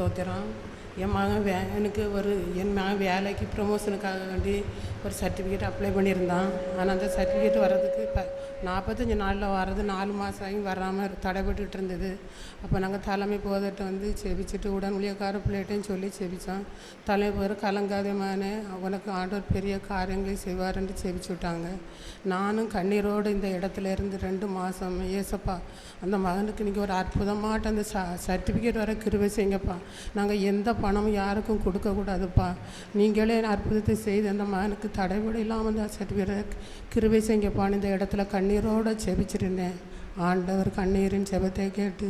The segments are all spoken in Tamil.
ஸ்தோத்திரம். என் மகன் எனக்கு என் மகன் வேலைக்கு ப்ரமோஷனுக்காக வேண்டி ஒரு சர்டிஃபிகேட் அப்ளை பண்ணியிருந்தான். ஆனால் அந்த சர்டிஃபிகேட் வர்றதுக்கு 45 நாளில் வர்றது 4 மாதம் ஆகி வராமல் தடைபட்டுக்கிட்டு இருந்தது. அப்போ நாங்கள் தலைமை போதட்ட வந்து செபிச்சுட்டு உடன் ஊழியக்கார பிள்ளைகிட்டையும் சொல்லி செபித்தோம். தலைமை போகிற கலங்காதமான உனக்கு ஆண்டவர் பெரிய காரியங்களை செய்வார்ன்னு செபிச்சு விட்டாங்க. நானும் கண்ணீரோடு இந்த இடத்துல இருந்து 2 மாதம் ஏசப்பா அந்த மகனுக்கு நீங்கள் ஒரு அற்புதமாட்ட அந்த சர்டிஃபிகேட் வர கிருபை செய்யுங்கப்பா. நாங்கள் எந்த பணமும் யாருக்கும் கொடுக்கக்கூடாதுப்பா. நீங்களே அற்புதத்தை செய்து அந்த மகனுக்கு தடைபட இல்லாமல் அந்த சர்டிஃபிகேட் கிருபை செய்யுங்கப்பான்னு இந்த இடத்துல கண்ணீரோடு செபிச்சிருந்தேன். ஆண்டவர் கண்ணீரின் ஜெபத்தை கேட்டு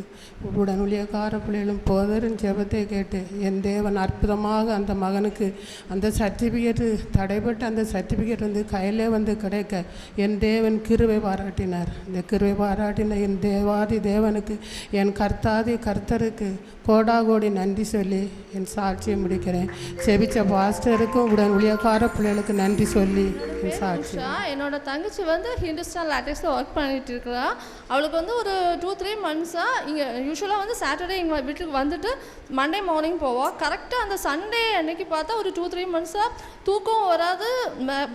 உடன் ஊழியக்கார பிள்ளைகளும் போதரின் ஜெபத்தை கேட்டு என் தேவன் அற்புதமாக அந்த மகனுக்கு அந்த சர்டிஃபிகேட்டு தடைபட்டு அந்த சர்டிஃபிகேட் வந்து கையிலே வந்து கிடைக்க என் தேவன் கிருபை பாராட்டினார். இந்த கிருபை பாராட்டின என் தேவாதி தேவனுக்கு என் கர்த்தாதி கர்த்தருக்கு கோடாகோடி நன்றி சொல்லி என் சாட்சியை முடிக்கிறேன். செபிச்ச பாஸ்டருக்கும் உடன் ஊழியக்கார பிள்ளைகளுக்கு நன்றி சொல்லி என் சாட்சி. என்னோட தங்கச்சி வந்து ஹிந்துஸ்தான் லேட்டக்ஸில் ஒர்க் பண்ணிட்டு இருக்கிறா. அவளுக்கு வந்து ஒரு 2-3 மந்த்ஸாக இங்கே யூஸ்வலாக வந்து சாட்டர்டே எங்கள் வீட்டுக்கு வந்துட்டு மண்டே மார்னிங் போவோம். கரெக்டாக அந்த சண்டே அன்னைக்கு பார்த்தா ஒரு 2-3 மந்த்ஸாக தூக்கம் வராது,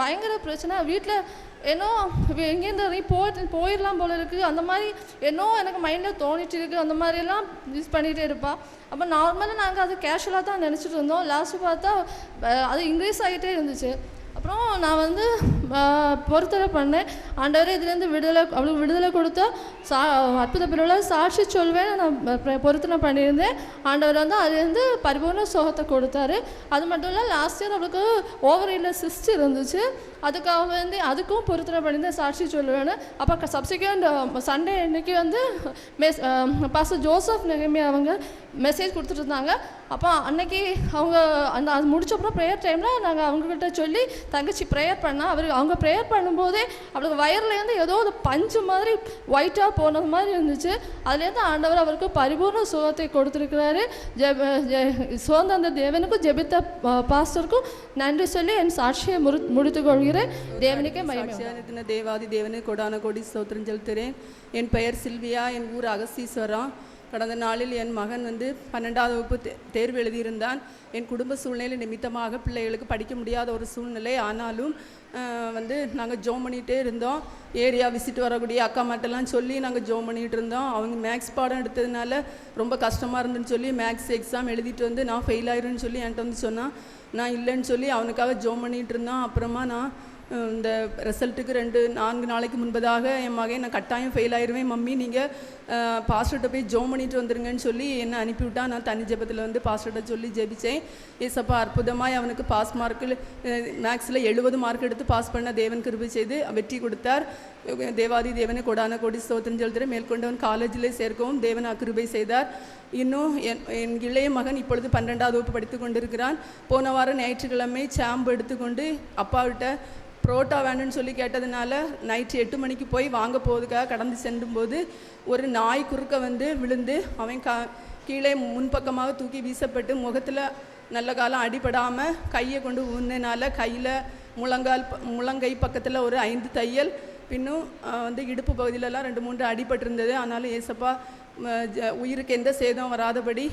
பயங்கர பிரச்சனை. வீட்டில் என்னோ எங்கேருந்து போயிடலாம் போல இருக்குது, அந்த மாதிரி என்னோ எனக்கு மைண்டில் தோணிட்டு இருக்குது. அந்த மாதிரியெல்லாம் யூஸ் பண்ணிகிட்டே இருப்பாள். அப்போ நார்மலாக நாங்கள் அது கேஷுவலாக தான் நினச்சிட்டு இருந்தோம். லாஸ்ட்டு பார்த்தா அது இன்க்ரீஸ் ஆகிட்டே இருந்துச்சு. அப்புறம் நான் வந்து பொறுத்தரை பண்ணேன். ஆண்டவரே இதுலேருந்து அவளுக்கு விடுதலை கொடுத்தா அற்புத பிறகு சாட்சி சொல்வேன் நான் பொறுத்தனை பண்ணியிருந்தேன். ஆண்டவர் வந்து அதுலேருந்து பரிபூர்ண சுகத்தை கொடுத்தாரு. அது மட்டும் இல்லை, லாஸ்ட் இயர் அவளுக்கு ஓவரையில் சிஸ்ட் இருந்துச்சு. அதுக்காக வந்து அதுக்கும் பொறுத்தனை பண்ணியிருந்தேன், சாட்சி சொல்லுவேன்னு. அப்போ சப்சிக்வெண்ட் சண்டே அன்னைக்கு வந்து பாஸ்டர் ஜோசப் நெகமியா அவங்க மெசேஜ் கொடுத்துட்டு இருந்தாங்க. அப்போ அன்னைக்கு அவங்க அது முடிச்சப்பறம் ப்ரேயர் டைமில் நாங்கள் அவங்கக்கிட்ட சொல்லி தங்கச்சி ப்ரேயர் பண்ணால் அவங்க ப்ரேயர் பண்ணும்போதே அவளுக்கு வயர்லேருந்து ஏதோ ஒரு பஞ்சு மாதிரி ஒயிட்டாக போனது மாதிரி இருந்துச்சு. அதுலேருந்து ஆண்டவர் அவருக்கு பரிபூர்ண சுகத்தை கொடுத்துருக்கிறாரு. சுதந்திர அந்த தேவனுக்கும் ஜெபித்த பாஸ்டருக்கும் நன்றி சொல்லி என் சாட்சியை முடித்து கொள்கிறேன். தேவனுக்கே மகிமை. தேவாதி தேவனே கொடான கோடி ஸ்தோத்திரம் செலுத்துகிறேன். என் பெயர் சில்வியா, என் ஊர் அகஸ்தீஸ்வரம். கடந்த நாளில் என் மகன் வந்து 12ஆவது வகுப்பு தேர்வு எழுதியிருந்தான். என் குடும்ப சூழ்நிலை நிமித்தமாக பிள்ளைகளுக்கு படிக்க முடியாத ஒரு சூழ்நிலை. ஆனாலும் வந்து நாங்கள் ஜோம் பண்ணிகிட்டே இருந்தோம். ஏரியா விசிட் வரக்கூடிய அக்கா மாட்டெல்லாம் சொல்லி நாங்கள் ஜோம் பண்ணிகிட்டு இருந்தோம். அவங்க மேக்ஸ் பாடம் எடுத்ததுனால ரொம்ப கஷ்டமாக இருந்துன்னு சொல்லி மேக்ஸ் எக்ஸாம் எழுதிட்டு வந்து நான் ஃபெயில் ஆயிருன்னு சொல்லி என்கிட்ட வந்து சொன்னான். நான் இல்லைன்னு சொல்லி அவனுக்காக ஜோம் பண்ணிகிட்டு இருந்தான். அப்புறமா நான் இந்த ரிசல்ட்டுக்கு 4 நாளைக்கு முன்பதாக என் மகன் நான் கட்டாயம் ஃபெயில் ஆயிடுவேன் மம்மி, நீங்கள் பாஸ்டர்கிட்ட போய் ஜோம் பண்ணிட்டு வந்துருங்கன்னு சொல்லி என்னை அனுப்பிவிட்டா. நான் தனி ஜெபத்தில் வந்து பாஸ்டர்கிட்ட சொல்லி ஜெபித்தேன். ஏசப்பா அற்புதமாக அவனுக்கு பாஸ் மார்க்கில் மேக்ஸில் 70 மார்க் எடுத்து பாஸ் பண்ண தேவன் கிருபை செய்து வெற்றி கொடுத்தார். தேவாதி தேவனை கொடான கோடி ஸ்தோத்திரம் செலுத்துகிறேன். மேற்கொண்டவன் காலேஜில் சேர்க்கவும் தேவன் கிருபை செய்தார். இன்னும் என் இளைய மகன் இப்பொழுது 12ஆவது வகுப்பு படித்து கொண்டிருக்கிறான். போன வாரம் ஞாயிற்றுக்கிழமை சாம்பு எடுத்துக்கொண்டு அப்பாவிட்ட புரோட்டா வேணும்னு சொல்லி கேட்டதுனால நைட்டு 8 மணிக்கு போய் வாங்க போவதுக்காக கடந்து செல்லும்போது ஒரு நாய் குறுக்க வந்து விழுந்து அவன் கீழே முன்பக்கமாக தூக்கி வீசப்பட்டு முகத்தில் நல்ல காலம் அடிபடாமல் கையை கொண்டு ஊன்னனால கையில் முழங்கை பக்கத்தில் ஒரு 5 தையல், பின்னும் வந்து இடுப்பு பகுதியிலலாம் 2-3 அடிபட்டிருந்தது. ஆனாலும் ஏசப்பா உயிருக்கு எந்த சேதம் வராதபடி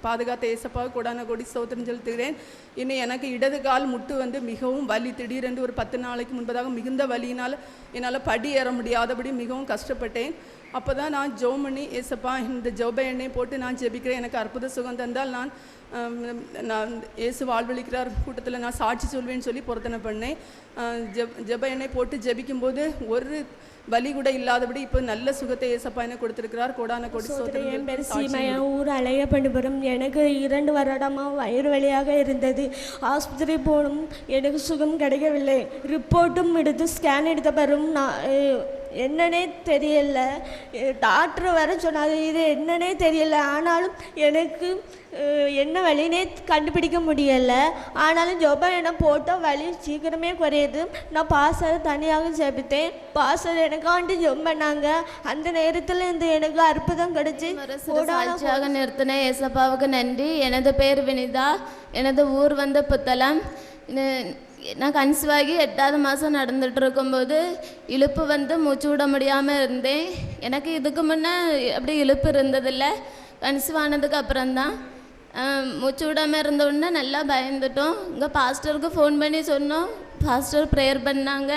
பாதுகாத்த ஏசப்பாவுக்கு கொடான கொடி ஸ்தோத்திரம் செலுத்துகிறேன். இன்னும் எனக்கு இடது கால் முட்டு வந்து மிகவும் வலி, திடீரென்று ஒரு 10 நாளைக்கு முன்பதாக மிகுந்த வலியினால் என்னால் படி ஏற முடியாதபடி மிகவும் கஷ்டப்பட்டேன். அப்போ தான் நான் ஜெபம் பண்ணி ஏசப்பா இந்த ஜெப எண்ணெய் போட்டு நான் ஜெபிக்கிறேன், எனக்கு அற்புத சுகம் தந்தால் நான் இயேசு வாழ்வழிக்கிறார் கூட்டத்தில் நான் சாட்சி சொல்வேன்னு சொல்லி பொருத்தனை பண்ணேன். ஜெப எண்ணெய் போட்டு ஜெபிக்கும்போது ஒரு வலி கூட இல்லாதபடி இப்போ நல்ல சுகத்தை ஏசப்பா என்ன கொடுத்துருக்கிறார். கோடான கொடி ஸ்தோத்திரம். என் பேர் சீமா, என் ஊர் அலையப்பண்டுபுரம். எனக்கு 2 வருடமாக வயிறு வலியாக இருந்தது. ஆஸ்பத்திரி போகணும், எனக்கு சுகம் கிடைக்கவில்லை. ரிப்போர்ட்டும் எடுத்து ஸ்கேன் எடுத்த பிறகு என்னன்னே தெரியல. டாக்டர் வர சொன்னாங்க, இது என்னன்னே தெரியல. ஆனாலும் எனக்கு என்ன வலினே கண்டுபிடிக்க முடியலை. ஆனாலும் ஜோபா என்ன போட்டால் வலி சீக்கிரமே குறையுது. நான் பாஸ்டரை தனியாக ஜெபித்தேன். பாஸ்டர் எனக்காண்டி ஜெபம் பண்ணாங்க. அந்த நேரத்தில் இந்த எனக்கு அற்புதம் கிடைச்சி சாட்சியாக நிறுத்தினேன். ஏசப்பாவுக்கு நன்றி. எனது பேர் வினிதா, எனது ஊர் வந்து புத்தளம். நான் கன்சீவாகி 8வது மாதம் நடந்துகிட்டு இருக்கும்போது இழுப்பு வந்து மூச்சு விட முடியாமல் இருந்தேன். எனக்கு இதுக்கு முன்னே அப்படி இழுப்பு இருந்ததில்லை. கன்சீவ் ஆனதுக்கு அப்புறம்தான் மூச்சு விடாமல் இருந்த உடனே நல்லா பயந்துட்டோம். இங்கே பாஸ்டருக்கு ஃபோன் பண்ணி சொன்னோம். பாஸ்டர் ப்ரேயர் பண்ணாங்க.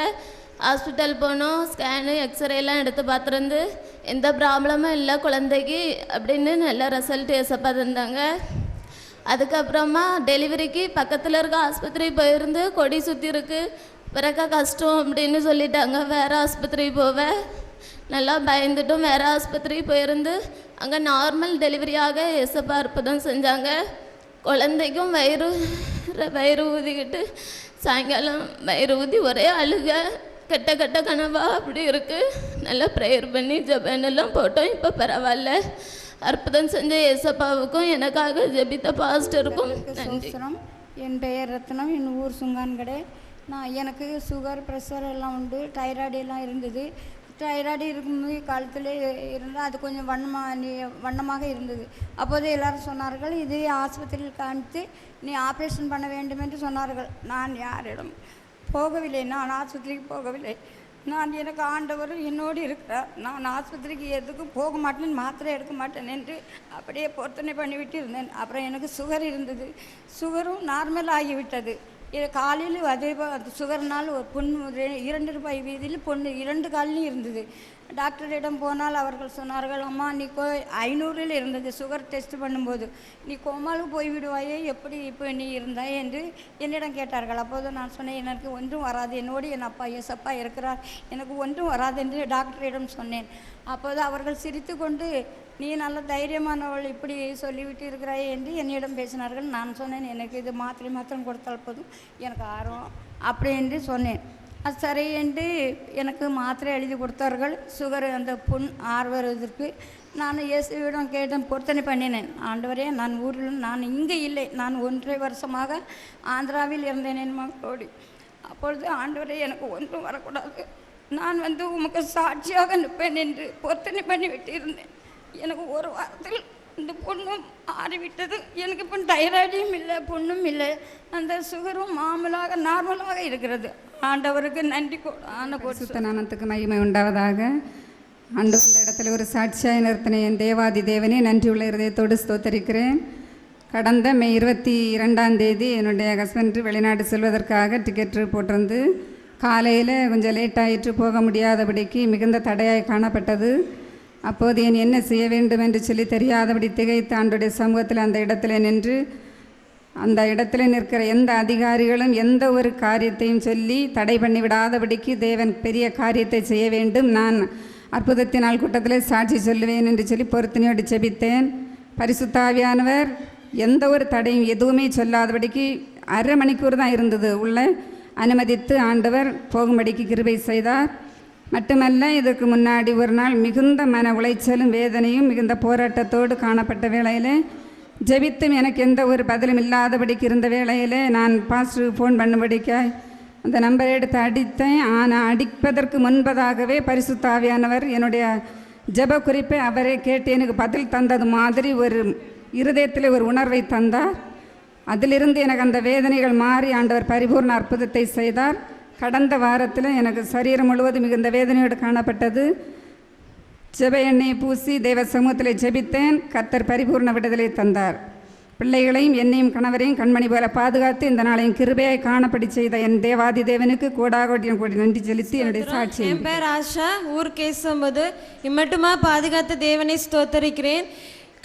ஹாஸ்பிட்டல் போனோம். ஸ்கேனு எக்ஸ்ரேலாம் எடுத்து பார்த்துருந்து எந்த ப்ராப்ளமும் இல்லை குழந்தைக்கு அப்படின்னு நல்ல ரிசல்ட் ஏசப்பா தந்தாங்க. அதுக்கப்புறமா டெலிவரிக்கு பக்கத்தில் இருக்க ஆஸ்பத்திரி போயிருந்து கொடி சுற்றி இருக்குது, பிறக்க கஷ்டம் அப்படின்னு சொல்லிட்டாங்க. வேறு ஆஸ்பத்திரி போவேன் நல்லா பயந்துட்டும் வேறு ஆஸ்பத்திரி போயிருந்து அங்கே நார்மல் டெலிவரியாக ஏசப்பா அற்புதம் செஞ்சாங்க. குழந்தைக்கும் வயிறு ஊதிக்கிட்டு சாயங்காலம் வயிறு ஊதி ஒரே அழுக, கெட்ட கெட்ட கனவா அப்படி இருக்குது. நல்லா ப்ரேயர் பண்ணி ஜெபனெல்லாம் போட்டோம். இப்போ பரவாயில்ல. அற்புதம் செஞ்ச ஏசப்பாவுக்கும் எனக்காக ஜெபித்த பாஸ்டருக்கும் நன்றி. என் பெயர் ரத்னம், என் ஊர் சுங்கான்கடை. எனக்கு சுகர் ப்ரெஷர் எல்லாம் உண்டு, தைராய்டு எல்லாம் இருந்தது. தைராய்டு இருக்கும்போது காலத்தில் இருந்தால் அது கொஞ்சம் வண்ணமாக இருந்தது. அப்போது எல்லோரும் சொன்னார்கள், இது ஆஸ்பத்திரியில் காமித்து நீ ஆப்ரேஷன் பண்ண வேண்டும் என்று சொன்னார்கள். நான் யாரிடம் போகவில்லை, நான் ஆஸ்பத்திரிக்கு போகவில்லை. எனக்கு ஆண்டவர் என்னோடு இருக்கிறார். நான் ஆஸ்பத்திரிக்கு எதுக்கும் போக மாட்டேன், மாத்திரை எடுக்க மாட்டேன் என்று அப்படியே பொருத்தனை பண்ணிவிட்டு இருந்தேன். அப்புறம் எனக்கு சுகர் இருந்தது. சுகரும் நார்மல் ஆகிவிட்டது. காலையில் அதே சுகர்னால் ஒரு புண் 2 ரூபாய் வீதியில் பொண்ணு 2 காலிலும் இருந்தது. டாக்டரிடம் போனால் அவர்கள் சொன்னார்கள், அம்மா நீ 500 இருந்தது சுகர் டெஸ்ட் பண்ணும்போது, நீ கோமாவுக்கு போய்விடுவாயே, எப்படி இப்போ நீ இருந்தாய் என்று என்னிடம் கேட்டார்கள். அப்போது நான் சொன்னேன், எனக்கு ஒன்றும் வராது, என்னோடு என் அப்பா ஏசப்பா இருக்கிறார், எனக்கு ஒன்றும் வராது என்று டாக்டரிடம் சொன்னேன். அப்போது அவர்கள் சிரித்து கொண்டு, நீ நல்ல தைரியமானவள், இப்படி சொல்லிவிட்டு இருக்கிறாயே என்று என்னிடம் பேசினார்கள். நான் சொன்னேன், எனக்கு இது மாத்திரம் கொடுத்தால் போதும், எனக்கு ஆர்வம் அப்படி என்று சொன்னேன். அது சரி என்று எனக்கு மாத்திரை எழுதி கொடுத்தார்கள். சுகர் அந்த புண் ஆறுவதற்கு நான் இயேசுவிடம் கேட்டேன், பொருத்தனை பண்ணினேன். ஆண்டவரே, நான் ஊரில் நான் இங்கே இல்லை, நான் 1.5 வருஷமாக ஆந்திராவில் இருந்தேன் என் மகளோடு. அப்பொழுது ஆண்டவரே, எனக்கு ஒன்றும் வரக்கூடாது, நான் உமக்கு சாட்சியாக நிற்பேன் என்று பொருத்தனை பண்ணிவிட்டு இருந்தேன். எனக்கு ஒரு வாரத்தில் இந்த பொண்ணும் ஆறிவிட்டது. எனக்கு இப்போ தைராய்டும் இல்லை, பொண்ணும் இல்லை, அந்த சுகரும் நார்மலாக இருக்கிறது. ஆண்டவருக்கு நன்றி. சுத்தநாமத்துக்கு மகிமை உண்டாவதாக. ஆண்டவர் இந்த இடத்துல ஒரு சாட்சியாய் நிறுத்தின என் தேவாதி தேவனே, நன்றியுள்ள இருதயத்தோடு ஸ்தோத்தரிக்கிறேன். கடந்த மே 22ஆம் தேதி என்னுடைய ஹஸ்பண்ட் வெளிநாடு செல்வதற்காக டிக்கெட்டு போட்டிருந்து காலையில் கொஞ்சம் லேட் ஆகிட்டு போக முடியாதபடிக்கு மிகுந்த தடையாய் காணப்பட்டது. அப்போது என்ன செய்ய வேண்டும் என்று சொல்லி தெரியாதபடி திகைத்து ஆண்டோடைய சமூகத்தில் அந்த இடத்துல நின்று, அந்த இடத்துல நிற்கிற எந்த அதிகாரிகளும் எந்த ஒரு காரியத்தையும் சொல்லி தடை பண்ணிவிடாதபடிக்கு தேவன் பெரிய காரியத்தை செய்ய வேண்டும், நான் அற்புதத்தினால் கூட்டத்தில் சாட்சி சொல்லுவேன் என்று சொல்லி பொருத்தனையோடு ஜெபித்தேன். பரிசுத்த ஆவியானவர் எந்த ஒரு தடையும் எதுவுமே சொல்லாதபடிக்கு 1/2 மணிக்கூர் தான் இருந்தது உள்ள அனுமதித்து ஆண்டவர் போகும்படிக்கு கிருபை செய்தார். மட்டுமல்ல, இதற்கு முன்னாடி ஒரு நாள் மிகுந்த மன உளைச்சலும் வேதனையும் மிகுந்த போராட்டத்தோடு காணப்பட்ட வேளையில் ஜெபித்தும் எனக்கு எந்த ஒரு பதிலும் இல்லாதபடிக்கு இருந்த வேளையில் நான் பாஸ்டருக்கு ஃபோன் பண்ணும்படிக்காய் அந்த நம்பரை எடுத்து அடித்தேன். ஆனால் அடிப்பதற்கு முன்பதாகவே பரிசுத்த ஆவியானவர் என்னுடைய ஜெப குறிப்பை அவரே கேட்டு எனக்கு பதில் தந்தது மாதிரி ஒரு இருதயத்தில் ஒரு உணர்வை தந்தார். அதிலிருந்து எனக்கு அந்த வேதனைகள் மாறி ஆண்டவர் பரிபூர்ண அற்புதத்தை செய்தார். கடந்த வாரத்தில் எனக்கு சரீரம் முழுவதும் மிகுந்த வேதனையோடு காணப்பட்டது. ஜெப எண்ணெயை பூசி தேவ சமூகத்தில் ஜெபித்தேன். கர்த்தர் பரிபூர்ண விடுதலை தந்தார். பிள்ளைகளையும் என்னையும் கணவரையும் கண்மணி போல பாதுகாத்து இந்த நாளையும் கிருபையாய் காணப்படி செய்த என் தேவாதி தேவனுக்கு கோடாகோட்டியம் கோடி நன்றி செலுத்தி என்னுடைய சாட்சி. என் பேர் ஆஷா, ஊர் கேசம்பது. இம்மட்டுமா பாதுகாத்த தேவனை ஸ்தோத்தரிக்கிறேன்.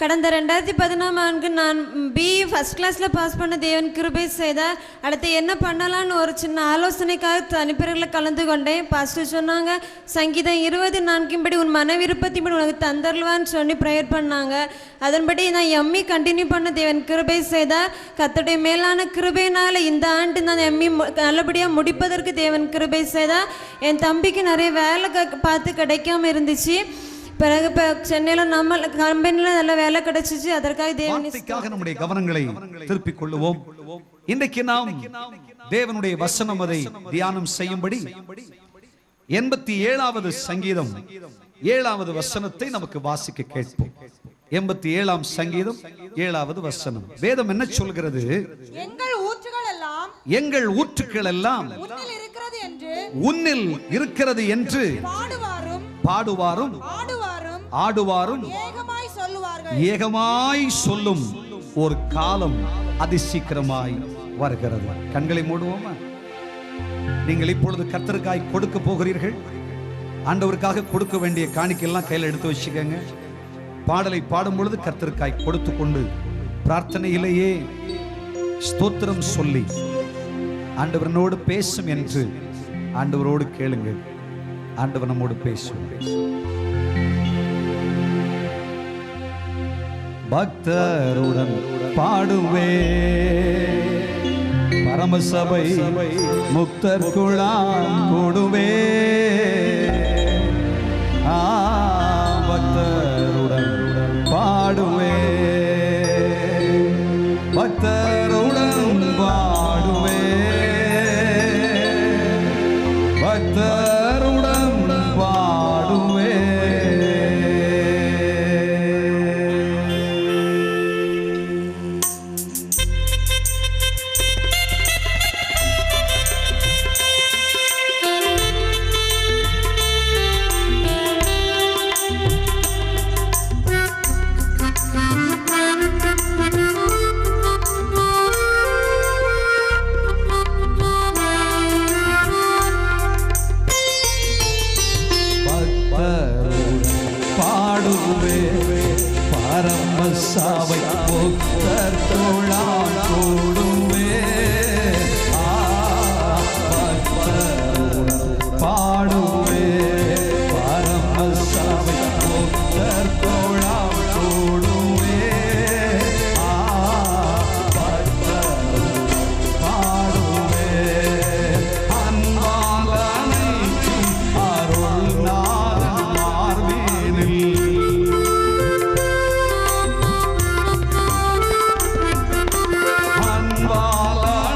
கடந்த 2010ஆம் ஆண்டு நான் பிஇ ஃபஸ்ட் கிளாஸில் பாஸ் பண்ண தேவன் கிருபை செய்தார். அடுத்து என்ன பண்ணலான்னு ஒரு சின்ன ஆலோசனைக்காக தனிப்பெருகளை கலந்து கொண்டேன். பாஸ்டர் சொன்னாங்க, சங்கீதம் 20:4 உன் மன விருப்பத்தின்படி உனக்கு தந்தருவான்னு சொல்லி ப்ரேயர் பண்ணாங்க. அதன்படி நான் எம்இ கண்டினியூ பண்ண தேவன் கிருபை செய்தார். கர்த்தருடைய மேலான கிருபையினால் இந்த ஆண்டு நான் எம்இ நல்லபடியாக முடிப்பதற்கு தேவன் கிருபை செய்தார். என் தம்பிக்கு நிறைய வேலை பார்த்து கிடைக்காம இருந்துச்சு. பிறகு இப்போ சென்னையில் நம்ம கம்பெனியில் நல்ல வேலை கிடைச்சிச்சு. அதற்காக தேவனுக்காக நம்முடைய கவனங்களை திருப்பிக் கொள்ளுவோம். இன்றைக்கு நாம் தேவனுடைய வசனம் அதை தியானம் செய்யும்படி 87வது சங்கீதம் 7வது வசனத்தை நமக்கு வாசிக்க கேட்போம். 87ஆம் சங்கீதம் 7வது வசனம். வேதம் என்ன சொல்கிறது? எங்கள் ஊற்றுக்கள் எல்லாம் உன்னில் இருக்கிறது என்று பாடுவாரும் ஆடுவாரும் ஏகமாய் சொல்லும் ஒரு காலம் அதிசீக்கிரமாய் வருகிறது. கண்களை மூடுவோமா? நீங்கள் இப்பொழுது கர்த்தருக்காய் கொடுக்க போகிறீர்கள். ஆண்டவருக்காக கொடுக்க வேண்டிய காணிக்கையெல்லாம் கையில் எடுத்து வச்சுக்கோங்க. பாடலை பாடும் பொழுது கர்த்தருக்காய் கொடுத்து கொண்டு பிரார்த்தனையிலேயே ஸ்தோத்திரம் சொல்லி ஆண்டவரனோடு பேசும் என்று ஆண்டவரோடு கேளுங்க. ஆண்டவர் நம்மோடு பேசும். பக்தருடன் பாடுவே பரமசபை முக்தர் குழாம் கூடுவே. பக்தருடன் பாடுவே பக்தருடன் பாடுவே பக்தருடன் பாடுவே. பரமசபை முக்தர் குழாம் கூடுவே. பாடுவே பரமசபை முக்தர் குழாம் கூடுவே. பாடுவே அன்பாலனை அருள் நாதன் மார்பினில் அன்பாலனை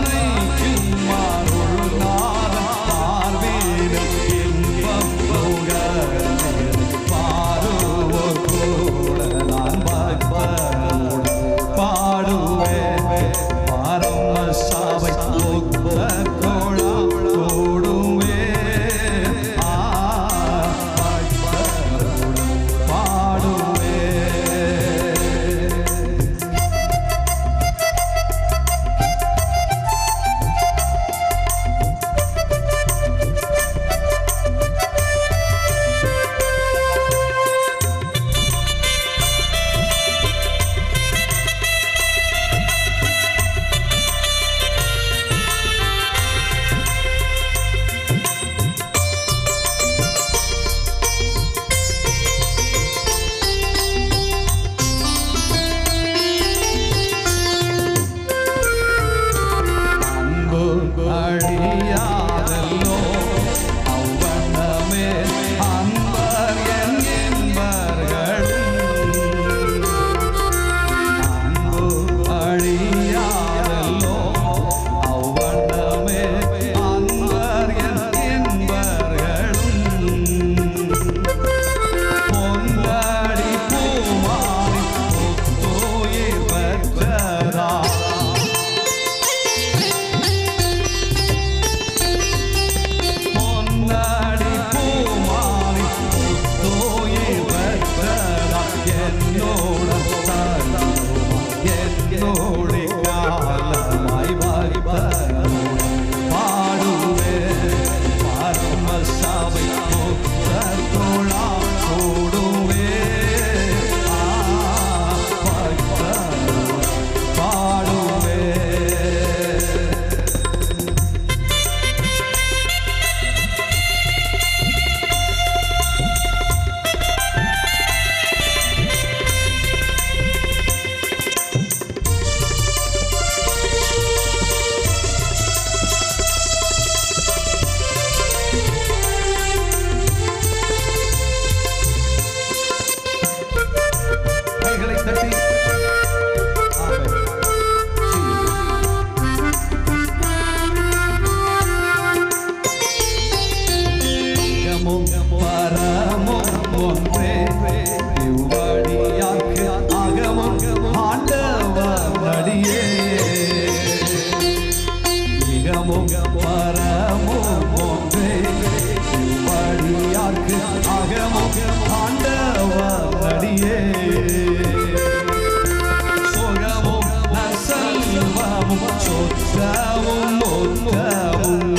சொற்றமும் மொத்தமும்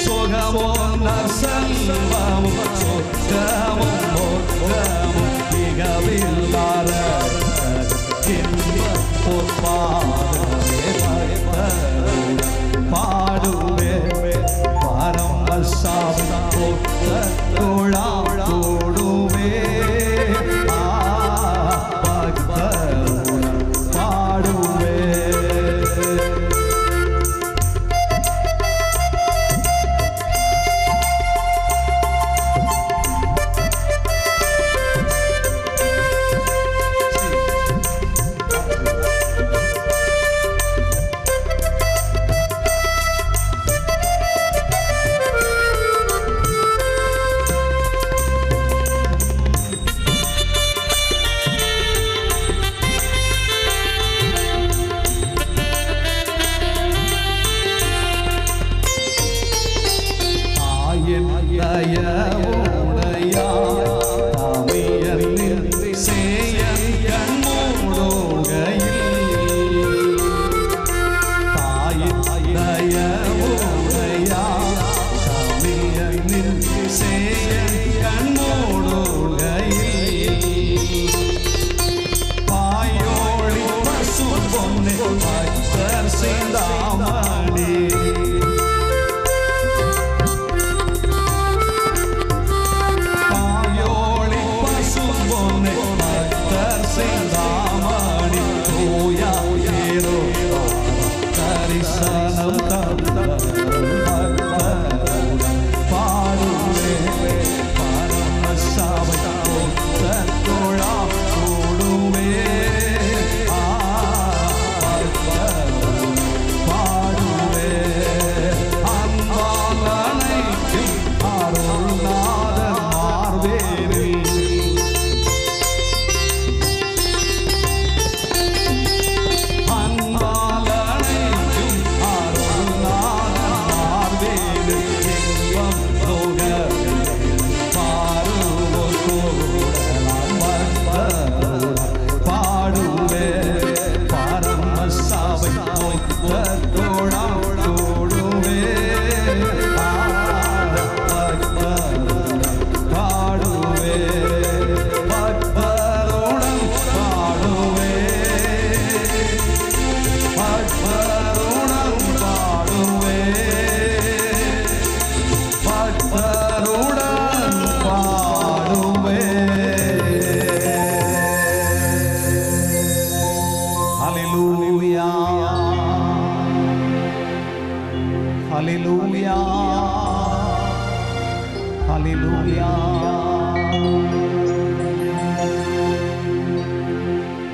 சுகமும் நற்செல்வமும் சொற்றமும் மொத்தமும் மிகவில்லாத இன்பப் பொற்பாதமே பாடுவே பரமசாமி தோளாடுவே பாடுவே.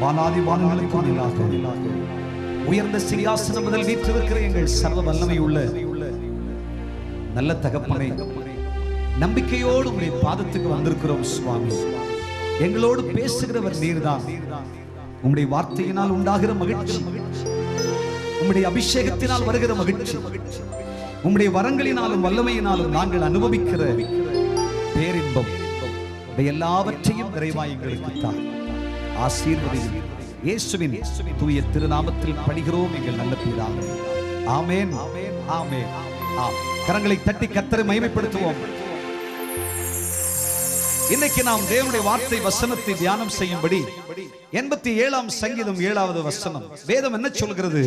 வானாதி வானங்களுக்கு மேலாக உயர்ந்த சிங்காசனம் முதல் வீற்றிருக்கிற எங்கள் சர்வ வல்லமை உள்ள நல்ல தகப்பனை, நம்பிக்கையோடு உங்களுடைய பாதத்துக்கு வந்திருக்கிறோம் சுவாமி. எங்களோடு பேசுகிறவர் நீர்தான். உங்களுடைய வார்த்தையினால் உண்டாகிற மகிழ்ச்சி, உங்களுடைய அபிஷேகத்தினால் வருகிற மகிழ்ச்சி, உங்களுடைய வரங்களினாலும் வல்லமையினாலும் நாங்கள் அனுபவிக்கிற பேரின்பம் எல்லாவற்றையும் நிறைவாய் எங்களுக்கு தான். ஆசீர்வதியும் இயேசுவின் தூய திருநாமத்தில் பணிகிறோம் எங்கள் நல்ல பிதாவே. ஆமென், ஆமென். கரங்களை தட்டி கர்த்தரை மகிமைப்படுத்துவோம். இன்னைக்கு நாம் தேவனுடைய வார்த்தை வசனத்தை தியானம் செய்யும்படி 87ஆம் சங்கீதம் 7வது வசனம் வேதம் என்ன சொல்கிறது?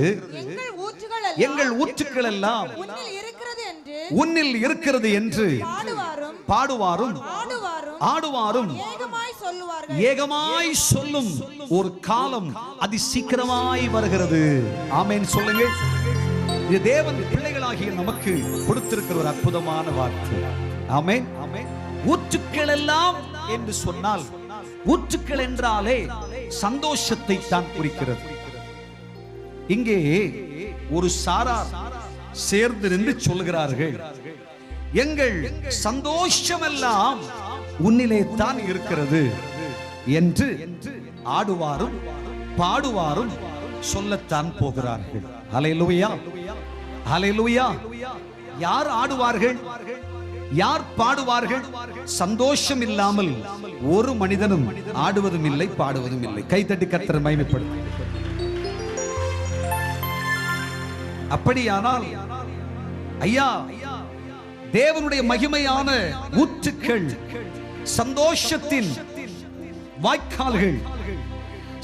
எங்கள் ஊற்றுக்கள் எல்லாம் உன்னில் இருக்கிறது என்று பாடுவாரும் ஆடுவாரும் ஏகமாய் சொல்லும் ஒரு காலம் அதி சீக்கிரமாய் வருகிறது. ஆமென் சொல்லுங்க. இது தேவன் பிள்ளைகளாகிய நமக்கு கொடுத்திருக்கிற ஒரு அற்புதமான வார்த்தை. ஆமென். ஊற்றுக்கள் எல்லாம் என்று சொன்னால், ஊற்றுக்கள் என்றாலே சந்தோஷத்தை தான் குறிக்கிறது. இங்கே ஒரு சாரார் சேர்ந்து நின்று சொல்கிறார்கள், எங்கள் சந்தோஷம் எல்லாம் உன்னிலே தான் இருக்கிறது என்று ஆடுவாரும் பாடுவாரும் சொல்லத்தான் போகிறார்கள். ஹல்லேலூயா, ஹல்லேலூயா. யார் ஆடுவார்கள்? யார் பாடுவார்கள்? சந்தோஷம் இல்லாமல் ஒரு மனிதனும் ஆடுவதும் இல்லை, பாடுவதும் இல்லை. கைத்தட்டி கர்த்தரை மகிமைப்படுத்து. அப்படியானால் ஐயா, தேவனுடைய மகிமையான ஊற்றுக்கள், சந்தோஷத்தின் வாய்க்கால்கள்,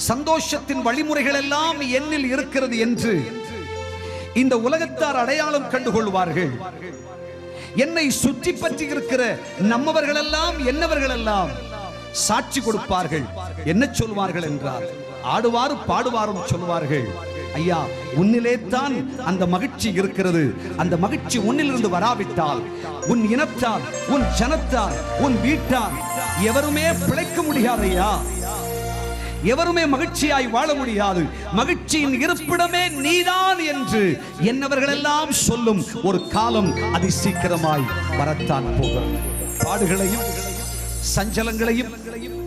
சந்தோஷத்தின் வழிமுறைகள் எல்லாம் என்னில் இருக்கிறது என்று இந்த உலகத்தார் அடையாளம் கண்டுகொள்வார்கள். என்னை சுற்றி பற்றி இருக்கிற நம்மவர்கள் எல்லாம் என்னவர்கள் எல்லாம் சாட்சி கொடுப்பார்கள். என்ன சொல்வார்கள் என்றால், ஆடுவாரு பாடுவாரும் சொல்வார்கள், ஐயா உன்னிலே தான் அந்த மகிழ்ச்சி இருக்கிறது. அந்த மகிழ்ச்சி உன்னிலிருந்து வராவிட்டால் உன் இனத்தால், உன் ஜனத்தால், உன் வீட்டால் எவருமே பிழைக்க முடியாது ஐயா. எவருமே மகிழ்ச்சியாய் வாழ முடியாது. மகிழ்ச்சியின் இருப்பிடமே நீதான் என்று என்னவர்கள் எல்லாம் சொல்லும் ஒரு காலம் அதி சீக்கிரமாய் வரத்தான் போகிறது. பாடுகளையும் சஞ்சலங்களையும்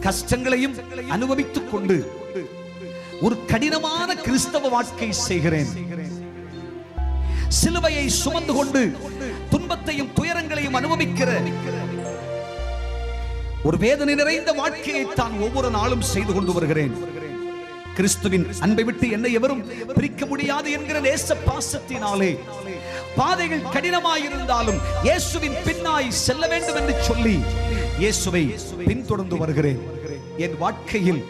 கஷ்டங்களையும் அனுபவித்துக் கொண்டு ஒரு கடினமான கிறிஸ்தவ வாழ்க்கை செய்கிறேன். சிலுவையை சுமந்து கொண்டு துன்பத்தையும் துயரங்களையும் அனுபவிக்கிற ஒரு வேதனை நிறைந்த வாழ்க்கையை தான் ஒவ்வொரு நாளும் செய்து கொண்டு வருகிறேன். கிறிஸ்துவின் அன்பை விட்டு என்னை எவரும் பிரிக்க முடியாது என்கிற நேச பாசத்தினாலே பாதைகள் கடினமாயிருந்தாலும் இயேசுவின் பின்னாய் செல்ல வேண்டும் என்று சொல்லி இயேசுவை பின்தொடர்ந்து வருகிறேன். என் வாழ்க்கையில்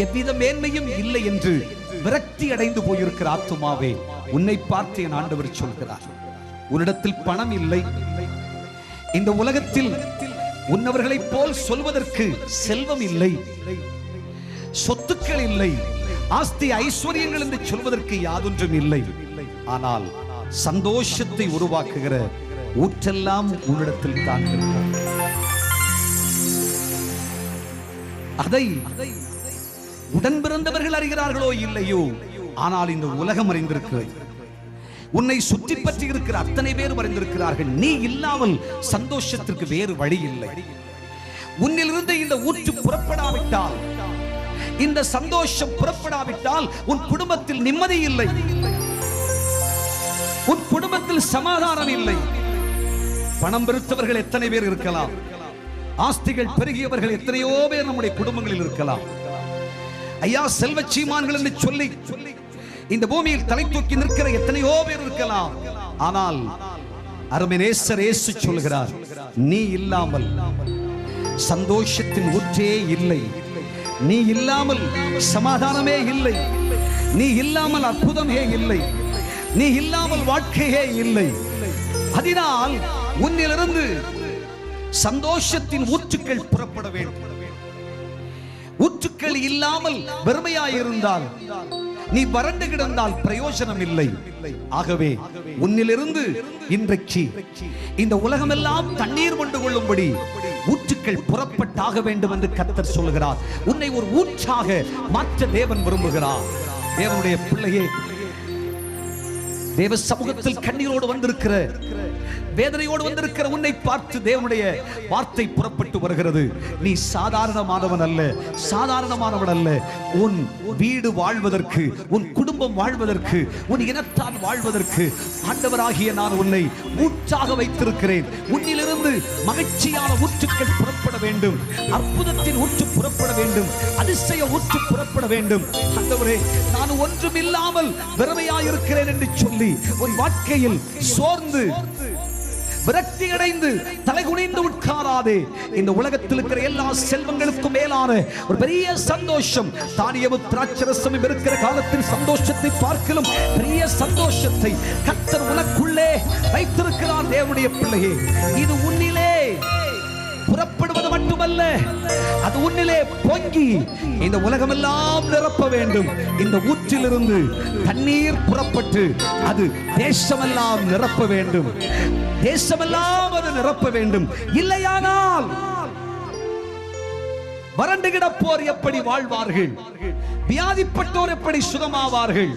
எவ்வித மேன்மையும் இல்லை என்று விரக்தி அடைந்து போயிருக்கிற ஆத்துமாவே, உன்னை பார்த்து என் ஆண்டவர் சொல்கிறார், உன்னிடத்தில் பணம் இல்லை, இந்த உலகத்தில் உன்னவர்களைப் போல் சொல்வதற்கு செல்வம் இல்லை, சொத்துக்கள் இல்லை, ஆஸ்தி ஐஸ்வர்யங்கள் என்று சொல்வதற்கு யாதொன்றும் இல்லை. ஆனால் சந்தோஷத்தை உருவாக்குகிற ஊற்றெல்லாம் உன்னிடத்தில் தான் இருக்கிறது. அதை உடன் பிறந்தவர்கள் அறிகிறார்களோ இல்லையோ, ஆனால் இந்த உலகம் அறிந்திருக்கிறது. உன்னை சுற்றி பற்றி இருக்கிற அத்தனை பேரும் அறிந்திருக்கிறார்கள். நீ இல்லாமல் சந்தோஷத்திற்கு வேறு வழி இல்லை. உன்னிலிருந்து இந்த ஊற்று புறப்படாவிட்டால், இந்த சந்தோஷம் புறப்படாவிட்டால் உன் குடும்பத்தில் நிம்மதி இல்லை, உன் குடும்பத்தில் சமாதானம் இல்லை. பணம் பெருத்தவர்கள் எத்தனை பேர் இருக்கலாம், ஆஸ்திகள் பெருகியவர்கள் எத்தனையோ பேர் நம்முடைய குடும்பங்களில் இருக்கலாம். ஐயா செல்வ சீமான்கள் என்று சொல்லி இந்த பூமியில் தலை தூக்கி நிற்கிற எத்தனையோ பேர் இருக்கலாம். ஆனால் அருமைநேசர் இயேசு சொல்கிறார், நீ இல்லாமல் சந்தோஷத்தின் ஊற்றே இல்லை, நீ இல்லாமல் சமாதானமே இல்லை, நீ இல்லாமல் அற்புதமே இல்லை, நீ இல்லாமல் வாழ்க்கையே இல்லை. அதனால் உன்னிலிருந்து சந்தோஷத்தின் ஊற்றுக்கள் புறப்பட வேண்டும். ஊற்றுக்கள் இல்லாமல் வெறுமையாயிருந்தால், நீ வறண்டு கிடந்தால் பிரயோஜனம் இல்லை. ஆகவே உன்னிலிருந்து இன்றைக்கு இந்த உலகமெல்லாம் தண்ணீர் கொண்டு கொள்ளும்படி ஊற்றுக்கள் புறப்பட்டாக வேண்டும் என்று கர்த்தர் சொல்கிறார். உன்னை ஒரு ஊற்றாக மாற்ற தேவன் விரும்புகிறார். தேவனுடைய பிள்ளையே, தேவ சமூகத்தில் கண்ணீரோடு வந்திருக்கிற, வேதனையோடு வந்திருக்கிற உன்னை பார்த்து தேவனுடைய வார்த்தை புறப்பட்டு வருகிறது. நீ சாதாரணமானவன் அல்ல, சாதாரணமானவன் அல்ல. உன் வீடு வாழ்வதற்கு, உன் குடும்பம் வாழ்வதற்கு, உன் இனத்தால் வாழ்வதற்கு ஆண்டவராகிய நான் உன்னை ஊற்றாக வைத்திருக்கிறேன். உன்னிலிருந்து மகிழ்ச்சியான ஊற்றுக்கள் புறப்பட வேண்டும், அற்புதத்தின் ஊற்று புறப்பட வேண்டும், அதிசய ஊற்று புறப்பட வேண்டும். ஆண்டவரே, நான் ஒன்றும் இல்லாமல் வெறுமையாயிருக்கிறேன் என்று சொல்லி உன் வாழ்க்கையில் சோர்ந்து விரக்தி அடைந்து தலைகுனிந்து உட்காராதே. இந்த உலகத்தில் இருக்கிற எல்லா செல்வங்களுக்கும் மேலான ஒரு பெரிய சந்தோஷம், தானியமும் திராட்சரசமும் இருக்கிற காலத்தில் சந்தோஷத்தை பார்க்கலும் பெரிய சந்தோஷத்தை கர்த்தர் உனக்குள்ளே வைத்திருக்கிறார். தேவனுடைய பிள்ளையே, இது உன்னிலே புறப்படுவது மட்டுமல்ல, அது உன்னிலே பொங்கி இந்த உலகமெல்லாம் நிரப்ப வேண்டும். இந்த ஊற்றிலிருந்து தண்ணீர் புறப்பட்டு அது தேசமெல்லாம் நிரப்ப வேண்டும், தேசமெல்லாம் அது நிரப்ப வேண்டும். இல்லையானால் வறண்டு கிடப்போர் எப்படி வாழ்வார்கள்? வியாதிப்பட்டோர் எப்படி சுகமாவார்கள்?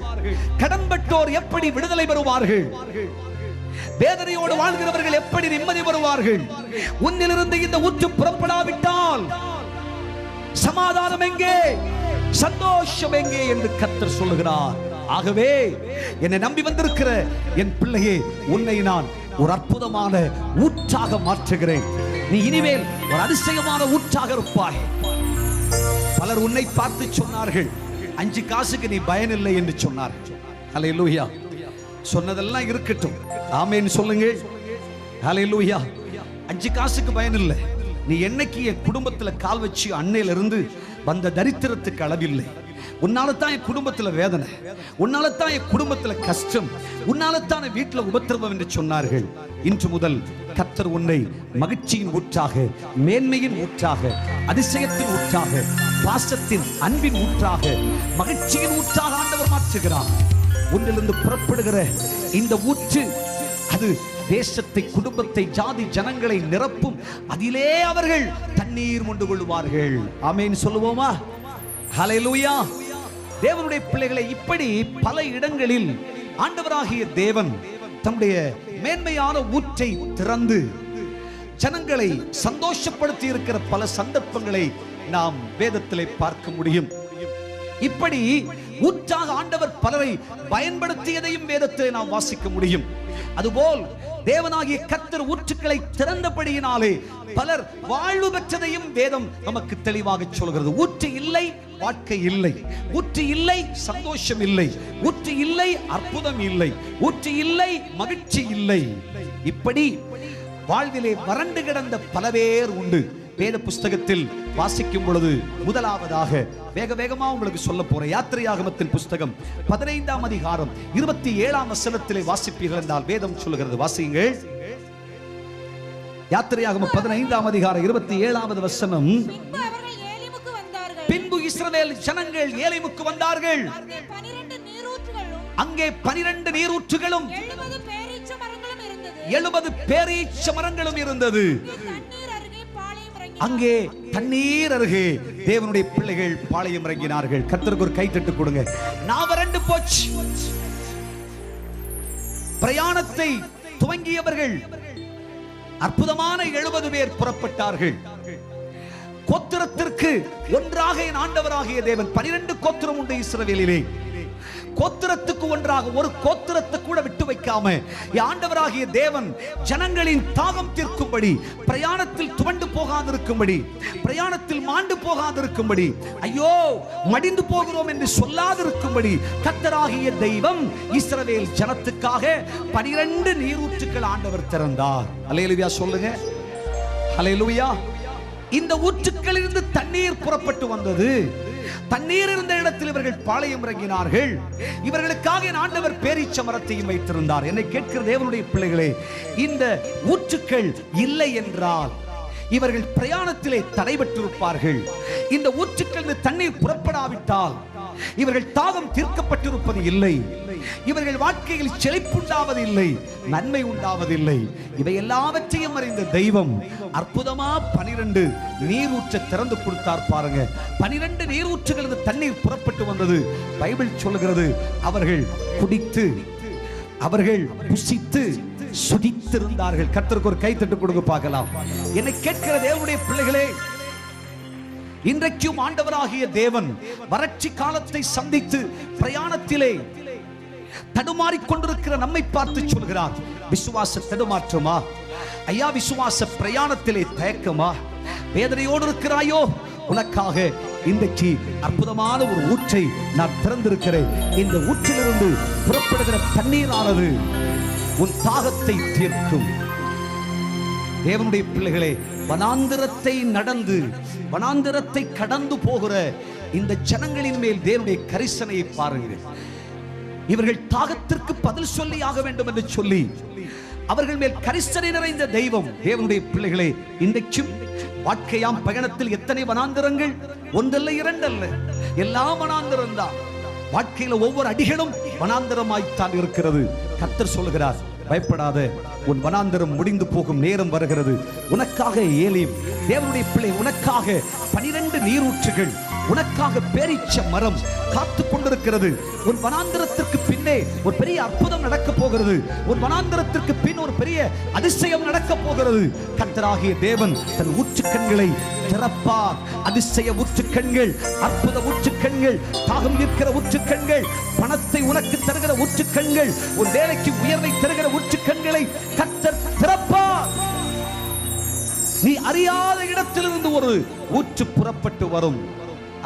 கடன்பட்டோர் எப்படி விடுதலை பெறுவார்கள்? வேதனையோடு வாழ்கிறவர்கள் எப்படி நிம்மதி பெறுவார்கள்? உன்னிலிருந்து இந்த ஊற்று புறப்படாவிட்டால் சமாதானம் எங்கே, சந்தோஷம் எங்கே என்று கர்த்தர் சொல்லுகிறார். ஆகவே என்னை நம்பி வந்திருக்கிற என் பிள்ளையே, உன்னை நான் ஒரு அற்புதமான ஊற்றாக மாற்றுகிறேன். நீ இனிமேல் ஒரு அதிசயமான ஊற்றாக இருப்பாய். பலர் உன்னை பார்த்து சொன்னார்கள், 5 காசுக்கு நீ பயனில்லை என்று சொன்னார்கள். ஹல்லேலூயா. சொன்னதெல்லாம் இருக்கட்டும், ஆமென் சொல்லுங்க. ஹல்லேலூயா. 5 காசுக்கு பயனில்லை. நீ என்னைக்கு என் குடும்பத்துல கால் வச்சு அன்னையில இருந்து வந்த தரித்திரத்துக்கு அளவில்லை. உன்னால தான் என் குடும்பத்துல வேதனை, உன்னால தான் என் குடும்பத்துல கஷ்டம், உன்னால தான் வீட்டுல உபத்திரவம் என்று சொன்னார்கள். இன்று முதல் கர்த்தர் உன்னை மகிழ்ச்சியின் ஊற்றாக, மேன்மையின் ஊற்றாக, அதிசயத்தின் ஊற்றாக, பாசத்தின் அன்பின் ஊற்றாக, மகிழ்ச்சியின் ஊற்றாக ஆண்டவர் மாற்றுகிறார். உன்னிலிருந்து புறப்படுகிற இந்த ஊற்று அது தேசத்தை, குடும்பத்தை, ஜாதி ஜனங்களை நிரப்பும். அதிலே அவர்கள் தண்ணீர் கொண்டு கொள்வார்கள். ஆமென் சொல்லுவோமா? ஹல்லேலூயா. தேவனுடைய பிள்ளைகளை, இப்படி பல இடங்களில் ஆண்டவராகிய தேவன் தம்முடைய மேன்மையான ஊற்றை திறந்து ஜனங்களை சந்தோஷப்படுத்தி இருக்கிற பல சந்தர்ப்பங்களை நாம் வேதத்திலே பார்க்க முடியும். இப்படி ஊற்றாக ஆண்டவர் பலரை பயன்படுத்தியதையும் வேதத்தை நாம் வாசிக்க முடியும். அதுபோல் தேவனாகிய கர்த்தர் ஊற்றுக்களை திறந்தபடியினாலே பலர் வாழ்வு பெற்றதையும் வேதம் நமக்கு தெளிவாக சொல்கிறது. ஊற்று இல்லை, வாழ்க்கை இல்லை. ஊற்று இல்லை, சந்தோஷம் இல்லை. ஊற்று இல்லை, அற்புதம் இல்லை. ஊற்று இல்லை, மகிழ்ச்சி இல்லை. இப்படி வாழ்விலே வறண்டு கிடந்த பல பேர் உண்டு. வேத புஸ்தகத்தில் வாசிக்கும் பொழுது முதலாவதாக வேக வேகமா உங்களுக்கு சொல்ல போற யாத்திரையாகமத்தின் புஸ்தகம் 15ஆம் அதிகாரம் 27ஆம் வசனத்திலே வாசிப்பீர்கள் என்றால் வேதம் சொல்லுகிறது. வாசியுங்கள். யாத்திரையாகமம் 15ஆம் அதிகாரம் 27வது வசனம். பின்பு இஸ்ரவேல் ஜனங்கள் ஏலிமுக்கு வந்தார்கள். அங்கே 12 நீரூற்றுகளும் 70 பேரீச்ச மரங்களும் இருந்தது. அங்கே தண்ணீர் அருகே தேவனுடைய பிள்ளைகள் பாளையம் இறங்கினார்கள். கர்த்தருக்கு ஒரு கைத்தட்டு கொடுங்க. நான் வறண்டு போச்சு. பிரயாணத்தை துவங்கியவர்கள் அற்புதமான 70 பேர் புறப்பட்டார்கள். கோத்திரத்திற்கு ஒன்றாக என் ஆண்டவராகிய தேவன் 12 கோத்திரம் உண்டு இஸ்ரவேலிலே. கோத்திரத்துக்கு ஒன்றாக ஒரு கோத்திரத்தை கூட விட்டு வைக்காம ஆண்டவராகிய தேவன் ஜனங்களின் தாகம் தீர்க்கும்படி, பிரயாணத்தில் துவண்டு போகாதிருக்கும்படி, பிரயாணத்தில் மாண்டு போகாதிருக்கும்படி, ஐயோ மடிந்து போகிறோம் என்று சொல்லாதிருக்கும்படி கர்த்தராகிய தெய்வம் இஸ்ரவேல் ஜனத்துக்காக 12 நீரூற்றுக்கள் ஆண்டவர் திறந்தார். அல்லேலூயா சொல்லுங்க. அல்லேலூயா. இந்த ஊற்றுக்களிலிருந்து தண்ணீர் புறப்பட்டு வந்தது. தண்ணீர் இருந்த இடத்தில் இவர்கள் பாளையம் இறங்கினார்கள். இவர்களுக்காக ஆண்டவர் பேரீச்ச மரத்தையும் வைத்திருந்தார். என்னை கேட்கிற தேவனுடைய பிள்ளைகளே, இந்த ஊற்றுக்கள் இல்லை என்றால் இவர்கள் பிரயாணத்திலே தடைபட்டிருப்பார்கள். இந்த ஊற்றுக்கள் தண்ணீர் புறப்படாவிட்டால் இவர்கள் தாகம் தீர்க்கப்பட்டிருப்பது இல்லை. இவர்கள் வாழ்க்கையில் செழிப்புண்டாவது இல்லை, நன்மை உண்டாவதில்லை. இவை எல்லாவற்றையும் அறிந்த தெய்வம் அற்புதமா 12 நீரூற்றை திறந்து கொடுத்தார். பாருங்க, 12 நீரூற்றுகள் தண்ணீர் புறப்பட்டு வந்தது. பைபிள் சொல்லுகிறது, அவர்கள் குடித்து, அவர்கள் புசித்து சுடித்திருந்தார்கள். கர்த்தருக்கு ஒரு கைத்தட்டு கொடுங்க பார்க்கலாம். என்னை கேட்கிற தேவனுடைய பிள்ளைகளே, இன்றைக்கும் ஆண்டவராகிய தேவன் வறட்சி காலத்தை சந்தித்து பிரயாணத்திலே தடுமாறிக் கொண்டிருக்கிற நம்மை பார்த்து சொல்கிறார், விசுவாச தடுமாற்றமா ஐயா? விசுவாச பிரயாணத்திலே தயக்கமா? வேதனையோடு இருக்கிறாயோ? உனக்காக இன்றைக்கு அற்புதமான ஒரு ஊற்றை நான் திறந்திருக்கிறேன். இந்த ஊற்றிலிருந்து புறப்படுகிற தண்ணீரானது உன் தாகத்தை தீர்க்கும். தேவனுடைய பிள்ளைகளே, வனாந்திரத்தை நடந்து, வனாந்திரத்தை கடந்து போகிற இந்த ஜனங்களின் மேல் தேவனுடைய கரிசனையை பாருங்கள். இவர்கள் தாகத்திற்கு பதில் சொல்லி ஆக வேண்டும் என்று சொல்லி அவர்கள் மேல் கரிசனை நிறைந்த தெய்வம். தேவனுடைய பிள்ளைகளே, இன்றைக்கும் வாழ்க்கையாம் பயணத்தில் எத்தனை வனாந்திரங்கள், ஒன்றல்ல இரண்டல்ல, எல்லாம் வனாந்திரம் தான். வாழ்க்கையில ஒவ்வொரு அடிகளும் வனாந்திரமாய்த்தான் இருக்கிறது. கர்த்தர் சொல்லுகிறார், பயப்படாத, உன் வனாந்திரம் முடிந்து போகும் நேரம் வருகிறது. உனக்காக ஏலிம், தேவனுடைய பிள்ளை, உனக்காக 12 நீரூற்றுகள் உனக்காக பேரீச்ச மரம் காத்து கொண்டிருக்கிறது. உன் வனாந்திரத்திற்கு பின்னே ஒரு பெரிய அற்புதம் நடக்க போகிறது. உன் வனாந்திரத்திற்கு பின் ஒரு பெரிய அதிசயம் நடக்க போகிறது. கர்த்தராகிய தேவன் தன் ஊற்றுக்கண்களை திறப்பார். அதிசய ஊற்றுக்கண்கள், அற்புத ஊற்றுக்கண்கள், தாகம் இருக்கிற ஊற்றுக்கண்கள், பணத்தை உனக்கு தருகிற ஊற்றுக்கண்கள், உன் வேலைக்கு உயர்வை தருகிற ஊற்றுக்கண்களை கர்த்தர் திறப்பார். நீ அறியாத இடத்திலிருந்து ஒரு ஊற்று புறப்பட்டு வரும்.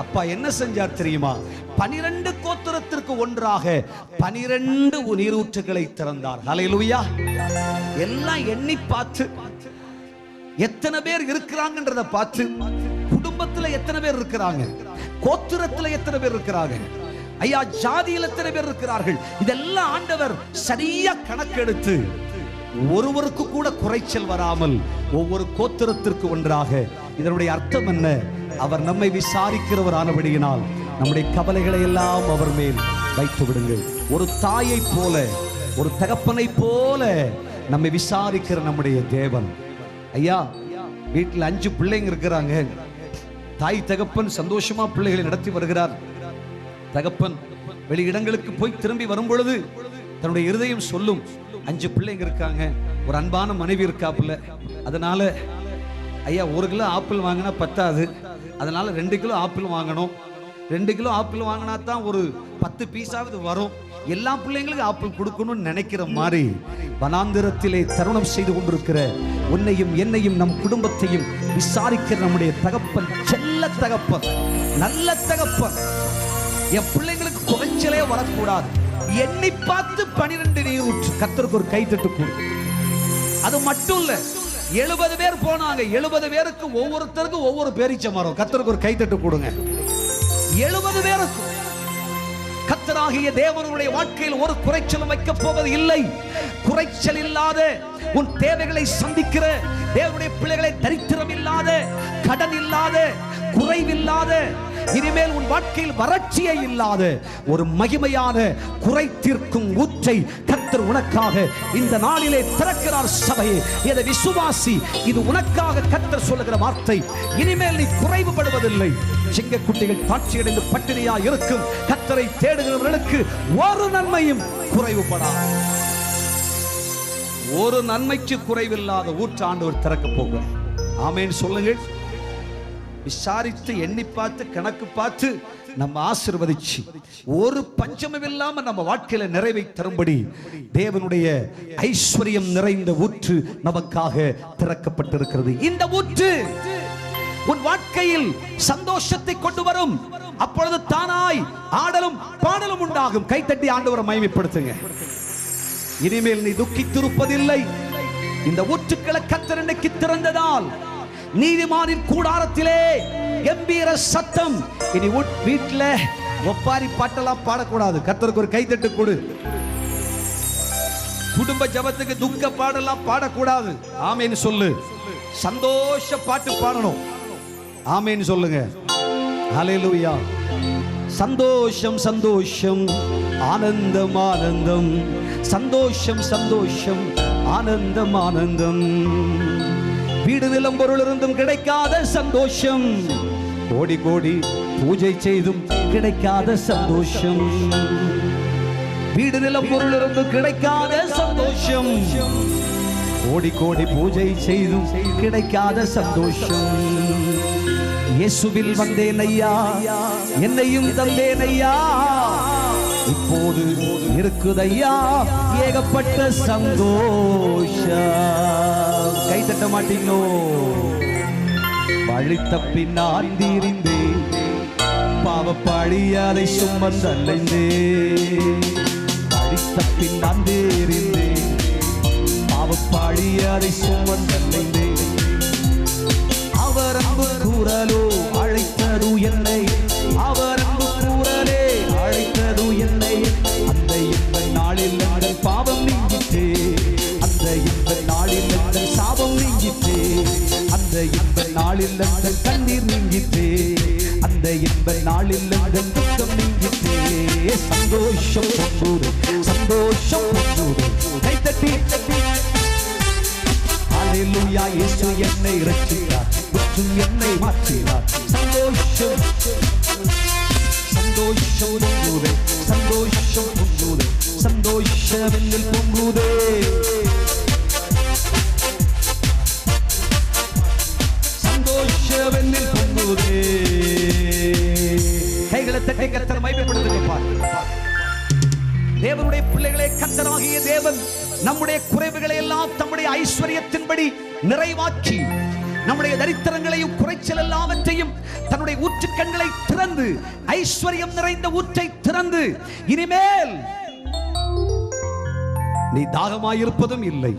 அப்பா என்ன செஞ்சார் தெரியுமா? 12 கோத்திரத்திற்கு ஒன்றாக 12 நீரூற்றுகளை திறந்தார். ஹல்லேலூயா. எல்லாம் எண்ணி பார்த்து, எத்தனை பேர் இருக்கிறாங்கன்றத பார்த்து, குடும்பத்துல எத்தனை பேர் இருக்கிறாங்க, கோத்திரத்துல எத்தனை பேர் இருக்கிறாங்க, ஐயா ஜாதியில் எத்தனை பேர் இருக்கிறார்கள், இதெல்லாம் ஆண்டவர் சரியா கணக்கெடுத்து ஒருவருக்கு கூட குறைச்சல் வராமல் ஒவ்வொரு கோத்திரத்திற்கு ஒன்றாக. இதனுடைய அர்த்தம் என்ன? அவர் நம்மை விசாரிக்கிறவர் ஆனபடியினால் நம்முடைய கவலைகளை எல்லாம் அவர் மேல் வைத்து விடுங்கள். ஒரு தாயை போல, ஒரு தகப்பனை போல நம்மை விசாரிக்கிற நம்முடைய தேவன். ஐயா வீட்டில் 5 பிள்ளைங்க இருக்கிறாங்க. தாய் தகப்பன் சந்தோஷமா பிள்ளைகளை நடத்தி வருகிறார். தகப்பன் வெளியிடங்களுக்கு போய் திரும்பி வரும் பொழுது தன்னுடைய இருதயம் சொல்லும், 5 பிள்ளைங்க இருக்காங்க, ஒரு அன்பான மனைவி இருக்காப்புல, அதனால ஐயா 1 கிலோ ஆப்பிள் வாங்கினா பத்தாது, அதனால 2 கிலோ ஆப்பிள் வாங்கணும். 2 கிலோ ஆப்பிள் வாங்கினா தான் ஒரு 10 பீஸாவது வரும். எல்லா பிள்ளைங்களுக்கும் ஆப்பிள் கொடுக்கணும்னு நினைக்கிற மாதிரி வனாந்திரத்திலே தருணம் செய்து கொண்டிருக்கிற உன்னையும் என்னையும் நம் குடும்பத்தையும் விசாரிக்கிற நம்முடைய தகப்பன், செல்ல தகப்பன், நல்ல தகப்பன். என் பிள்ளைங்களுக்கு குறைச்சலே வரக்கூடாது. எண்ணி பார்த்து 12 நீரூற்று. கர்த்தருக்கு ஒரு கைத்தட்டு கொடு. அது மட்டும் இல்ல, 70 பேர் போனாங்க. 70 பேருக்கு ஒவ்வொருத்தருக்கும் ஒவ்வொரு பேரீச்ச மரம். கர்த்தருக்கு ஒரு கைத்தட்டு கொடுங்க. 70 பேருக்கு கர்த்தராகிய தேவனுடைய வாழ்க்கையில் ஒரு குறைச்சலும் வைக்க போவது இல்லை. குறைச்சல் இல்லாத உன் தேவைகளை சந்திக்கிற தேவனுடைய பிள்ளைகளை, தரித்திரம் இல்லாத, கடன் இல்லாத, குறைவில்லாத, இனிமேல் உன் வாழ்க்கையில் வறட்சியே இல்லாத ஒரு மகிமையான குறை தீர்க்கும் ஊற்றை கர்த்தர் உனக்காக இந்த நாளிலே திறக்கிறார். சபையே, இதை விசுவாசி. இது உனக்காக கர்த்தர் சொல்லுகிற வார்த்தை. இனிமேல் நீ குறைவுபடுவதில்லை. சிங்கக்குட்டிகள் தாட்சியடைந்து பட்டினியா இருக்கும் கர்த்தரை தேடுகிறவர்களுக்கு ஒரு நன்மையும் குறைவுபடாது. ஒரு நன்மைக்கு குறைவில்லாத ஊற்று ஆண்டவர் திறக்க போகிறார். ஆமென் சொல்லுங்கள். விசாரித்து எண்ணி பார்த்து கணக்கு பார்த்து நம்ம ஆசீர்வதிச்சு ஒரு பஞ்சமும் இல்லாம நம்ம வாழ்க்கையில நிறைவை தரும்படி தேவனுடைய ஐஸ்வர்யம் நிறைந்த ஊற்று நமக்காக திறக்கப்பட்டிருக்கிறது. இந்த ஊற்று உன் வாழ்க்கையில் சந்தோஷத்தை கொண்டு வரும். அப்பொழுது தானாய் ஆடலும் பாடலும் உண்டாகும். கைத்தட்டி ஆண்டவரை மகிமைப்படுத்துங்க. இனிமேல் நீ துக்கித்திருப்பதில்லை. இந்த ஊற்றுக்களை கர்த்தர் இன்னைக்கு திறந்ததால் நீதிமானின் கூடாரத்திலே கம்பீர சத்தம். இனி வீட்டுல ஒப்பாரி பாட்டெல்லாம் பாடக்கூடாது. கர்த்தருக்கு ஒரு கைத்தட்டு கொடு. குடும்ப ஜபத்துக்கு துக்க பாடெல்லாம் பாடக்கூடாது. ஆமேன்னு சொல்லு. சந்தோஷ பாட்டு பாடணும். ஆமேன்னு சொல்லுங்க. ஹல்லேலூயா. சந்தோஷம் சந்தோஷம், ஆனந்தம் ஆனந்தம், சந்தோஷம் சந்தோஷம், ஆனந்தம் ஆனந்தம். வீடு நிலம் பொருள் இருந்தும் கிடைக்காத சந்தோஷம், கோடி கோடி பூஜை செய்தும் கிடைக்காத சந்தோஷம். வீடு நிலம் பொருள் இருந்தும் கிடைக்காத சந்தோஷம், கோடி கோடி பூஜை செய்தும் கிடைக்காத சந்தோஷம். இயேசுவில் வந்தேன் ஐயா, என்னையும் தந்தேன் ஐயா, இப்போது இருக்குதையா ஏகப்பட்ட சந்தோஷம். கை தட்ட மாட்டீங்களோ? வழி தப்பி நான் தீர்ந்தேன், பாவப்பாடி அதை சுமந்தலைந்தே. வழி தப்பி நான் தீர்ந்தேன், பாவப்பாடி அதை சுமந்தலைந்தே. அவர் அன்பு கூறலோ அழைத்தது என்னை, அவர் அன்பு கூறலே அழைத்தது என்னை. அந்த இன்ப நாளில் எங்கள் பாவம் நீங்கிட்டே, அந்த இன்ப நாளில் எங்கள் சாபம் நீங்கிட்டே, அந்த இன்ப நாளில் எங்கள் கண்ணீர் நீங்கிட்டே, அந்த இன்ப நாளில் எங்கள் துக்கம் நீங்கிட்டே. சந்தோஷம் பொங்குது, சந்தோஷம் பொங்குது. கைத்தட்டி ஹல்லேலூயா. இயேசு என்னை இரட்சித்தார், முற்றும் என்னை மாற்றினார். சந்தோஷம் கைகளை தட்டி கர்த்தரை மகிமைப்படுத்துங்க. தேவனுடைய பிள்ளைகளே, கர்த்தராகிய தேவன் நம்முடைய குறைவுகளை எல்லாம் தம்முடைய ஐஸ்வரியத்தின்படி நிறைவாக்கி, நம்முடைய தரித்திரங்களையும் குறைச்சல் எல்லாவற்றையும் தன்னுடைய ஊற்று கண்களை திறந்து, ஐஸ்வர்யம் நிறைந்த ஊற்றை திறந்து, இனிமேல் நீ தாகமாயிருப்பதும் இல்லை,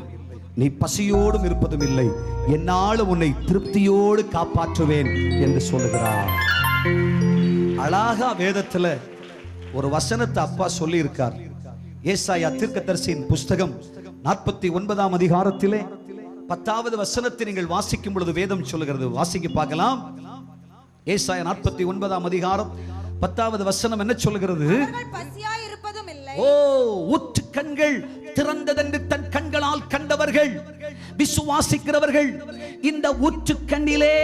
நீ பசியோடும் இருப்பதும் இல்லை, என்னாலும் உன்னை திருப்தியோடு காப்பாற்றுவேன் என்று சொல்லுகிறார். அழகா வேதத்துல ஒரு வசனத்தை அப்பா சொல்லி இருக்கார். ஏசாயா தீர்க்கதரிசியின் புஸ்தகம் 49ஆம் அதிகாரத்திலே 10வது வசனத்தை நீங்கள் வாசிக்கும் பொழுது வேதம் சொல்லுகிறது. வாசிக்க பார்க்கலாம். ஏசாயா 49ஆம் அதிகாரம் 10வது வசனம் என்ன சொல்லுகிறது? ஓ, ஊற்று கண்கள் திறந்ததென்று தன் கண்களால் கண்டவர்கள், விசுவாசிக்கிறவர்கள், இந்த ஊற்று கண்ணிலே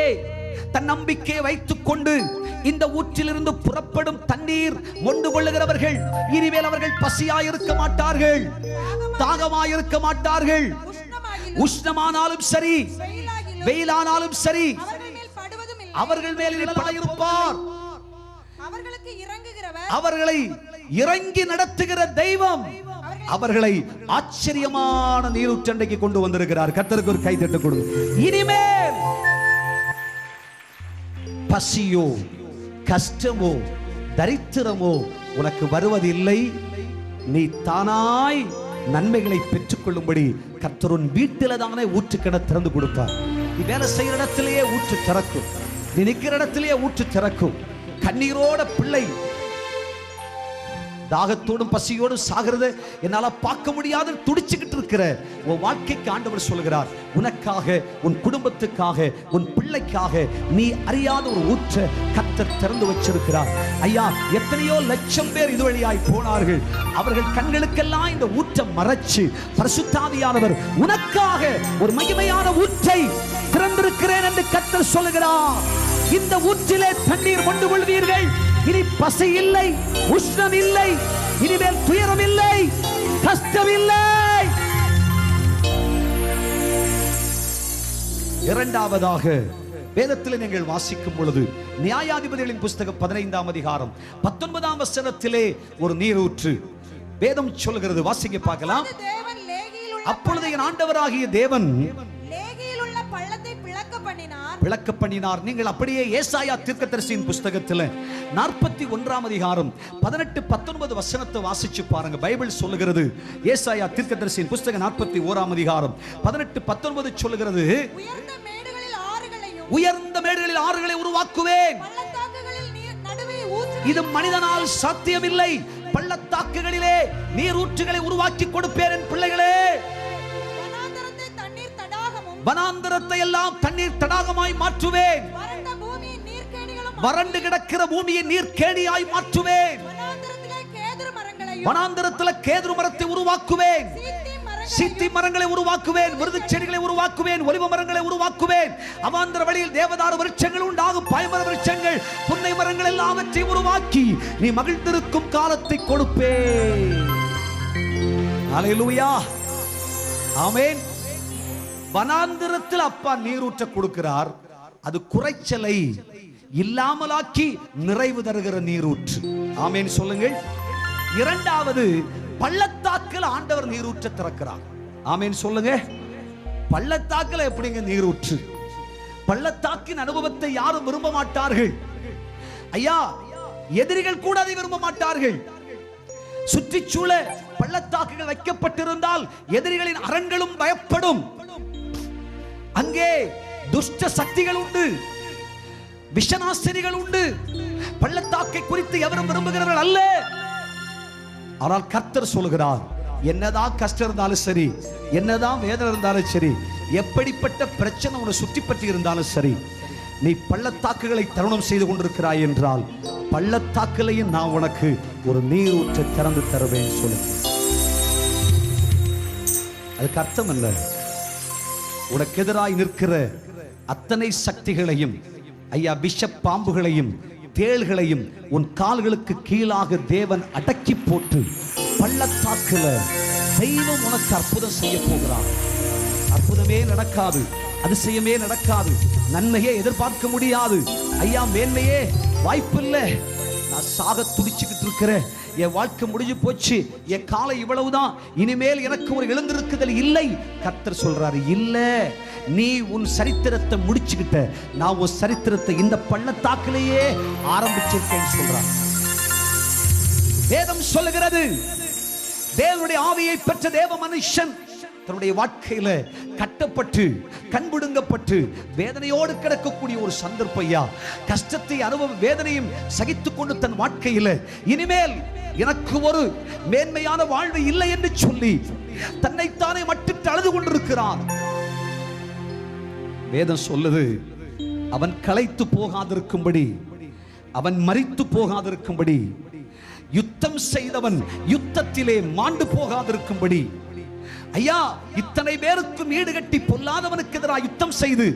தன் நம்பிக்கையை வைத்துக் கொண்டு இந்த ஊற்றிலிருந்து புறப்படும் தண்ணீர் மொண்டு கொள்ளுகிறவர்கள் இனிமேல் அவர்கள் பசியாயிருக்க மாட்டார்கள், தாகமாயிருக்க மாட்டார்கள். உஷ்ணமானாலும் சரி, வெயிலானாலும் சரி, அவர்கள் மேல் படையிருப்பார். அவர்களை இறங்கி நடத்துகிற தெய்வம் அவர்களை ஆச்சரியமான நீரூற்றண்டைக்கு கொண்டு வந்திருக்கிறார். கர்த்தருக்கு ஒரு கை தட்டு கொடுங்க. இனிமேல் பசியோ, கஷ்டமோ, தரித்திரமோ உனக்கு வருவதில்லை. நீ தானாய் நன்மைகளை பெற்றுக் கொள்ளும்படி கர்த்தரின் வீட்டில தானே ஊற்றுக்கண திறந்து கொடுப்பார். நீ வேலை செய்கிற இடத்திலேயே ஊற்று திறக்கும், நீ நிற்கிற இடத்திலேயே ஊற்று திறக்கும். கண்ணீரோட பிள்ளை தாகத்தோடும் பசியோடும் சாகிறத என்னால பார்க்க முடியாது துடிச்சுக்கிட்டு இருக்கிற உன் வாழ்க்கைக்கு ஆண்டவர் சொல்கிறார், உனக்காக, உன் குடும்பத்துக்காக, உன் பிள்ளைக்காக நீ அறியாத ஒரு ஊற்றை கர்த்தர் திறந்து வச்சிருக்கிறார். ஐயா, எத்தனையோ லட்சம் பேர் இது வழியாய் போனார்கள். அவர்கள் கண்களுக்கெல்லாம் இந்த ஊற்றை மறைச்சு பரிசுத்தாவியானவர் உனக்காக ஒரு மகிமையான ஊற்றை திறந்திருக்கிறேன் என்று கர்த்தர் சொல்லுகிறார். இந்த ஊற்றிலே தண்ணீர் கொண்டு கொள்வீர்கள். இனி பசி இல்லை, உஷ்ணம் இல்லை, இனிமேல் துயரம் இல்லை, கஷ்டம் இல்லை. இரண்டாவதாக வேதத்தில் நீங்கள் வாசிக்கும் பொழுது நியாயாதிபதிகளின் புஸ்தகம் 15ஆம் அதிகாரம் 19ஆம் வசனத்திலே ஒரு நீரூற்று வேதம் சொல்கிறது. வாசிக்க பார்க்கலாம். அப்பொழுது என் ஆண்டவராகிய தேவன் விளக்க பண்ணினார். நீங்கள் அப்படியே ஏசாயா தீர்க்கதரிசியின் புஸ்தகத்தில் 41ஆம் அதிகாரம் 18-19 வசனத்தை வாசிச்சு பாருங்க. பைபிள் சொல்லுகிறது, ஏசாயா தீர்க்கதரிசியின் புஸ்தகம் 41ஆம் அதிகாரம் 18-19 சொல்லுகிறது, உயர்ந்த மேடுகளில் ஆறுகளை உருவாக்குவேன். இது மனிதனால் சாத்தியமில்லை. பள்ளத்தாக்குகளிலே நீரூற்றுகளை உருவாக்கி கொடுப்பேன் என் பிள்ளைகளே. வனாந்தரத்தை எல்லாம் தண்ணீர் தடாகமாய் மாற்றுவேன். வறண்டு கிடக்கிற பூமியை நீர்க்கேணியாய் மாற்றுவேன். வனாந்தரத்தில் கேதுரு மரத்தை உருவாக்குவேன், சீத்தி மரங்களை உருவாக்குவேன், மிருது செடிகளை உருவாக்குவேன், ஒலிவ மரங்களை உருவாக்குவேன். அவாந்தர வழியில் தேவதாரு விருட்சங்கள் உண்டாகும், பாய்மர விருட்சங்கள், புன்னை மரங்கள் எல்லாவற்றையும் உருவாக்கி நீ மகிழ்ந்திருக்கும் காலத்தை கொடுப்பேன். ஹல்லேலூயா, ஆமென். வனாந்திரத்தில் அப்பா நீரூற்ற கொடுக்கிறார். அது குறைச்சலை இல்லாமலாக்கி நிறைவு தருகிற நீரூற்று. ஆமென் சொல்லுங்கள். இரண்டாவது, பள்ளத்தாக்கில் ஆண்டவர் நீரூற்ற திறக்கிறார். ஆமென் சொல்லுங்க. பள்ளத்தாக்கில் எப்படிங்க நீரூற்று? பள்ளத்தாக்கின் அனுபவத்தை யாரும் விரும்ப மாட்டார்கள். ஐயா, எதிரிகள் கூட அதை விரும்ப மாட்டார்கள். சுற்றிச்சூழ பள்ளத்தாக்குகள் வைக்கப்பட்டிருந்தால் எதிரிகளின் அரண்களும் பயப்படும். அங்கே துஷ்ட சக்திகள் உண்டு, விஷநாசினிகள் உண்டு. பள்ளத்தாக்கை குறித்து எவரும் விரும்புகிறவர்கள் அல்ல. ஆனால் கர்த்தர் சொல்கிறார், என்னதான் கஷ்டம் இருந்தாலும் சரி, என்னதான் வேதனை இருந்தாலும் சரி, எப்படிப்பட்ட பிரச்சனை உன்னை சுற்றி பற்றி இருந்தாலும் சரி, நீ பள்ளத்தாக்குகளை தருணம் செய்து கொண்டிருக்கிறாய் என்றால் பள்ளத்தாக்கிலையும் நான் உனக்கு ஒரு நீரூற்றை திறந்து தருவேன் சொல்லுங்க. அதுக்கு அர்த்தம் அல்ல, உனக்கு எதிராய் நிற்கிற அத்தனை சக்திகளையும், ஐயா, விஷ பாம்புகளையும் தேள்களையும் உன் கால்களுக்கு கீழாக தேவன் அடக்கி போட்டு பள்ளத்தாக்குல தெய்வம் உனக்கு அற்புதம் செய்ய போகிறார். அற்புதமே நடக்காது, அதிசயமே நடக்காது, நன்மையே எதிர்பார்க்க முடியாது. ஐயா, மேன்மையே வாய்ப்பில்லை. நான் சாக துடிச்சுக்கிட்டு இருக்கிறேன், என் வாழ்க்கை முடிஞ்சு போச்சு, என் காலை இவ்வளவுதான், இனிமேல் எனக்கு ஒரு எழுந்திருக்குதல் இல்லை. கர்த்தர் சொல்றாரு, இல்ல, நீ உன் சரித்திரத்தை முடிச்சுக்கிட்ட, நான் உன் சரித்திரத்தை இந்த பள்ளத்தாக்கிலேயே ஆரம்பிச்சிருக்கேன்னு சொல்றார். வேதம் சொல்லுகிறது, தேவனுடைய ஆவியை பெற்ற தேவ மனுஷன் தன்னுடைய வாழ்க்கையில கட்டப்பட்டு கண்பிடுங்கப்பட்டு வேதனையோடு கிடக்கக்கூடிய ஒரு சந்தர்ப்பையா, கஷ்டத்தை வேதனையும் சகித்துக் கொண்டு தன் வாழ்க்கையில இனிமேல் எனக்கு ஒரு மேன்மையான வாழ்வு இல்லை என்று சொல்லி தன்னைத்தானே மட்டிட்டு அழுது கொண்டிருக்கிறான். வேதம் சொல்லுது, அவன் களைத்து போகாதிருக்கும்படி, அவன் மரித்து போகாதிருக்கும்படி, யுத்தம் செய்தவன் யுத்தத்திலே மாண்டு போகாதிருக்கும்படி, ஐயா, இத்தனை பேருக்கும் ஈடுகட்டி பொல்லாதவனுக்கு எதிராக யுத்தம் செய்து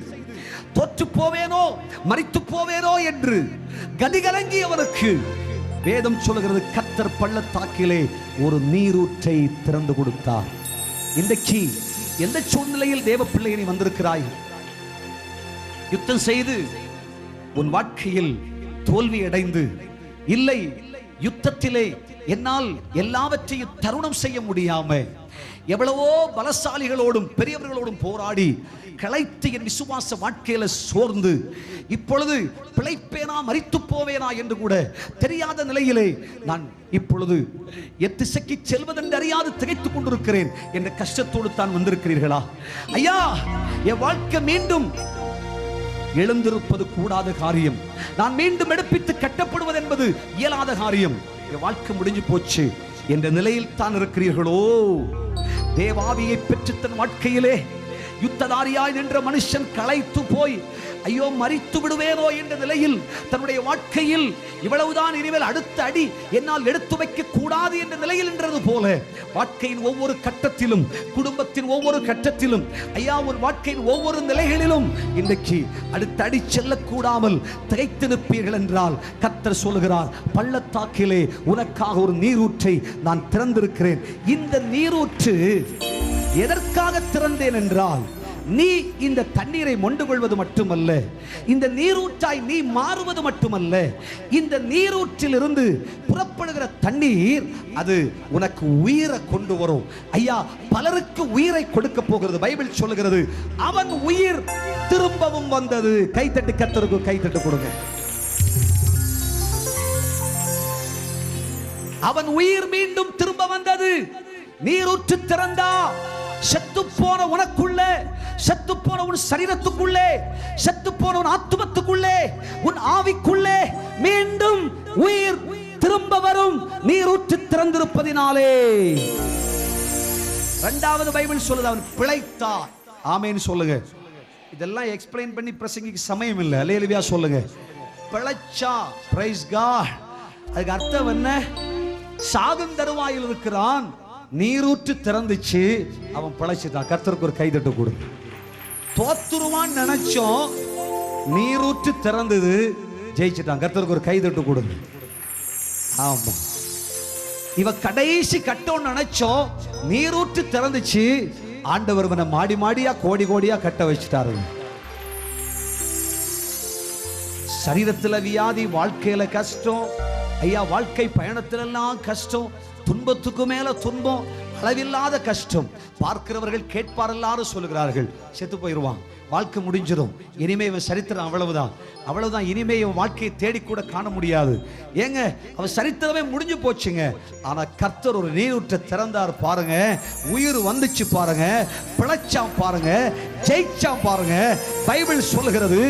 தோற்று போவேனோ மரித்து போவேனோ என்று கதிகலங்கியவனுக்கு வேதம் சொல்லுகிறது, கர்த்தர் பள்ளத்தாக்கிலே ஒரு நீரூற்றை திறந்து கொடுத்தார். இன்றைக்கு எந்த சூழ்நிலையில் தேவ பிள்ளையை வந்திருக்கிறாய்? யுத்தம் செய்து உன் வாழ்க்கையில் தோல்வி அடைந்து, இல்லை யுத்தத்திலே என்னால் எல்லாவற்றையும் தருணம் செய்ய முடியாம எவ்வளவோ பலசாலிகளோடும் பெரியவர்களோடும் போராடி களைத்து என் விசுவாச வாழ்க்கையில சோர்ந்து இப்பொழுது பிழைப்பேனா மரித்து போவேனா என்று கூட தெரியாத நிலையிலே நான் இப்பொழுது எத்திசைக்கு செல்வதென்று அறியாது திகைத்துக் கொண்டிருக்கிறேன் என்ற கஷ்டத்தோடு தான் வந்திருக்கிறீர்களா? ஐயா, என் வாழ்க்கை மீண்டும் எழுந்திருப்பது கூடாத காரியம், நான் மீண்டும் எடுப்பித்து கட்டப்படுவது என்பது இயலாத காரியம், என் வாழ்க்கை முடிஞ்சு போச்சு என்ற நிலையில் தான் இருக்கிறீர்களோ? தேவாவியை பெற்று தன் வாழ்க்கையிலே யுத்ததாரியாய் நின்ற மனுஷன் களைத்து போய் ஐயோ மரித்து விடுவேனோ என்ற நிலையில் தன்னுடைய வாழ்க்கையில் இவ்வளவுதான், இனிமேல் அடுத்த அடி என்னால் எடுத்து வைக்க கூடாது என்ற நிலையில் என்றது போல வாழ்க்கையின் ஒவ்வொரு கட்டத்திலும், குடும்பத்தின் ஒவ்வொரு கட்டத்திலும், ஐயா ஒரு வாழ்க்கையின் ஒவ்வொரு நிலைகளிலும் இன்றைக்கு அடுத்த அடி செல்லக்கூடாமல் திகைத்து நிற்பீர்கள் என்றால் கர்த்தர் சொல்லுகிறார், பள்ளத்தாக்கிலே உனக்காக ஒரு நீரூற்றை நான் திறந்திருக்கிறேன். இந்த நீரூற்று எதற்காக திறந்தேன் என்றால், நீ இந்த தண்ணீரை மொண்டு கொள்வது மட்டுமல்ல, இந்த நீரூற்றாய் நீ மாறுவது மட்டுமல்ல, இந்த நீரூற்றில் இருந்து புறப்படுகிற தண்ணீர் அது உனக்கு உயிரை கொண்டு வரும். ஐயா, பலருக்கு உயிரை கொடுக்க போகிறது. பைபிள் சொல்லுகிறது, அவன் உயிர் திரும்பவும் வந்தது. கைத்தட்டு கர்த்தருக்கு கைத்தட்டு கொடுங்க. அவன் உயிர் மீண்டும் திரும்ப வந்தது. நீரூற்று திறந்தா செத்து போன உனக்குள்ளே, செத்து போன உன் சரீரத்துக்குள்ளே, செத்து போன உன் ஆத்துமத்துக்குள்ளே, உன் ஆவிக்குள்ளே மீண்டும் உயிர் திரும்ப வரும். நீரூற்று திறந்திருப்பதினாலே. இரண்டாவது பைபிள் சொல்லுது, அவன் பிழைத்தான். ஆமென் சொல்லுங்க. இதெல்லாம் எக்ஸ்பிளைன் பண்ணி பிரசங்கிக்கு சமயம் இல்லை. அல்லேலூயா சொல்லுங்க. பிழைச்சா, பிரைஸ் காட். அதுக்கு அர்த்தம் என்ன? சாகும் தருவாயில் இருக்கிறான், நீரூற்று திறந்துச்சு, அவன் பிழைச்சிட்டான். கர்த்தருக்கு ஒரு கைதட்டு கொடு. தோத்துருவான் நினைச்சோம், நீரூற்று திறந்தது, ஜெயிச்சிட்டான். கர்த்தருக்கு ஒரு கைதட்டு கொடு. ஆமா, இவ கடைசி கட்டோன்னு நினைச்சோம், நீரூற்று திறந்துச்சு, ஆண்டவர் இவனை மாடி மாடியா கோடி கோடியா கட்ட வச்சுட்டாரு. சரீரத்துல வியாதி, வாழ்க்கையில கஷ்டம், ஐயா வாழ்க்கை பயணத்திலெல்லாம் கஷ்டம், துன்பத்துக்கு மேல துன்பம், அளவில்லாத கஷ்டம். பார்க்கிறவர்கள் கேட்பார், எல்லாரும் சொல்லுகிறார்கள், செத்து போயிடுவான், வாழ்க்கை முடிஞ்சிடும், இனிமே இவன் சரித்திரம் அவ்வளவுதான், அவ்வளவுதான், இனிமே இவன் வாழ்க்கையை தேடி கூட காண முடியாது. ஏங்க, அவன் சரித்திரமே முடிஞ்சு போச்சுங்க. ஆனா கர்த்தர் ஒரு நீரூற்றை திறந்தார் பாருங்க, உயிர் வந்துச்சு பாருங்க, பிழைச்சான் பாருங்க, ஜெயிச்சான் பாருங்க. பைபிள் சொல்லுகிறது,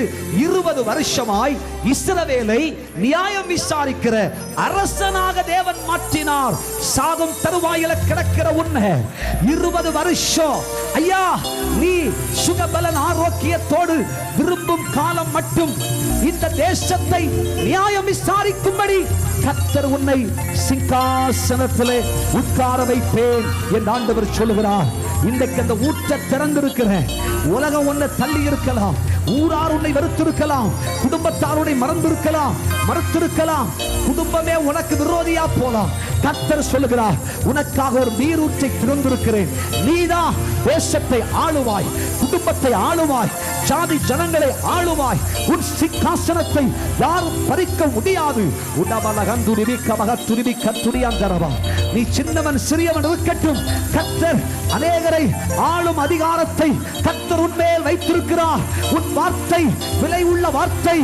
20 வருஷமாய் இஸ்ரவேலை நியாயம் விசாரிக்கிற அரசனாக தேவன் மாற்றினார். சாகும் தருவாயில கிடக்கிற உன்னை 20 வருஷம், ஐயா நீ சுகபலன் ஆரோக்கியத்தோடு விரும்பும் காலம் மட்டும் இந்த தேசத்தை நியாயம் விசாரிக்கும்படி கர்த்தர் உன்னை சிங்காசனத்திலே உட்கார வைப்பேன் என்று ஆண்டவர் சொல்லுகிறார். இன்றைக்கு அந்த ஊற்றை திறந்திருக்கிறேன். உலகம் உன்னை தள்ளி இருக்கலாம், ஊரார் உன்னை வெறுத்திருக்கலாம், குடும்பத்தார் உன்னை மறுத்திருக்கலாம், குடும்பமே உனக்கு விரோதியா போலாம். கர்த்தர் சொல்லுகிறார், உனக்காக ஒரு நீரூற்றை திறந்திருக்கிறேன், நீதான் தேசத்தை ஆளுவாய், குடும்பத்தை ஆளுவாய், ஜாதி ஜனங்களை ஆளுவாய். உன் சிங்காசனத்தை யாரும் பறிக்க முடியாது. நீ சின்னவன் சிறியவன் இருக்கட்டும், கர்த்தர் அநேகரை ஆளும் அதிகாரத்தை கர்த்தர் உன்மேல் வைத்திருக்கிறார். உன் வார்த்தை விலை உள்ள வார்த்தை,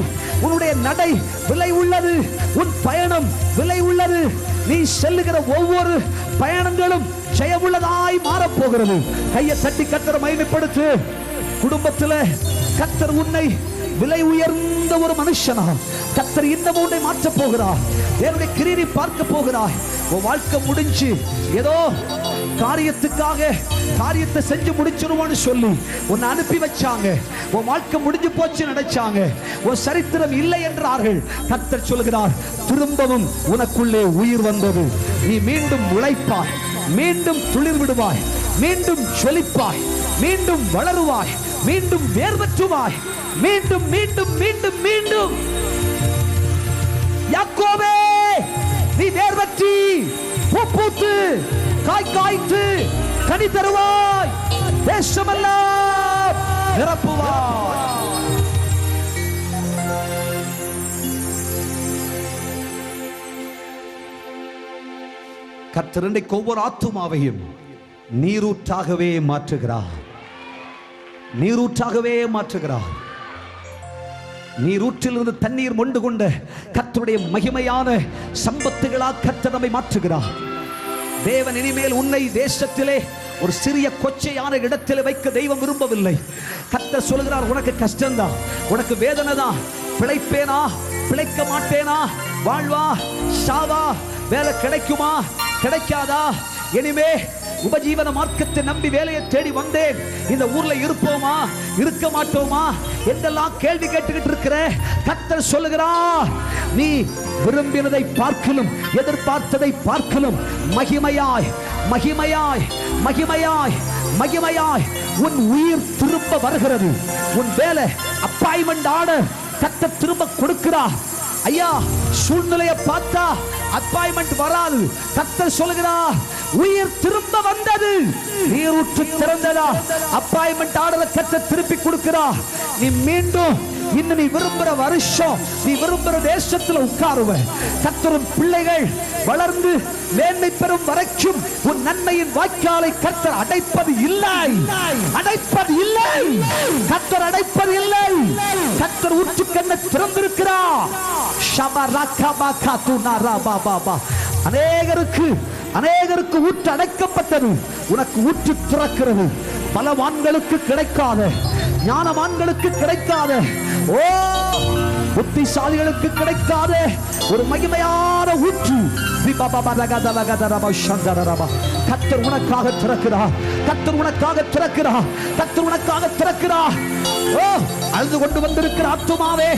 உன்னுடைய நடை விலை உள்ளது, உன் பயணம் விலை உள்ளது. நீ செல்லுகிற ஒவ்வொரு பயணங்களும் ஜெயமுள்ளதாய் மாறப்போகிறது. கையை தட்டி கர்த்தரை மகிமைப்படுத்து. குடும்பத்தில் கர்த்தர் உன்னை விலை உயர்ந்த ஒரு மனுஷனா கர்த்தர் இந்த உன்னை மாற்ற போகிறார். என்னுடைய கிரியை பார்க்க போகிறாய். உன் வாழ்க்கை முடிஞ்சு ஏதோ காரியத்துக்காக காரியத்தை செஞ்சு முடிச்சிருவோன்னு சொல்லி உன்னை அனுப்பி வச்சாங்க. உன் வாழ்க்கை முடிஞ்சு போச்சு நினைச்சாங்க. உன் சரித்திரம் இல்லை என்றார்கள். கர்த்தர் சொல்கிறார், திரும்பவும் உனக்குள்ளே உயிர் வந்தது. நீ மீண்டும் உழைப்பாய், மீண்டும் துளிர் விடுவாய், மீண்டும் ஜொலிப்பாய், மீண்டும் வளருவாய், மீண்டும் வேர்வற்றுவாய், மீண்டும் மீண்டும் மீண்டும் மீண்டும். யாக்கோபே, நீ வேர்வற்றி பூ பூத்து காய் காய்த்து கனி தருவாய், தேசமெல்லாம் நிரப்புவாய். கர்த்தர் இன்றைக்கு ஒவ்வொரு ஆத்துமாவையும் நீரூற்றாகவே மாற்றுகிறார், நீரூற்றாகவே மாற்றுகிறார். நீரூற்றிலிருந்து தண்ணீர் மொண்டு கொண்ட கர்த்தருடைய மகிமையான சம்பத்துகளாக கர்த்தர் நம்மை மாற்றுகிறார். தேவன் இனிமேல் உன்னை தேசத்திலே ஒரு சிறிய கொச்சையான இடத்தில் வைக்க தெய்வம் விரும்பவில்லை. கர்த்தர் சொல்கிறார், உனக்கு கஷ்டம்தான், உனக்கு வேதனை தான், பிழைப்பேனா பிழைக்க மாட்டேனா, வாழ்வா சாவா, வேலை கிடைக்குமா கிடைக்காதா, இனிமே உபஜீவன மார்க்கத்தை நம்பி வேலையை தேடி வந்தேன், இந்த ஊர்ல இருப்போமா இருக்க மாட்டோமா என்றெல்லாம் கேள்வி கேட்டுக்கிட்டு இருக்கிற கர்த்தர் சொல்லுகிறார், நீ விரும்பினதை பார்க்கலும் எதிர்பார்த்ததை பார்க்கலும் மகிமையாய் மகிமையாய் மகிமையாய் மகிமையாய் உன் உயிர் திரும்ப வருகிறது. உன் வேலை அப்பாயின்மெண்ட் ஆர்டர் கர்த்தர் திரும்ப கொடுக்கிறார். ஐயா, சூழ்நிலையை பார்த்தா அப்பாயின்மெண்ட் வராது. கர்த்தர் சொல்லுகிறார், உயிர் திரும்ப வந்தது, நீரூற்று திறந்ததா, அப்பாயின்மெண்ட் ஆர்டரை கர்த்தர் திருப்பி கொடுக்கிறார். நீ மீண்டும் இன்னும் நீ விரும்புற வருஷம், நீ விரும்புற தேசத்துல உட்காருவ. கர்த்தரின் பிள்ளைகள் வளர்ந்து மேன்மை பெறும் வரைக்கும் உன் நன்மையின் வாய்க்காலை கர்த்தர் அடைப்பது இல்லை, அடைப்பது இல்லை, கர்த்தர் அடைப்பது இல்லை. கர்த்தர் ஊற்றுக்கண்ணை திறந்திருக்கிறார். அநேகருக்கு ஊற்று அடைக்கப்பட்டது, உனக்கு ஊற்று திறக்கிறது. பலவான்களுக்கு கிடைக்காத, ஞானவான்களுக்கு கிடைக்காத, ஓ புத்திசாலிகளுக்கு கிடைக்காத ஒரு மகிமையான ஊற்று கர்த்தர் உனக்காக திறக்கிறார், கர்த்தர் உனக்காக திறக்கிறார், கர்த்தர் உனக்காக திறக்கிறார். ஓ, அழுது கொண்டு வந்திருக்கிற ஆத்துமாவே,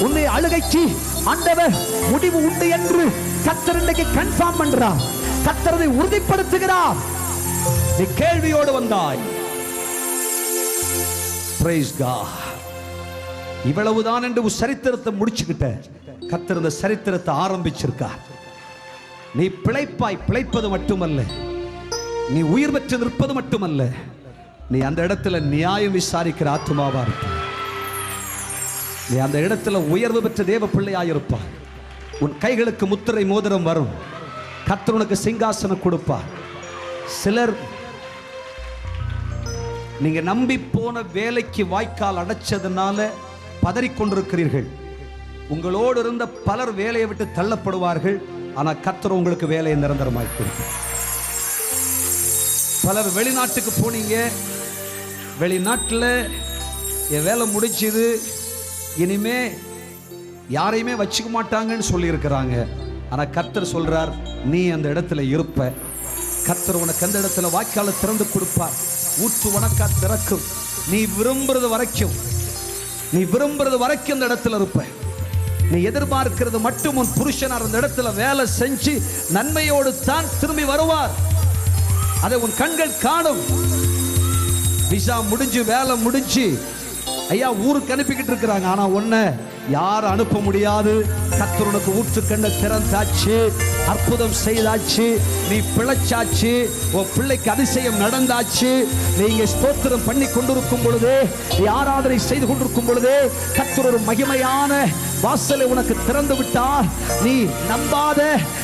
உன்னை அழுகைக்கு ஆண்டவர் முடிவு உண்டு என்று கர்த்தர் இன்றைக்கு கன்ஃபார்ம் பண்றார், கர்த்தரை உறுதிப்படுத்துகிறார். நீ கேள்வியோடு வந்தாய், பிரைஸ் காட். இவ்வளவுதான் என்று சரித்திரத்தை முடிச்சுக்கிட்ட கர்த்தர் இந்த சரித்திரத்தை ஆரம்பிச்சிருக்கார். நீ பிழைப்பாய், பிழைப்பது மட்டுமல்ல, நீ உயிர் பெற்று நிற்பது மட்டுமல்ல, நீ அந்த இடத்துல நியாயம் விசாரிக்கிற ஆத்துமாவா இருக்க. நீ அந்த இடத்துல உயர்வு பெற்ற தேவ பிள்ளையாயிருப்பார். உன் கைகளுக்கு முத்திரை மோதிரம் வரும், கர்த்தர் உனக்கு சிங்காசனம் கொடுப்பார். சிலர் நீங்க நம்பி போன வேலைக்கு வாய்க்கால் அடைச்சதுனால பதறிக்கொண்டிருக்கிறீர்கள். உங்களோடு இருந்த பலர் வேலையை விட்டு தள்ளப்படுவார்கள், ஆனா கர்த்தர் உங்களுக்கு வேலையை நிரந்தரமாய் கொடுப்பார். பலர் வெளிநாட்டுக்கு போனீங்க, வெளிநாட்டில் என் வேலை முடிச்சுது, இனிமே யாரையுமே வச்சுக்க மாட்டாங்கன்னு சொல்லி இருக்கிறாங்க. ஆனா கர்த்தர் சொல்றார், நீ அந்த இடத்துல இருப்ப. கர்த்தர் உனக்கு அந்த இடத்துல வாய்க்கால திறந்து கொடுப்பார், ஊற்று உனக்கா திறக்கும். நீ விரும்புறது வரைக்கும், நீ விரும்புறது வரைக்கும் அந்த இடத்துல இருப்ப. நீ எதிர்பார்க்கிறது மட்டும் உன் புருஷனார் அந்த இடத்துல வேலை செஞ்சு நன்மையோடு தான் திரும்பி வருவார். அதை உன் கண்கள் காணும். விசா முடிஞ்சு வேலை முடிஞ்சு ஐயா ஊருக்கு அனுப்பிக்கிட்டு இருக்கிறாங்க, ஆனா ஒன்ன யார் அனுப்ப முடியாது. கர்த்தர் உனக்கு ஊற்றுக்கண்ண திறந்தாச்சு, அற்புதம் செய்தாச்சு, நீ பிழைச்சாச்சு, உன் பிள்ளைக்கு அதிசயம் நடந்தாச்சு. நீங்க ஸ்தோத்திரம் பண்ணி கொண்டிருக்கும் பொழுது, ஆராதனை செய்து கொண்டிருக்கும் பொழுது கர்த்தர் ஒரு மகிமையான வாசலை உனக்கு திறந்து விட்டார். நீ நம்பாத,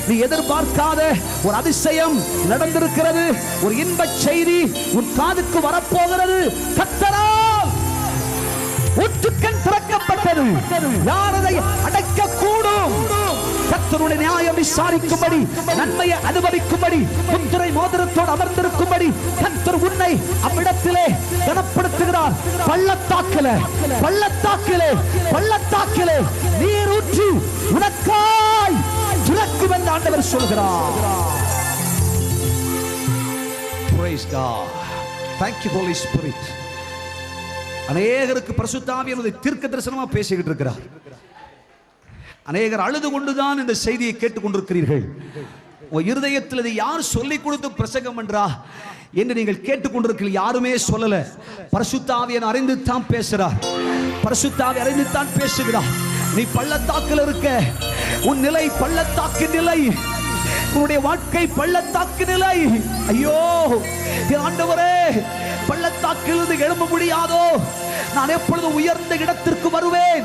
நீ எதிர்பார்க்காத ஒரு அதிசயம் நடந்திருக்கிறது. ஒரு இன்பச் செய்தி உன் காதுக்கு வரப்போகிறது. கர்த்தரால் ஊற்றுக்கண் திறக்கப்பட்டது. யார் அதை அடைக்க கூடும்? கர்த்தருடைய நியாயம் விசாரிக்கும்படி, நன்மையை அனுபவிக்கும்படி, முத்திரை மோதிரத்தோடு அமர்ந்திருக்கும்படி கர்த்தர் உன்னை அவ்விடத்திலே கனப்படுத்துகிறார். பள்ளத்தாக்கிலே பள்ளத்தாக்கிலே பள்ளத்தாக்கிலே நீர் ஊற்றி உனக்காய் துறக்கும் என்று ஆண்டவர் சொல்கிறார். Praise God. Thank you Holy Spirit. அநேகருக்கு பரிசுத்த ஆவியானவர் தீர்க்க தரிசனமா பேசிக்கிட்டு இருக்கிறார். அநேகர் அழுது கொண்டுதான் இந்த செய்தியை கேட்டுக்கொண்டிருக்கிறீர்கள். உன் இருதயத்தில் இதை யார் சொல்லிக் கொடுத்து பிரசங்கம் பண்றா என்று நீங்கள் கேட்டுக்கொண்டிருக்கிறீர்கள். யாருமே சொல்லல. பரிசுத்த ஆவியானவர் அறிந்து தான் பேசுறார். பரிசுத்த ஆவி அறிந்து தான் பேசுகிறார். நீ பள்ளத்தாக்கில் இருக்க, உன் நிலை பள்ளத்தாக்கு நிலை, உன்னுடைய வாழ்க்கை பள்ளத்தாக்கு நிலை. ஐயோ ஆண்டவரே, பள்ளத்தாக்கிலிருந்து எழும்ப முடியாதோ? நான் எப்பொழுது உயர்ந்த இடத்திற்கு வருவேன்?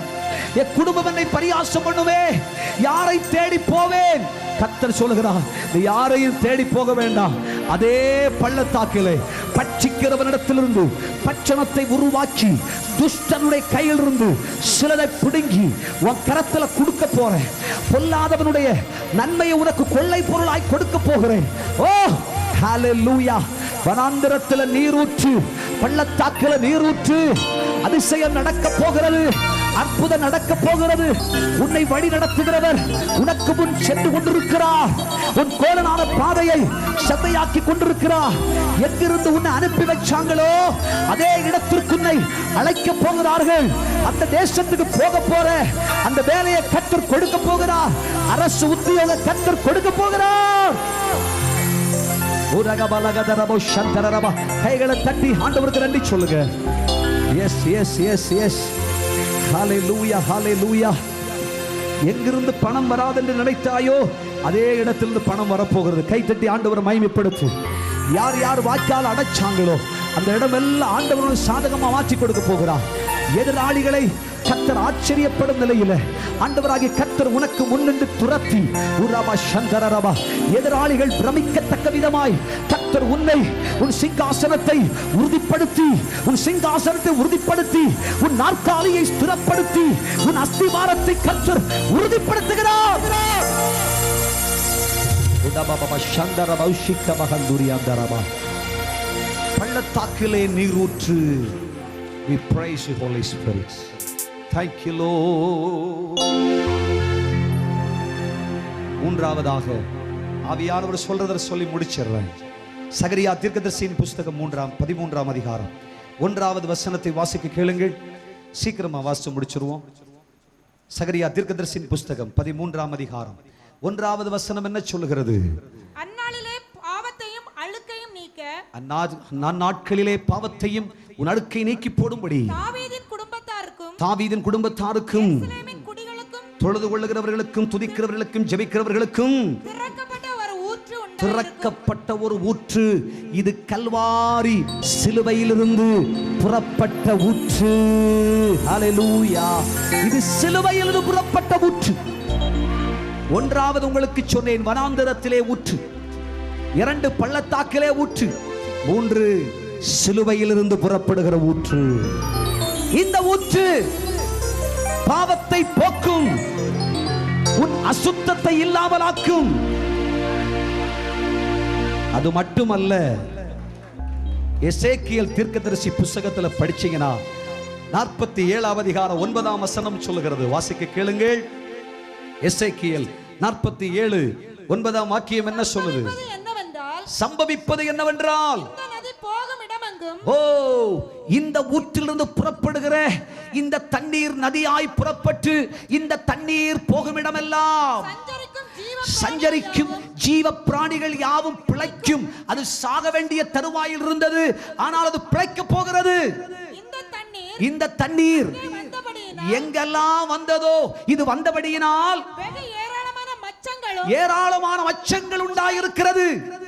என் குடும்பம் என்னை பரியாசம் பண்ணுவே, யாரை தேடி போவேன்? கர்த்தர் சொல்லுகிறார், நீ யாரையும் தேடி போக வேண்டாம். அதே பள்ளத்தாக்கிலே பட்சிக்கிறவனிடத்திலிருந்து பட்சணத்தை உருவாக்கி துஷ்டனுடைய கையிலிருந்து சிலதை பிடுங்கி உன் கரத்துல கொடுக்க போறேன். பொல்லாதவனுடைய நன்மையை உனக்கு கொள்ளை பொருளாய் கொடுக்க போகிறேன். ஓ ஹல்லேலூயா. வனாந்திரத்தில் நீரூற்று, பள்ளத்தாக்கில் நீரூற்று. அதிசயம் நடக்க போகிறது, அற்புதம் நடக்க போகிறது. உன்னை வழி நடத்துகிறவர் உனக்கு முன் சென்று கொண்டிருக்கிறார். உன் கோலனான பாதையை சதையாக்கி கொண்டிருக்கிறார். எங்கிருந்து உன்னை அனுப்பி வச்சாங்களோ அதே இடத்திற்கு உன்னை அழைக்க போகிறார்கள். அந்த தேசத்துக்கு போக போற அந்த வேலையை கர்த்தர் கொடுக்க போகிறார். அரசு உத்தியோக கர்த்தர் கொடுக்க போகிறார். கைகளை தட்டி ஆண்டவருக்கு நன்றி சொல்லுங்க. Yes yes yes yes. Hallelujah hallelujah. எங்கிருந்து பணம் வராது என்று நினைத்தாயோ அதே இடத்திலிருந்து பணம் வரப்போகிறது. கை தட்டி ஆண்டவரை மகிமைப்படுத்து. யார் யார் வாய்க்கால் அடைச்சாங்களோ அந்த இடம் எல்லாம் ஆண்டவரோட சாதகமா மாற்றி கொடுக்க போகிறார். எதிராளிகளை கர்த்தர் ஆச்சரியப்படும் நிலையில ஆண்டவராகிய கர்த்தர் உனக்கு முன்னின்று துரத்தி உரபா சந்தரரபா எதிராளிகள் பிரமிக்கத்தக்க விதமாய் கர்த்தர் உன்னை உன் சிங்காசனத்தை உறுதிப்படுத்தி, உன் சிங்காசனத்தை உறுதிப்படுத்தி, உன் நாற்காலியை ஸ்திரப்படுத்தி, உன் அஸ்திவாரத்தை கர்த்தர் உறுதிப்படுத்துகிறார். பள்ளத்தாக்கிலே நீரூற்று. We praise you Holy Spirit. Thank you Lord. மூன்றாவதாக ஆவியானவர் சொல்றதை சொல்லி முடிச்சிடுறேன். சகரியா தீர்க்கதரிசியின் புஸ்தகம் 13ஆம் அதிகாரம் 1வது வசனத்தை வாசிக்க கேளுங்கள். சீக்கிரமா வாசிச்சு முடிச்சிருவோம். சகரியா தீர்க்கதரிசியின் புஸ்தகம் 13ஆம் அதிகாரம் 1வது வசனம் என்ன சொல்லுகிறது? அந்நாளிலே பாவத்தையும் அழுக்கையும் நீக்க, அந்நாட்களிலே பாவத்தையும் உன் அழுக்கை நீக்கி போடும்படி தாவீதின் குடும்பத்தாருக்கும் தொழுது கொள்ளுகிறவர்களுக்கும் துதிக்கிறவர்களுக்கும் ஜெபிக்கிறவர்களுக்கும் திறக்கப்பட்ட ஒரு ஊற்று. இது கல்வாரி சிலுவையிலிருந்து புறப்பட்ட ஊற்று. ஹல்லேலூயா. இது சிலுவையிலிருந்து புறப்பட்ட ஊற்று. 1வது உங்களுக்கு சொன்னேன், வனாந்தரத்திலே ஊற்று. 2 பள்ளத்தாக்கிலே ஊற்று. 3 சிலுவையிலிருந்து புறப்படுகிற ஊற்று. இந்த ஊற்று பாவத்தை போக்கும், உன் அசுத்தத்தை இல்லாமலாக்கும். அது மட்டுமல்ல, எசேக்கியேல் தீர்க்கதரிசி புத்தகத்தில் படிச்சீங்கன்னா 47ஆம் அதிகாரம் 9ஆம் வசனம் சொல்லுகிறது. வாசிக்க கேளுங்கள். எசேக்கியேல் 47 9ஆம் வாக்கியம் என்ன சொல்லுது? சம்பவிப்பது என்னவென்றால், ஓ இந்த ஊற்றிலிருந்து புறப்படுகிற இந்த தண்ணீர் நதியாய் புறப்பட்டு இந்த தண்ணீர் போகும் இடமெல்லாம் சஞ்சரிக்கும் ஜீவ பிராணிகள் யாவும் பிழைக்கும். அது சாக வேண்டிய தருவாயில் இருந்தது, ஆனால் அது பிழைக்க போகிறது. இந்த தண்ணீர் எங்கெல்லாம் வந்ததோ இது வந்தபடியினால் வெகு ஏராளமான மச்சங்களும் ஏராளமான மச்சங்கள் உண்டாயிருக்கிறது.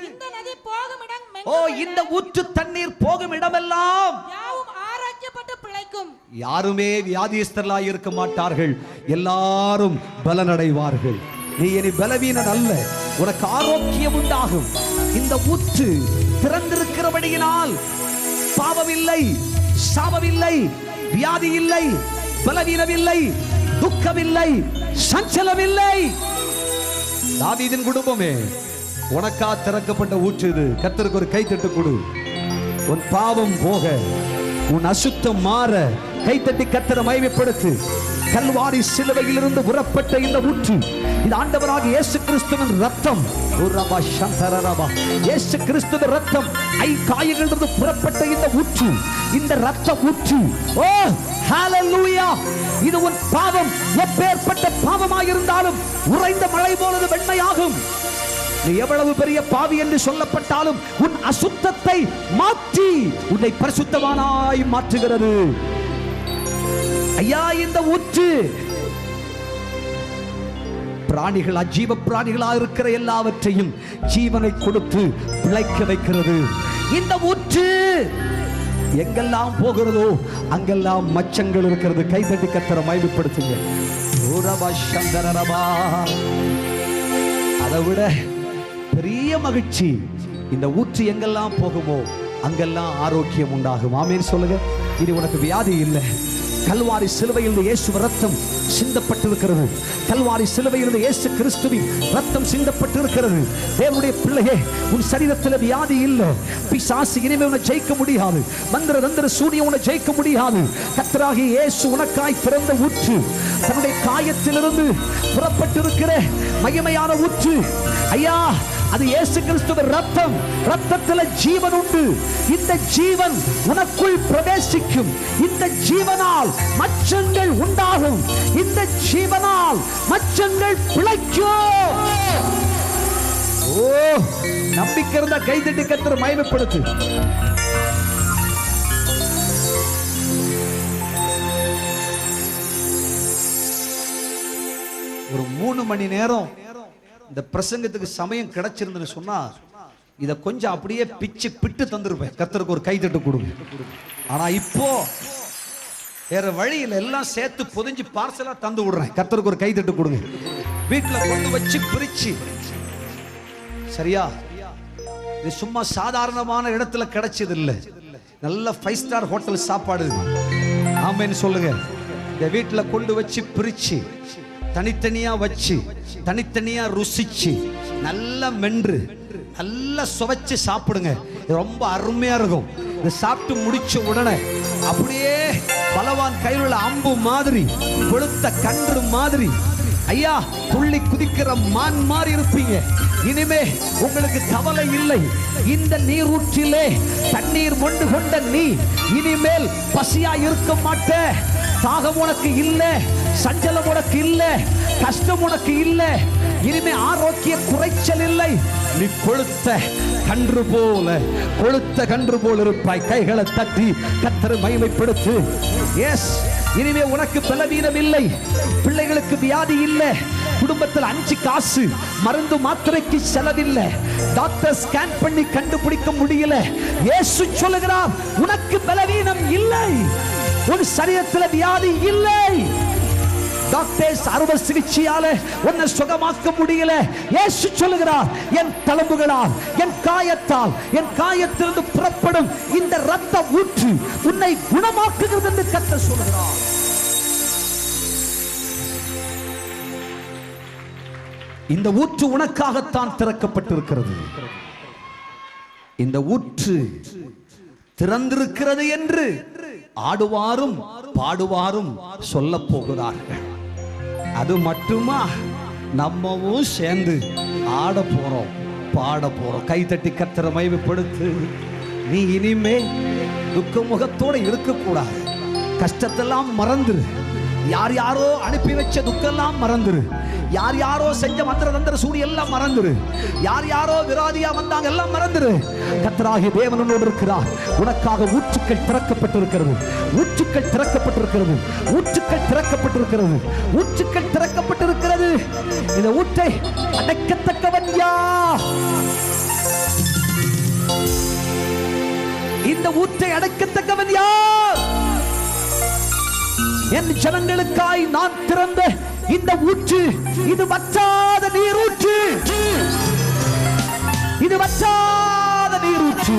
இந்த நதி போகும் இடம் ஓ, இந்த ஊற்று தண்ணீர் போகும் இடமெல்லாம் யாவும் ஆரோக்கியப்பட்டு பிழைக்கும். யாருமே வியாதிஸ்தர்களாய் இருக்க மாட்டார்கள், எல்லாரும் பலனடைவார்கள். நீ இனி பலவீனன் அல்ல, உனக்கு ஆரோக்கியம் உண்டாகும். இந்த ஊற்று திறந்திருக்கிறபடியினால் பாவமில்லை, சாபமில்லை, வியாதி இல்லை, பலவீனமில்லை, துக்கமில்லை, சஞ்சலமில்லை. தாவீதின் குடும்பமே, உனக்கா திறக்கப்பட்ட ஊற்று இது. கர்த்தருக்கு ஒரு கைத்தட்டு கொடு. உன் பாவம் போக, உன் அசுத்தம் மாற கைத்தட்டி கர்த்தரை மகிமைப்படுத்து. கல்வாரி சிலுவையிலிருந்து புறப்பட்ட இந்த ஊற்று, இது ஆண்டவராக இயேசு கிறிஸ்துவின் ரத்தம். இயேசு கிறிஸ்துவின் ரத்தம் காயங்களிலிருந்து புறப்பட்ட இந்த ஊற்று, இந்த ரத்த ஊற்று. ஓ ஹalleluya! இது உன் பாவம் எப்பேற்பட்ட பாவமாக இருந்தாலும் உறைந்த மழை போல வெண்மையாகும். நீ எவ்வளவு பெரிய பாவி என்று சொல்லப்பட்டாலும் உன் அசுத்தத்தை மாற்றி உன்னை பரிசுத்தவானாய் மாற்றுகிறது. ஐயா, இந்த ஊற்று பிராணிகள், அஜீவ பிராணிகளாக இருக்கிற எல்லாவற்றையும் ஜீவனை கொடுத்து பிழைக்க வைக்கிறது. இந்த ஊற்று எங்கெல்லாம் போகிறதோ அங்கெல்லாம் மச்சங்கள் இருக்கிறது. கைதட்டி கர்த்தரை மகிமைப்படுத்துங்க. அதை விட பெரிய மகிழ்ச்சி, இந்த ஊற்று எங்கெல்லாம் போகுமோ அங்கெல்லாம் ஆரோக்கியம் உண்டாகும். ஆமென் சொல்லுங்க. இனி உனக்கு வியாதி இல்லை. கல்வாரி சிலுவையில் இயேசு ரத்தம் சிந்தப்பட்டிருக்கிறது. கல்வாரி சிலுவையில் இயேசு கிறிஸ்துவின் ரத்தம் சிந்தப்பட்டிருக்கிறது. தேவனுடைய பிள்ளையே, உன் சரீரத்தில் வியாதி இல்லை. பிசாசு இனிமே உன்னை ஜெயிக்க முடியாது. மந்திர தந்திர சூனியம் உன்னை ஜெயிக்க முடியாது. கர்த்தராகிய இயேசு உனக்காய் பிறந்த ஊற்று, தன்னுடைய காயத்திலிருந்து புறப்பட்டிருக்கிற மகிமையான ஊற்று. ஐயா, அது இயேசு கிறிஸ்துவின் ரத்தம். ரத்தத்தில் ஜீவன் உண்டு. இந்த ஜீவன் உனக்குள் பிரவேசிக்கும். இந்த ஜீவனால் மச்சங்கள் உண்டாகும். இந்த ஜீவனால் மச்சங்கள் பிழைக்கும். ஓ, நம்பிக்கை இருந்தா கைதட்டி கர்த்தரை மகிமைப்படுத்து. ஒரு 3 மணி நேரம் இந்த பிரசங்கத்துக்கு சமயம் கிடைச்சிருந்துன்னு சொன்னா இதை கொஞ்சம் அப்படியே பிச்சு பிட்டு தந்திருப்பேன். கர்த்தருக்கு ஒரு கைதட்டு கொடுங்க. ஆனா இப்போ வேற வழியில் எல்லாம் சேர்த்து பொதிஞ்சு பார்சலா தந்து விடுறேன். கர்த்தருக்கு ஒரு கைதட்டு கொடுங்க. வீட்டுல கொண்டு வச்சு பிரிச்சு, சரியா? இது சும்மா சாதாரணமான இடத்துல கிடைச்சது இல்லை. நல்ல 5 ஸ்டார் ஹோட்டல் சாப்பாடு. ஆமென் சொல்லுங்க. இந்த வீட்டுல கொண்டு வச்சு பிரிச்சு, தனித்தனியா வச்சு, தனித்தனியா ருசிச்சு, நல்லா மென்று, நல்லா சுவைச்சு சாப்பிடுங்க. ரொம்ப அருமையா இருக்கும். இதை சாப்பிட்டு முடிச்ச உடனே அப்படியே பலவான் கையில் உள்ள அம்பு மாதிரி, கொளுத்த கன்று மாதிரி, ஐயா துள்ளி குதிக்கிற மான் மாதிரி இருப்பீங்க. இனிமே உங்களுக்கு கவலை இல்லை. இந்த நீரூற்றிலே தண்ணீர் மொண்டு கொண்ட நீ இனிமேல் பசியா இருக்க மாட்டே. தாகம் உனக்கு இல்லை, சஞ்சலம் உனக்கு இல்லை, கஷ்டம் உனக்கு இல்லை. இனிமே ஆரோக்கிய குறைச்சல் இல்லை. நீ கொளுத்த கன்று போல இருப்பாய். கைகளை தட்டி கர்த்தரை மகிமைப்படுத்து. எஸ், இனிமே உனக்கு பலவீனம் இல்லை, பிள்ளைகளுக்கு வியாதி இல்லை, குடும்பத்தில் 5 காசு மருந்து மாத்திரைக்கு செலவில்லை, டாக்டர் ஸ்கேன் பண்ணி கண்டுபிடிக்க முடியல. இயேசு சொல்லுகிறார், உனக்கு பலவீனம் இல்லை, உன் சரீரத்தில் வியாதி இல்லை. டாக்டர்ஸ் அறுவை சிகிச்சையால உன்னை சுகமாக்க முடியல. இயேசு சொல்லுகிறார், என் தழும்புகளால், என் காயத்தால், என் காயத்திலிருந்து புறப்படும் இந்த இரத்த ஊற்று உன்னை குணமாக்குகிறது என்று கர்த்தர் சொல்லுகிறார். இந்த ஊற்று உனக்காகத்தான் திறக்கப்பட்டிருக்கிறது. இந்த ஊற்று திறந்திருக்கிறது என்று ஆடுவாரும் பாடுவாரும் சொல்ல போகிறார்கள். அது மட்டுமா, நம்மவும் சேர்ந்து ஆட போறோம், பாட போறோம். கைதட்டி கர்த்தரை மகிமைப்படுத்து. நீ இனிமே துக்க முகத்தோட இருக்கக்கூடாது. கஷ்டத்தெல்லாம் மறந்துரு. யார் யாரோ அனுப்பி வச்ச துக்கெல்லாம் மறந்துரு. யார் யாரோ செஞ்ச மந்திர தந்திர சூடி எல்லாம் மறந்துரு. யார் யாரோ விரோதியா வந்தாங்க எல்லாம் மறந்துரு. கர்த்தராகிய தேவன் உன்னோடு இருக்கிறார். உனக்காக ஊற்றுக்கள் திறக்கப்பட்டிருக்கிறது. ஊற்றுக்கள் திறக்கப்பட்டிருக்கிறது. ஊற்றுக்கள் திறக்கப்பட்டிருக்கிறது. ஊற்றுக்கள் திறக்கப்பட்டிருக்கிறது. இந்த ஊற்றை அடைக்கத்தக்கவன் யார்? இந்த ஊற்றை அடைக்கத்தக்கவன் யார்? என் ஜனங்களுக்காய் நான் திறந்த இந்த ஊற்று, இது வற்றாத நீரூற்று. இது வற்றாத நீரூற்று.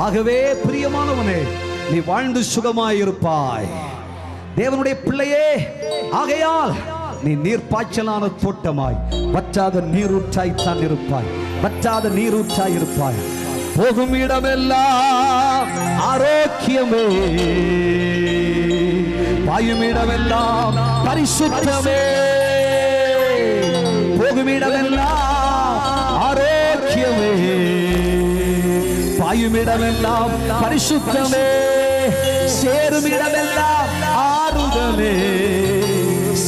ஆகவே பிரியமானவனே, நீ வாழ்ந்து சுகமாயிருப்பாய். தேவனுடைய பிள்ளையே, ஆகையால் நீ நீர்ப்பாய்ச்சலான தோட்டமாய் வற்றாத நீரூற்றாய்த்தான் இருப்பாய். வற்றாத நீரூற்றாய் இருப்பாய். போகும் இடமெல்லாம் ஆரோக்கியமே, பாயும் இடமெல்லாம் பரிசுத்தமே. போகும் இடமெல்லாம் ஆரோக்கியமே, பாயும் இடமெல்லாம் பரிசுத்தமே. சேரும் இடமெல்லாம் ஆறுதலே,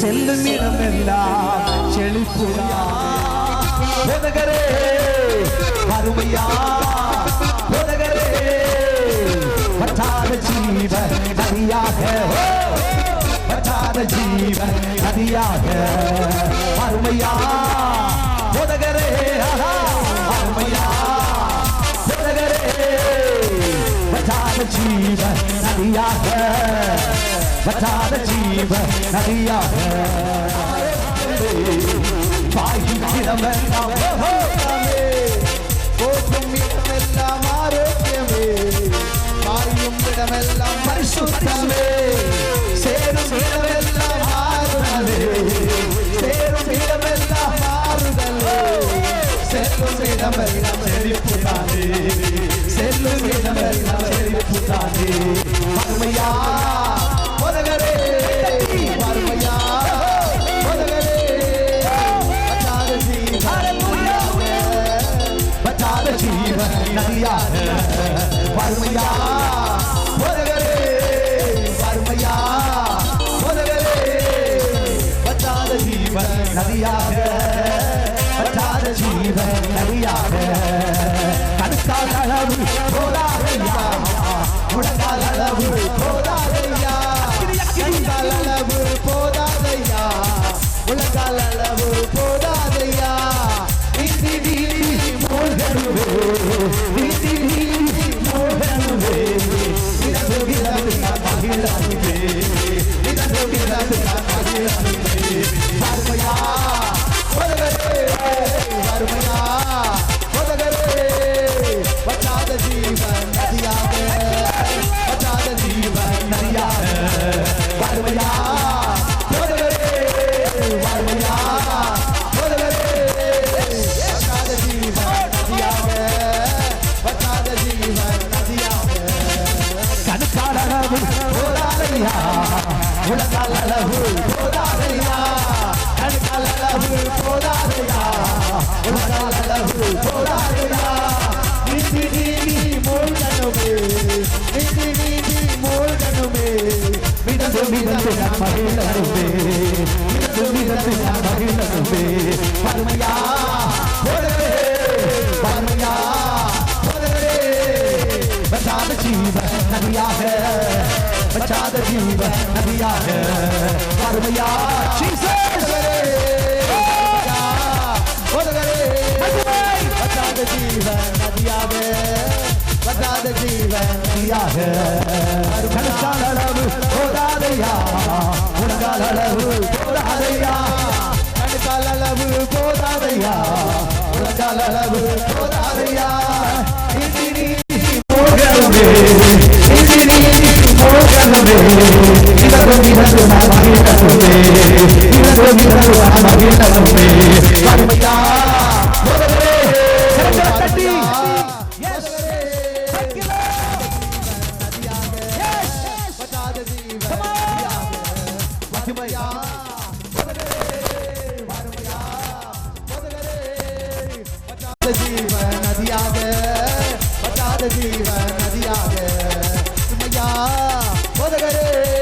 செல்லும் இடமெல்லாம் செழிப்புடா. போதகரே அருமையா, போதகரே வற்றாத ஜீவ நதியாக, வற்றாத ஜீவ நதியாக. அருமையா போதகரே, அருமையா போதகரே வற்றாத ஜீவ நதியாக, வற்றாத ஜீவ நதியாக. பாயும் இடமெல்லாம் போகும் இடமெல்லாம் ஆரோக்கியமே, பாயும் இடமெல்லாம் பரிசுத்தமே. சேரும் இடமெல்லாம் ஆறுதலே, சேரும் இடமெல்லாம் ஆறுதலே. செல்லும் இடமெல்லாம் செழிப்புதானே, செல்லும் இடமெல்லாம் செழிப்புதானே. அருமையா போதகரே, அருமையா போதகரே, வற்றாத ஜீவ நதியாக. வறுமையா போதகரே, வறுமையா போதகரே, வற்றாத ஜீவ நதியாக, வற்றாத ஜீவ நதியாக. கடுக்கால அளவு போதாதையா, முடங்கால அளவு போதாதையா, கடுக்கால அளவு போதாதையா, முழங்கால அளவு போதாதையா. நீதி நீதி மூழ்கனுவே, நீதி நீதி மூழ்கனுவே, விரது விரது மகிழனுவே, விரது விரது மகிழனுவே. வறுமையா போதகரே, வறுமையா போதகரே, வற்றாத ஜீவன் நதியாக, வற்றாத ஜீவன் நதியாக. வறுமையா போதகரே, வறுமையா போதகரே, வற்றாத ஜீவன் நதியாக, வற்றாத ஜீவன் நதியாக. கணுக்கால அளவு போதாதையா, உலகால அளவு போதாதையா, கணுக்கால அளவு போதாதையா, உலகால அளவு போதாதையா. நீதி நீதி மூழ்கனுமே, நீதி நீதி மூழ்கனுமே, மிதந்து மிதந்து மகிழனுமே, மிதந்து மிதந்து மகிழனுமே. வறுமையா போதகரே, வறுமையா போதகரே, வற்றாத ஜீவ நதியாக, வற்றாத ஜீவ நதியாக. வறுமையா போதகரே, வற்றாத ஜீவ நதியாக, வற்றாத ஜீவ நதியாக. கணக்கால அளவு போதாதையா, உலகால அளவு போதாதையா, கணக்கால அளவு போதாதையா, உலகால அளவு போதாதையா. நீதி நீதி மூழ்கனுமே, நீதி நீதி மூழ்கனுமே, மிதந்து மிதந்து மகிழனுமே, மிதந்து மிதந்து மகிழனுமே. வறுமையா போதகரே, கரங்களை தட்டி ஜீவன் நதியாக, வற்றாத ஜீவன் நதியாக. போதகரே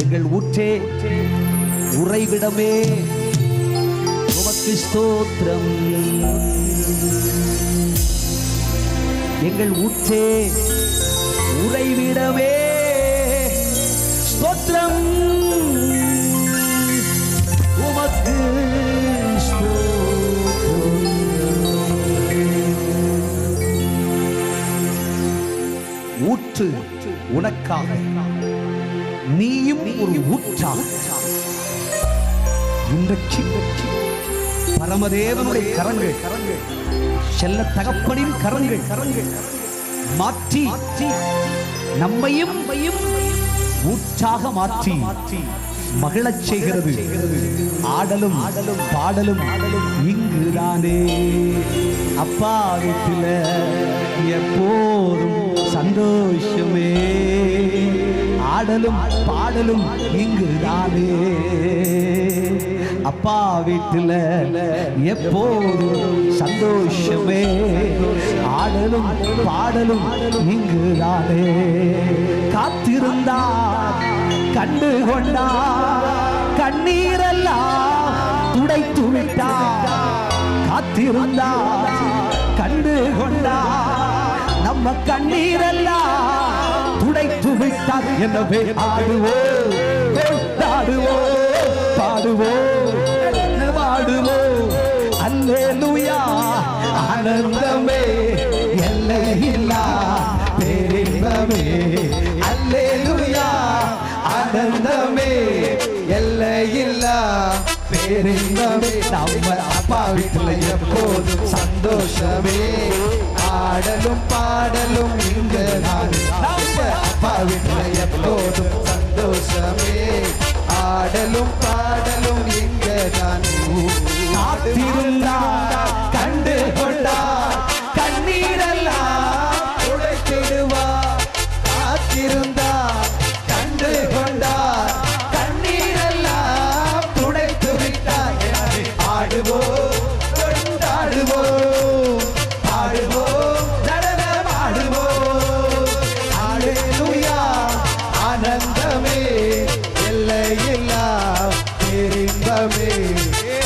எங்கள் ஊற்றே உறைவிடமே உமக்கு ஸ்தோத்திரம். எங்கள் ஊற்றே உறைவிடமே ஸ்தோத்திரம் உமக்கு ஸ்தோத்திரம். ஊற்று உனக்காக, நீயும் ஒரு ஊற்றா. இன்றைக்கு பரமதேவனுடைய கரங்கள், செல்ல தகப்பனின் கரங்கள் மாற்றி நம்மையும் ஊற்றாக மாற்றி மகிழச் செய்கிறது. ஆடலும் பாடலும் இங்குதானே. அப்பா வீட்டில எப்போதும் சந்தோஷமே. ஆடலும் பாடலும் இங்குதானே. அப்பா வீட்டில் எப்போதும் சந்தோஷமே. ஆடலும் பாடலும் இங்குதானே. காத்திருந்தார் கண்டு கொண்டார், கண்ணீரெல்லாம் துடைத்து விட்டார். காத்திருந்தார் கண்டு கொண்டார், நம்ம கண்ணீரெல்லாம் துடைத்து விட்டார். எனவே ஆடுவோம், கொண்டாடுவோம், பாடுவோம், பாடுவோம். அல்லேலூயா. ஆனந்தமே எல்லையில்லா பேரின்பமே. அல்லேலூயா. ஆனந்தமே எல்லையில்லா பேரின்பமே. நம்ம அப்பா வீட்டில் எப்போதும் சந்தோஷமே. ஆடலும் பாடலும் இங்கு நான். நம்ம அப்பா வீட்டில் எப்போதும் சந்தோஷமே. ஆடலும் பாடலும் இங்கு நான். காத்திருந்தார் கண்டு கொண்டார், கண்ணீரெல்லாம் துடைத்திடுவார். காத்திருந்தார் கண்டு கொண்டார், கண்ணீரெல்லாம் துடைத்து விட்டார். ஆடுவோம், கொண்டாடுவோம், பாடுவோம், நடனமாடுவோம். அல்லேலூயா. ஆனந்தமே எல்லையில்லா பேரின்பமே.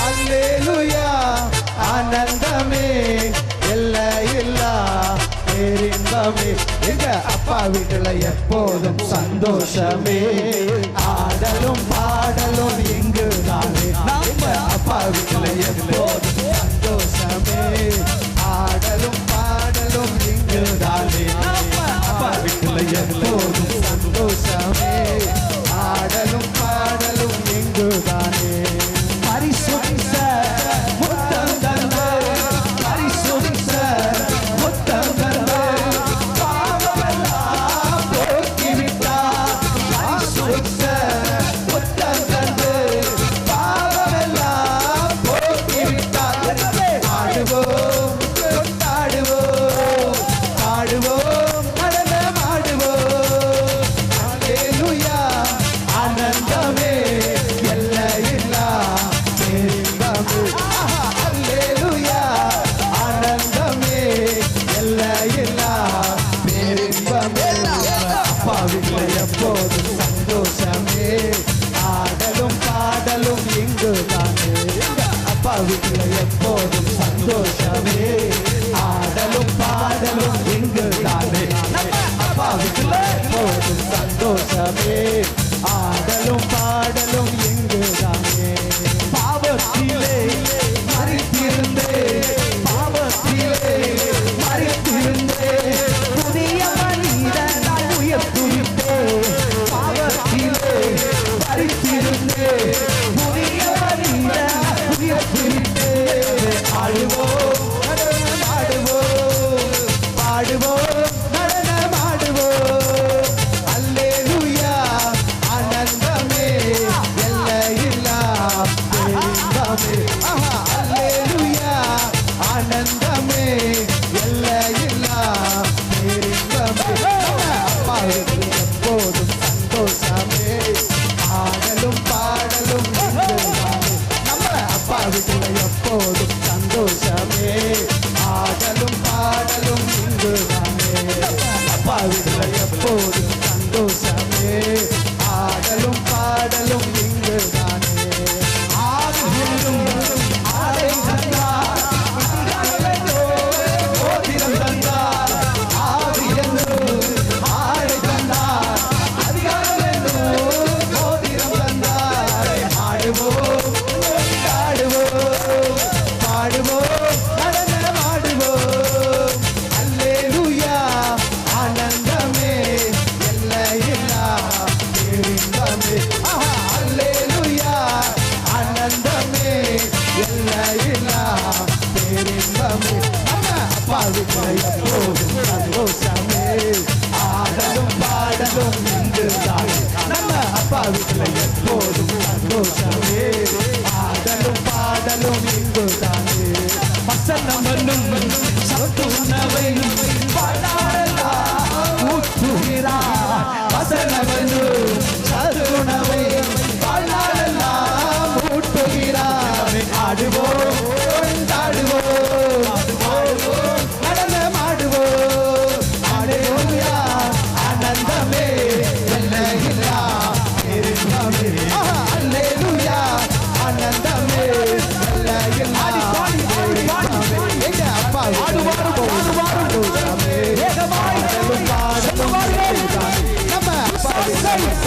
அல்லேலூயா. ஆனந்தமே எல்லையில்லா பேரின்பமே. எங்க அப்பா வீட்டுல எப்போதும் சந்தோஷமே. ஆடலும் பாடலும் இங்குதானே. நம்ம அப்பா வீட்டுல எப்போதும் சந்தோஷமே. ஆடலும் பாடலும் இங்குதானே. நம்ம அப்பா வீட்டுல எப்போதும் சந்தோஷமே. ஆடலும் பாடலும் இங்குதானே. பரிசுத்த முத்தம் தந்த, பரிசுத்த முத்தம் தந்த, பாவமெல்லாம் போக்கிவிட்டார். பரிசுத்த முத்தம் தந்து, பாவமெல்லாம் போக்கிவிட்டார். ஆடுவோம், கொண்டாடுவோம், பாடுவோம், நடனமாடுவோம். அல்லேலூயா. ஆனந்தமே எல்லையில்லா பேரின்பமே. அல்லேலூயா. ஆனந்தமே எல்லையில்லா பேரின்பமே. அப்பா வீட்டில் எப்போதும் சந்தோஷமே. ஆடலும் பாடலும் இங்குதானே. அப்பா வீட்டில் எப்போதும் சந்தோஷமே. ஆடலும் பாடலும் இங்குதானே. நம்ம அப்பா வீட்டில் எப்போதும் சந்தோஷமே. ஆடலும் பாடலும் இங்குதானே. பாவத்திலே மரித்திருந்தே, பாவத்திலே மரித்திருந்தே, புதிய மனிதனாய் உயிர்த்துவிட்டே. பாவத்திலே மரித்திருந்தே, புதிய மனிதனாய் உயிர்த்துவிட்டே. ஆடுவோம், நடனமாடுவோம், பாடுவோம், நடனமாடுவோம். அல்லேலூயா. ஆனந்தமே எல்லையில்லா பேரின்பமே. அல்லேலூயா. ஆனந்தமே எல்லையில்லா பேரின்பமே. அப்பா வீட்டில் எப்போதும் சந்தோஷமே. ஆடலும் பாடலும் இங்குதானே. நம்ம அப்பா வீட்டில் எப்போதும் சந்தோஷமே. ஆடலும் பாடலும் இங்குதானே. அப்பா வீட்டில் எப்போதும் சந்தோஷமே. ஆடலும்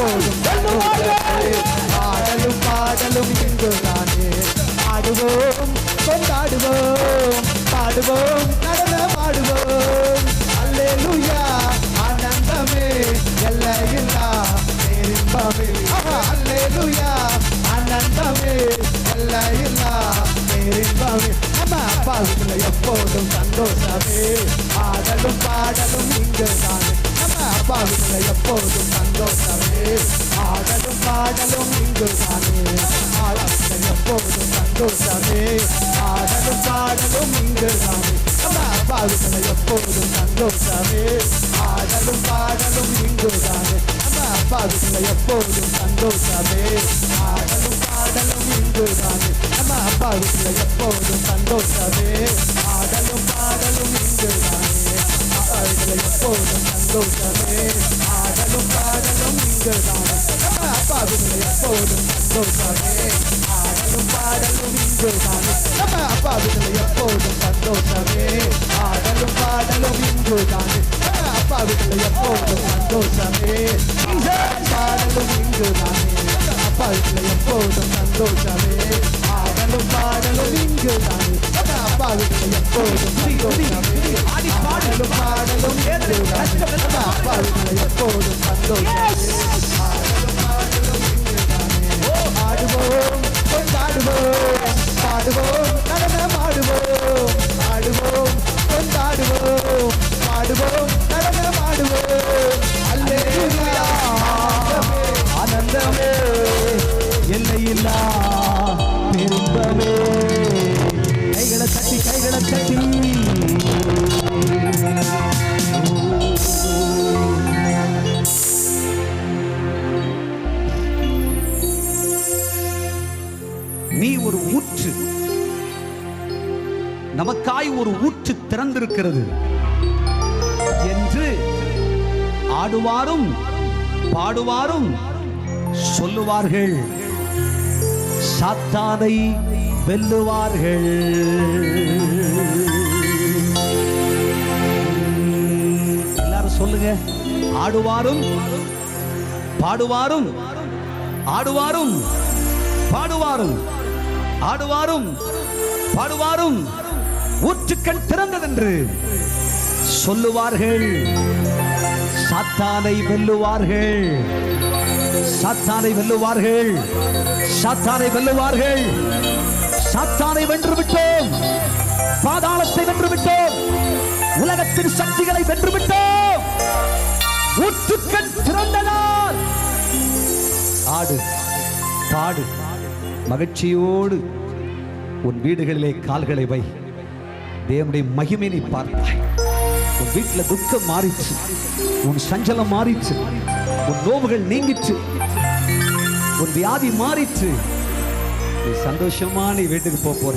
எப்போதும் ஆடலும் பாடலும் இங்குதானே ஆடுவோம் கொண்டாடுவோம் பாடுவோம் நடனமாடுவோம் அல்லேலூயா ஆனந்தமே எல்லையில்லா பேரின்பமே அல்லேலூயா ஆனந்தமே எல்லையில்லா பேரின்பமே நம்ம அப்பாவுக்குள்ள எப்போதும் சந்தோஷமே ஆடலும் பாடலும் இங்குதானே நம்ம அப்பாவுக்குள்ள எப்போதும் சந்தோஷமே ஆடலும் பாடலும் இங்குதானே ஆடலும் எப்போதும் சந்தோஷமே ஆடலும் பாடலும் இங்குதானே நம்ம அப்பாவுக்குள்ள எப்போதும் சந்தோஷமே ஆடலும் பாடலும் இங்குதானே நம்ம அப்பாவுக்குள்ள எப்போதும் சந்தோஷமே ஆடலும் பாடலும் இங்குதானே நம்ம அப்பாவுக்குள்ள எப்போதும் சந்தோஷமே ஆடலும் பாடலும் இங்குதானே அப்பாவுக்குள்ள எப்போதும் சந்தோஷமே ஆடலும் பாடலும் இங்குதானே நம்ம அப்பாவுக்குள்ள எப்போதும் சந்தோஷமே ஆடலும் பாடலும் இங்குதானே நம்ம அப்பாவுக்குள்ள எப்போதும் சந்தோஷமே ஆடலும் பாடலும் இங்குதானே நம்ம அப்பாவுக்குள்ள எப்போதும் சந்தோஷமே பாடலும் இங்குதானே அப்பாவுக்குள்ள எப்போதும் சந்தோஷமே ஆடலும் பாடலும் இங்குதானே நம்ம அப்பாவுக்குள்ள எப்போதும் சந்தோஷமே ஆடலும் பாடலும் இங்குதானே நம்ம அப்பாவுக்குள்ள எப்போதும் சந்தோஷமே ஆடலும் பாடலும் இங்குதானே ஆடுவோம் கொண்டாடுவோம் பாடுவோம் நடனமாடுவோம் ஆடுவோம் கொண்டாடுவோம் பாடுவோம் நடனமாடுவோம் அல்லேலூயா ஆனந்தமே எல்லையில்லா பெரும்பமே கைகளை தட்டி நீ ஒரு ஊற்று, நமக்காய் ஒரு ஊற்று திறந்திருக்கிறது என்று ஆடுவாரும் பாடுவாரும் சொல்லுவார்கள், சாத்தானை வெல்லுவார்கள். எல்லாரும் சொல்லுங்க, ஆடுவாரும் பாடுவாரும் ஆடுவாரும் பாடுவாரும் ஆடுவாரும் பாடுவாரும் ஊற்றுக்கண் திறந்ததென்று சொல்லுவார்கள், சாத்தானை வெல்லுவார்கள். சாத்தானை வெல்லுவார்கள். சாத்தானை வெல்லுவார்கள். சாத்தானை வென்று விட்டோம். பாதாளத்தை வென்று விட்டோம். உலகத்தின் சக்திகளை வென்று விட்டோம். ஊற்றுக்கண் திறந்ததால் ஆடு பாடு மகிழ்ச்சியோடு உன் வீடுகளிலே கால்களை வை. தேவனுடைய மகிமையை பார்ப்பாய். உன் வீட்டில் துக்கம் மாறிச்சு, உன் சஞ்சலம் மாறிச்சு, உன் நோவுகள் நீங்கிச்சு, உன் வியாதி மாறிச்சு. நீ சந்தோஷமா நீ வீட்டுக்கு போற.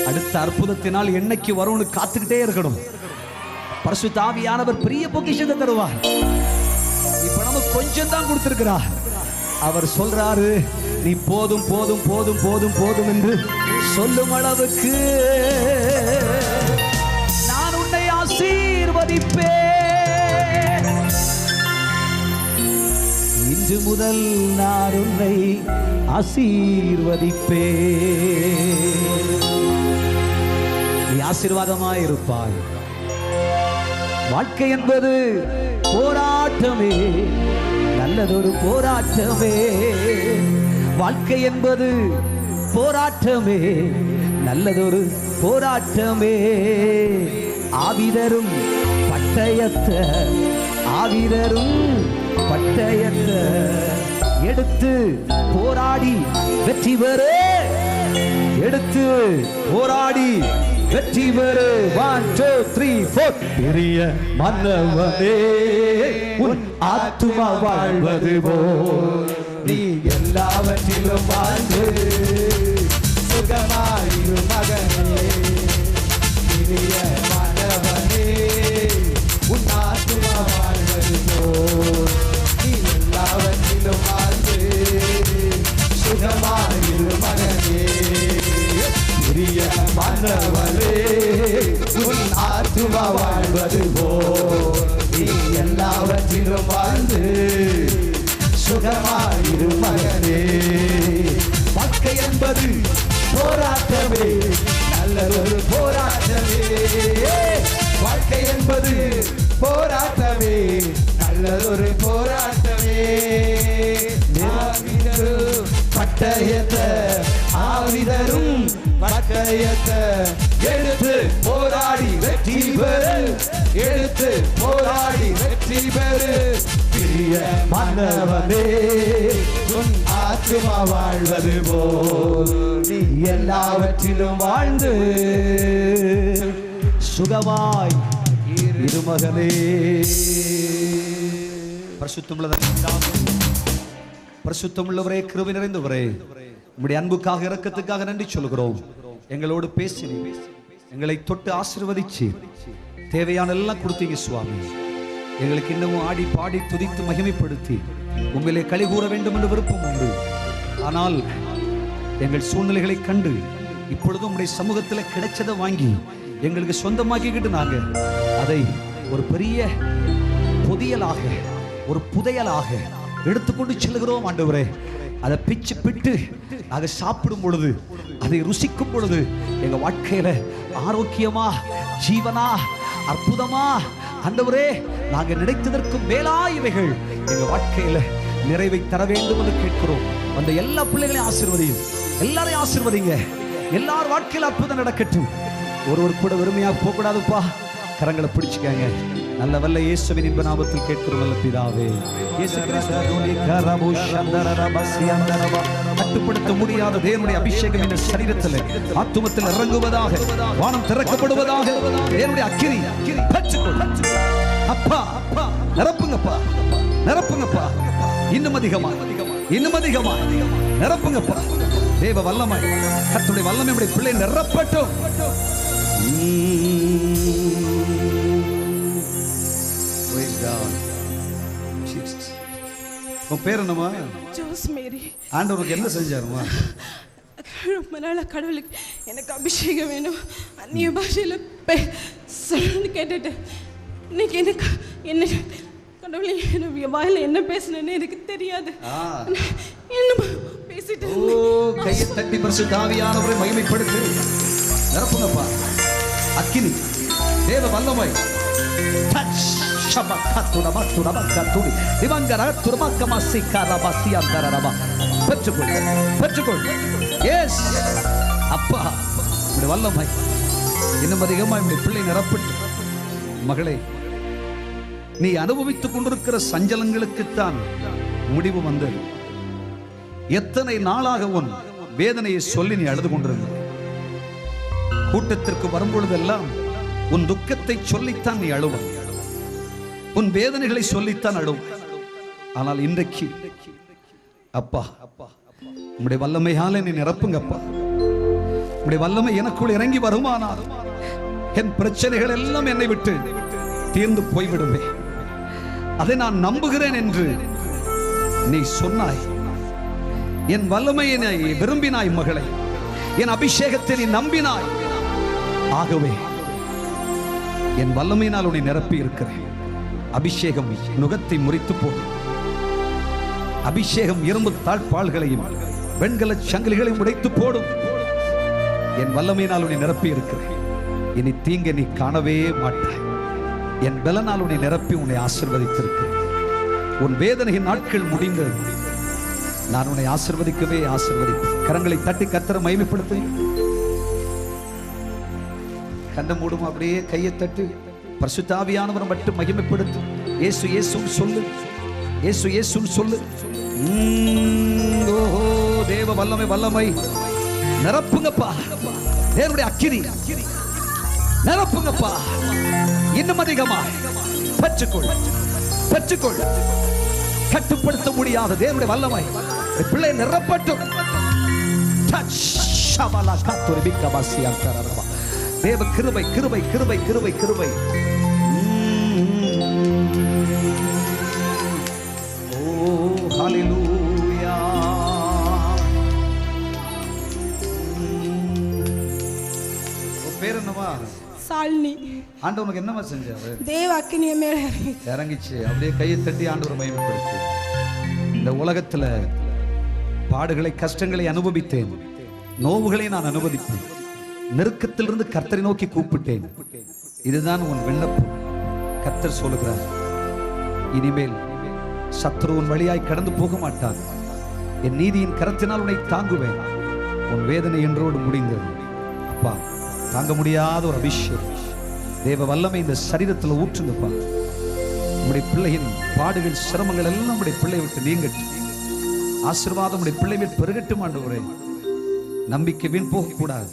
அடுத்த அற்புதத்தினால் என்னைக்கு வரும்னு காத்துக்கிட்டே இருக்கணும். பரிசுத்த ஆவியானவர் பெரிய பொக்கிஷத்தை தருவார். இப்ப நமக்கு கொஞ்சம் தான் கொடுத்திருக்கிறார். அவர் சொல்றாரு, நீ போதும் போதும் போதும் போதும் போதும் என்று சொல்லும் அளவுக்கு நான் உன்னை ஆசீர்வதிப்பேன். இன்று முதல் நான் உன்னை ஆசீர்வதிப்பேன். நீ ஆசீர்வாதமாயிருப்பாய். வாழ்க்கை என்பது போராட்டமே, நல்லதொரு போராட்டமே. வாழ்க்கை என்பது போராட்டமே, நல்லதொரு போராட்டமே. ஆவிதரும் பட்டயத்த ஆவிதரும் பட்டயத்த எடுத்து போராடி வெற்றி பெறு. எடுத்து போராடி வெற்றி பெறு. 1 2 3 4. பெரிய மன்னவனே, உன் ஆத்துமா வாழ்வது போல் நீ எல்லாவற்றிலும் வாழ்ந்து சுகமாயிரு மகனே. பெரிய மன்னவனே, உன் ஆத்துமா வாழ்வது போல் நீ எல்லாவற்றிலும் வாழ்ந்து சுகமாயிரு மகனே. பெரிய மன்னவனே, உன் ஆத்துமா வாழ்வது போல் நீ எல்லாவற்றிலும் வாழ்ந்து சுகமாயிரு மகனே. வாழ்க்கை என்பது போராட்டமே, நல்லதொரு போராட்டமே. வாழ்க்கை என்பது போராட்டமே, நல்லதொரு போராட்டமே. பட்டயத்தை ஆவிதரும் பட்டயத்தை எடுத்து போராடி வெற்றி பெறு, எடுத்து போராடி வெற்றி பெறு. பிரிய மன்னவனே உன் ஆத்துமா வாழ்வது போல் நீ எல்லாவற்றிலும் வாழ்ந்து சுகமாய் இரு மகனே. பரிசுத்தமுள்ளவரே, கிருபை நிறைந்தவரே, உம்முடைய அன்புக்காக இரக்கத்துக்காக நன்றி சொல்கிறோம். எங்களோடு பேசினீர், எங்களை தொட்டு ஆசீர்வதிச்சு தேவையான எல்லாம் கொடுத்தீங்க சுவாமி. எங்களுக்கு இன்னமும் ஆடி பாடி துதித்து மகிமைப்படுத்தி உண்மையிலே களி கூற வேண்டும் என்று விருப்பம் உண்டு. ஆனால் எங்கள் சூழ்நிலைகளை கண்டு இப்பொழுதும் உங்களுடைய சமூகத்தில் கிடைச்சதை வாங்கி எங்களுக்கு சொந்தமாக்கிக்கிட்டு நாங்க அதை ஒரு பெரிய புதியலாக, ஒரு புதையலாக எடுத்துக்கொண்டு செல்கிறோம் ஆண்டவரே. அதை பிச்சு பிட்டு நாங்கள் சாப்பிடும் பொழுது, அதை ருசிக்கும் பொழுது எங்க வாழ்க்கையில ஆரோக்கியமா, ஜீவனா, அற்புதமா ஆண்டவரே நாங்க நினைத்ததற்கு மேலாயவைகள் எங்க வாழ்க்கையில நிறைவை தர வேண்டும் என்று கேட்கிறோம். அந்த எல்லா பிள்ளைகளையும் ஆசீர்வதியும், எல்லாரையும் ஆசீர்வதிங்க. எல்லார் வாழ்க்கையில அற்புதம் நடக்கட்டும். ஒருவர் கூட வெறுமையா போக கூடாதுப்பா. கரங்களை பிடிச்சுக்காங்க. நல்ல வல்ல இயேசுவின் இன்ப நாமத்தில் கேட்கிறோம் நல்ல பிதாவே. கட்டுப்படுத்த முடியாத தேவனுடைய அபிஷேகம் இந்த சரீரத்தில் ஆத்துமத்தில் இறங்குவதாக, வானம் திறக்கப்படுவதாக. தேவனுடைய அக்கினி அப்பா நிரப்புங்கப்பா, நிரப்புங்கப்பா, இன்னும் அதிகமா, இன்னும் அதிகமா நிரப்புங்கப்பா. தேவ வல்லமை, கர்த்தருடைய வல்லமை பிள்ளை நிரப்பட்டும். உன் பேர் என்னம்மா? ஜோஸ் மேரி. ஆண்டவருக்கு என்ன செஞ்சாருமா? ரொம்ப நாளா கடவுளுக்கு எனக்கு அபிஷேகம் வேணும், அந்நிய பாஷையில் சொல்லணும்னு கேட்டுட்டு இன்னைக்கு எனக்கு என்ன கடவுளே என்ன வாயில என்ன பேசணும்னு எனக்கு தெரியாது. என்ன பேசிட்டு கையை தட்டி பரிசுத்த ஆவியானவரை மகிமைப்படுத்து. நிரப்புங்கப்பா. அக்கினி, தேவ வல்லமை. அப்பா வல்லமை இன்னும் அதிகமா பிள்ளை நிரப்பட்டு. மகளே, நீ அனுபவித்துக் கொண்டிருக்கிற சஞ்சலங்களுக்குத்தான் முடிவு வந்தது. எத்தனை நாளாக உன் வேதனையை சொல்லி நீ அழுது கொண்டிருந்த. கூட்டத்திற்கு வரும்பொழுதெல்லாம் உன் துக்கத்தை சொல்லித்தான் நீ அழுவ, உன் வேதனைகளை சொல்லித்தான் அழுவ. ஆனால் இன்றைக்கு அப்பா உம்முடைய வல்லமையால நீ நிரப்புங்கப்பா. உம்முடைய வல்லமை எனக்குள் இறங்கி வருமானால் என் பிரச்சனைகள் எல்லாம் என்னை விட்டு தீர்ந்து போய்விடுமே. அதை நான் நம்புகிறேன் என்று நீ சொன்னாய். என் வல்லமையை நீ விரும்பினாய் மகளை, என் அபிஷேகத்தை நீ நம்பினாய். ஆகவே என் வல்லமையினால் உன்னை நிரப்பி இருக்கிறேன். அபிஷேகம் நுகத்தை முறித்து போடும். அபிஷேகம் இரும்பு தாழ்பாள்களையும் வெண்கல சங்கிலிகளையும் உடைத்து போடும். என் வல்லமையினால் உன்னை நிரப்பி இருக்கிறேன். இனி தீங்க நீ காணவே மாட்டாய். என் பலனால் உன்னை நிரப்பி உன்னை ஆசீர்வதித்திருக்கிறேன். உன் வேதனையின் நாட்கள் முடிந்தது. நான் உன்னை ஆசீர்வதிக்கவே ஆசீர்வதிப்பேன். கரங்களை தட்டி கர்த்தரை மகிமைப்படுத்து. கண்ணை மூடும், அப்படியே கையை தட்டு பரிசுத்த ஆவியானவரை மட்டும் மகிமைப்படுத்து. இயேசு இயேசுன்னு சொல்லு, இயேசு இயேசுன்னு சொல்லு. ஓஹோ, தேவ வல்லமை, வல்லமை நிரப்புங்கப்பா. தேவனுடைய அக்கினி நிரப்புங்கப்பா. இன்னும் அதிகமா பெற்றுக்கொள், பெற்றுக்கொள். கட்டுப்படுத்த முடியாத தேவனுடைய வல்லமை பிள்ளை நிரப்பட்டும். தேவ கிருபை, கிருபை, கிருபை, கிருபை, கிருபை. ஓ ஹல்லேலூயா. பேர் என்னமா? சாலினி. ஆண்டவனுக்கு என்னமா செஞ்சாரு? தேவ அக்கினிய மேல இறங்கிச்சு. அப்படியே கையை தட்டி ஆண்டவர் மகிமைப்படுத்து. இந்த உலகத்துல பாடுகளை கஷ்டங்களை அனுபவித்தேன், நோவுகளை நான் அனுபவித்தேன், நெருக்கத்திலிருந்து கர்த்தரை நோக்கி கூப்பிட்டேன். இதுதான் உன் விண்ணப்பம். கர்த்தர் சொல்லுகிறார், இனிமேல் சத்ரு உன் வழியாய் கடந்து போக மாட்டான். என் நீதியின் கரத்தினால் உன்னை தாங்குவேன். உன் வேதனை என்றோடு முடிந்தது. அப்பா, தாங்க முடியாத ஒரு அபிஷேகம் தேவ வல்லமை இந்த சரீரத்தில் ஊற்றுங்கப்பா. நம்முடைய பிள்ளையின் பாடுகள் சிரமங்கள் எல்லாம் நம்முடைய பிள்ளை விட்டு நீங்கட்டும். ஆசீர்வாதம் நம்முடைய பிள்ளை விட்டு பெருகட்டும் ஆண்டவரே. நம்பிக்கை வீண் போகக்கூடாது.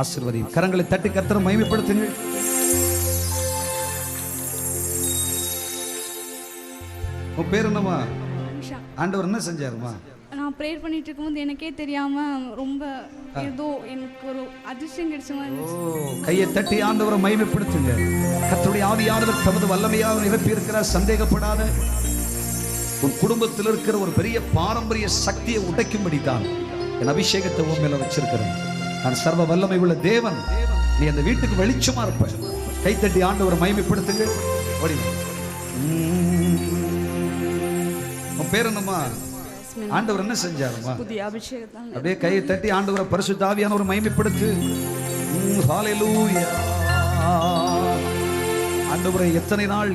ஆசீர்வதியும். கரங்களை தட்டி கர்த்தரை மகிமைப்படுத்துங்கள். உன் பேர் என்னம்மா? ஆண்டவர் என்ன செஞ்சாருமா? நான் ப்ரேயர் பண்ணிட்டு இருக்கும்போது எனக்கே தெரியாம ரொம்ப ஏதோ எனக்கு ஒரு அதிர்ஷ்டம் கிடைச்ச மாதிரி இருந்துச்சு. கையை தட்டி ஆண்டவரை மகிமைப்படுத்துங்க. கர்த்தருடைய ஆவியானவர் தமது வல்லமையாக நிரப்பி இருக்கிறார். சந்தேகப்படாத. உன் குடும்பத்தில் இருக்கிற ஒரு பெரிய பாரம்பரிய சக்தியை உடைக்கும்படி தான் என் அபிஷேகத்தை உன் மேல வச்சிருக்கிறேன். நான் சர்வ வல்லமை உள்ள தேவன். நீ அந்த வீட்டுக்கு வெளிச்சமா இருப்ப. கை தட்டி ஆண்டவரை மகிமைப்படுத்துங்க. உன் பேர் என்னம்மா? ஆண்டவர் என்ன செஞ்சாருமா? புதிய அபிஷேகம். அப்படியே கையை தட்டி ஆண்டவரை பரிசுத்த ஆவியானவரை மகிமைப்படுத்து. ஹல்லேலூயா. ஆண்டவரை எத்தனை நாள்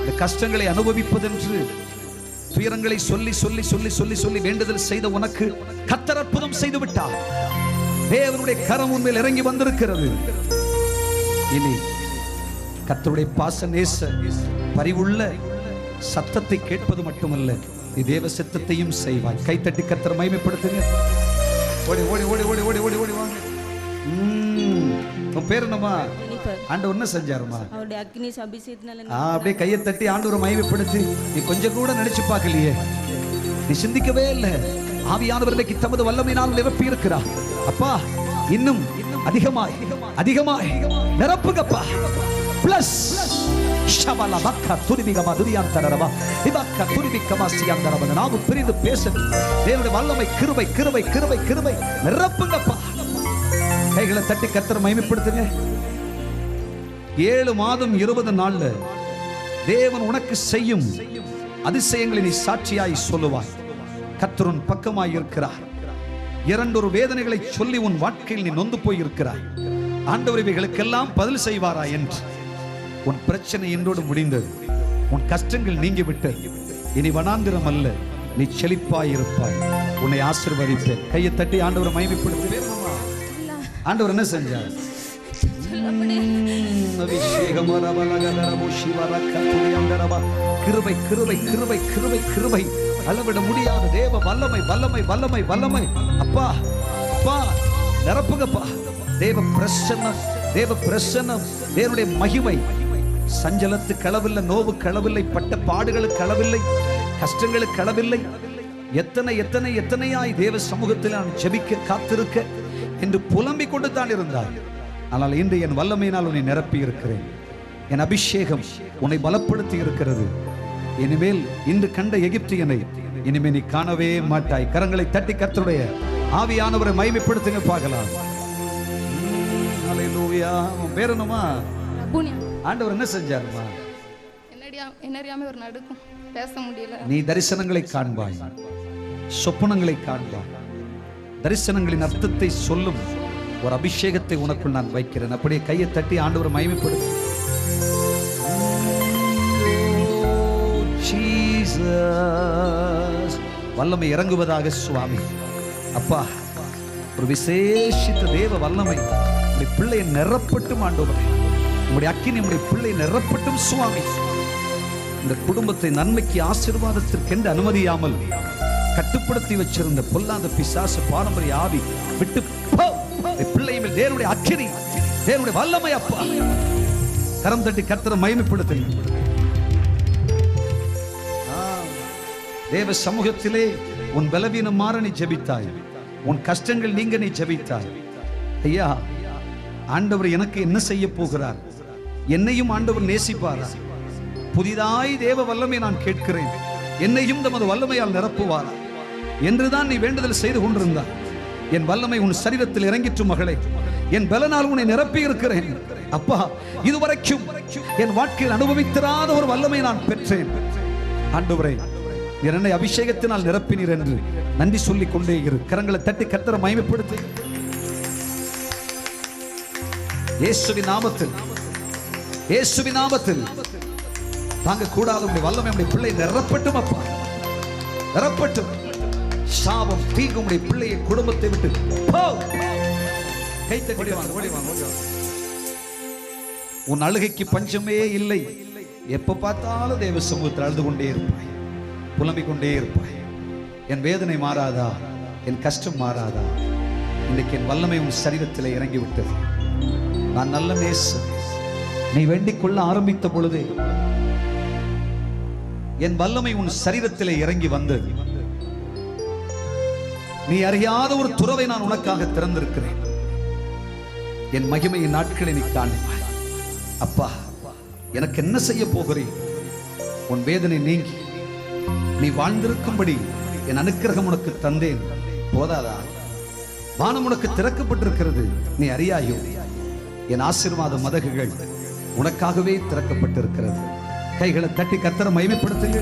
இந்த கஷ்டங்களை அனுபவிப்பதென்று துயரங்களை சொல்லி சொல்லி சொல்லி சொல்லி சொல்லி வேண்டுதல் செய்த உனக்கு கர்த்தர் அற்புதம் செய்து விட்டார். தேவனுடைய கரம் உன்மேல் இறங்கி வந்திருக்கிறது. இனி கர்த்தருடைய பாச நேச பரிவுள்ள சத்தத்தை கேட்பது மட்டுமல்ல, நீ தேவ சித்தத்தையும் செய்வாய். கைத்தட்டி கர்த்தரை மகிமைப்படுத்துங்க. ஓடி ஓடி ஓடி ஓடி ஓடி ஓடி ஓடி வாங்க. உன் பேர் என்னம்மா? ஆண்டவர் என்ன செஞ்சாருமா? அவருடைய அக்னி அபிஷேகத்தினால அப்படியே கையை தட்டி ஆண்டவரை மகிமைப்படுத்தி. நீ கொஞ்சம் கூட நினைச்சு பார்க்கலையே, நீ சிந்திக்கவே இல்லை. ஆவியானவர் இன்னைக்கு தமது வல்லமையினால் நிரப்பி இருக்கிறார். அப்பா, இன்னும் அதிகமாய் அதிகமாய் நிரப்புங்கப்பா. பிளஸ் ஷபல பக்க துரிபிகமா துரியாந்தரவா இபக்க துரிபிகமா சியாந்தரவா. நாம பிரிந்து பேசணும். தேவனுடைய வல்லமை கிருபை கிருபை கிருபை கிருபை நிரப்புங்கப்பா. கைகளை தட்டி கர்த்தரை மகிமைப்படுத்துங்க. 7 மாதம் 20 நாள்ல தேவன் உனக்கு செய்யும் அதிசயங்களை நீ சாட்சியாய் சொல்லுவாய். கர்த்தர் உன் பக்கமாய் இருக்கிறார். 2 வேதனைகளை சொல்லி உன் வாழ்க்கையில் நீ நொந்து போய் இருக்கிறாய். ஆண்டவர் இவைகளுக்கெல்லாம் பதில் செய்வாரா என்று. உன் பிரச்சனை என்றோடு முடிந்தது. உன் கஷ்டங்கள் நீங்கி விட்டு இனி வனாந்திரம் அல்ல, நீ செழிப்பாய் இருப்பாய். உன்னை ஆசீர்வதிப்பேன். கையை தட்டி ஆண்டவரை மகிமைப்படுத்துவேன். ஆண்டவர் என்ன செஞ்சார்? கிருபை கிருபை கிருபை கிருபை கிருபை அளவிட முடியாத தேவ வல்லமை வல்லமை வல்லமை வல்லமை. அப்பா அப்பா நிரப்புங்கப்பா. தேவ பிரசன்னம் தேவ பிரசன்னம். தேவனுடைய மகிமை. சஞ்சலத்து களவில்லை, நோவு களவில்லை, பட்ட பாடுகளுக்கு களவில்லை, கஷ்டங்களுக்கு களவில்லை. எத்தனை எத்தனை எத்தனையாய் தேவ சமூகத்தில் நான் ஜெபிக்க காத்திருக்க என்று புலம்பிக் கொண்டு தான் இருந்தார். ஆனால் இன்று என் வல்லமையினால் உன்னை நிரப்பி இருக்கிறேன். என் அபிஷேகம் உன்னை பலப்படுத்தி இருக்கிறது. இனிமேல் இன்று கண்ட எகிப்தியனை இனிமேல் நீ காணவே மாட்டாய். கரங்களை தட்டி கர்த்தருடைய ஆவியானவரை மகிமைப்படுத்துங்க பார்க்கலாம். ஹல்லேலூயா. உன் பேர் என்னம்மா? ஆண்டவர் என்ன செஞ்சாருமா? என்னறியாம ஒரு நடுக்கும், பேச முடியல. நீ தரிசனங்களை காண்பாய், சொப்பனங்களை காண்பாய். தரிசனங்களின் அர்த்தத்தை சொல்லும் ஒரு அபிஷேகத்தை உனக்குள் நான் வைக்கிறேன். அப்படியே கையை தட்டி ஆண்டவரை மகிமைப்படுத்து. வல்லமை இறங்குவதாக சுவாமி. அப்பா, ஒரு விசேஷித்த தேவ வல்லமை உடைய பிள்ளையை நிரப்பட்டும் ஆண்டவரே. உங்களுடைய அக்கினி உங்களுடைய பிள்ளை நிரப்பட்டும் சுவாமி. இந்த குடும்பத்தை நன்மைக்கு ஆசீர்வாதத்திற்கென்று அனுமதியாமல் கட்டுப்படுத்தி வச்சிருந்த பொல்லாத பிசாசு பாரம்பரிய ஆவி விட்டு பிள்ளை மேல் தேவனுடைய அக்கினி தேவனுடைய வல்லமை. அப்பா, கரம் தட்டி கர்த்தரை மகிமைப்படுத்துங்க. தேவ சமூகத்திலே உன் பலவீனம் மாற நீ ஜெபித்தாய். உன் கஷ்டங்கள் நீங்க நீ ஜெபித்தாய். ஐயா, ஆண்டவர் எனக்கு என்ன செய்ய போகிறார்? என்னையும் ஆண்டவர் நேசிப்பாரா? புதிதாய் தேவ வல்லமை நான் கேட்கிறேன். என்னையும் தமது வல்லமையால் நிரப்புவாரா என்றுதான் நீ வேண்டுதல் செய்து கொண்டிருந்தார். என் வல்லமை உன் சரீரத்தில் இறங்கிற்று மகளே. என் பலனால் உன்னை நிரப்பி இருக்கிறேன். அப்பா, இதுவரைக்கும் என் வாழ்க்கையில் அனுபவித்திராத ஒரு வல்லமை நான் பெற்றேன். ஆண்டவரே, என்னை அபிஷேகத்தினால் நிரப்பினீர் என்று நன்றி சொல்லிக் கொண்டே இரு. கரங்களை தட்டி கர்த்தரை மகிமைப்படுத்து. இயேசுவின் நாமத்தில், இயேசுவின் நாமத்தில் தாங்க கூடாத உடைய வல்லமை உடைய பிள்ளை நிரப்பட்டும் அப்பா, நிரப்பட்டும். சாபம் தீங்கும் உடைய பிள்ளையை குடும்பத்தை விட்டு போ. கை தட்டி வாங்க, ஓடி வாங்க, ஓடி வாங்க. உன் அழுகைக்கு பஞ்சமே இல்லை. எப்ப பார்த்தாலும் தேவ சமூகத்தில் அழுது கொண்டே இருப்பாய், புலம்பிக் கொண்டே இருப்பாய். என் வேதனை மாறாதா, என் கஷ்டம் மாறாதா? இன்றைக்கு என் வல்லமை உன் சரீரத்தில் இறங்கி விட்டது. நான் நல்ல நேசம். நீ வேண்டிக் கொள்ள ஆரம்பித்த பொழுதே என் வல்லமை உன் சரீரத்தில் இறங்கி வந்தது. நீ அறியாத ஒரு துறவை நான் உனக்காக திறந்திருக்கிறேன். என் மகிமையின் நாட்களை நீ காண்பாய். அப்பா, எனக்கு என்ன செய்ய போகிறேன்? உன் வேதனை நீங்கி நீ வாழ்ந்திருக்கும்படி என் அனுக்கிரகம் உனக்கு தந்தேன். போதாதா? வானம் உனக்கு திறக்கப்பட்டிருக்கிறது, நீ அறியாயோ? என் ஆசீர்வாத மதகுகள் உனக்காகவே திறக்கப்பட்டிருக்கிறது. கைகளை தட்டி கர்த்தரை மகிமைப்படுத்துங்க.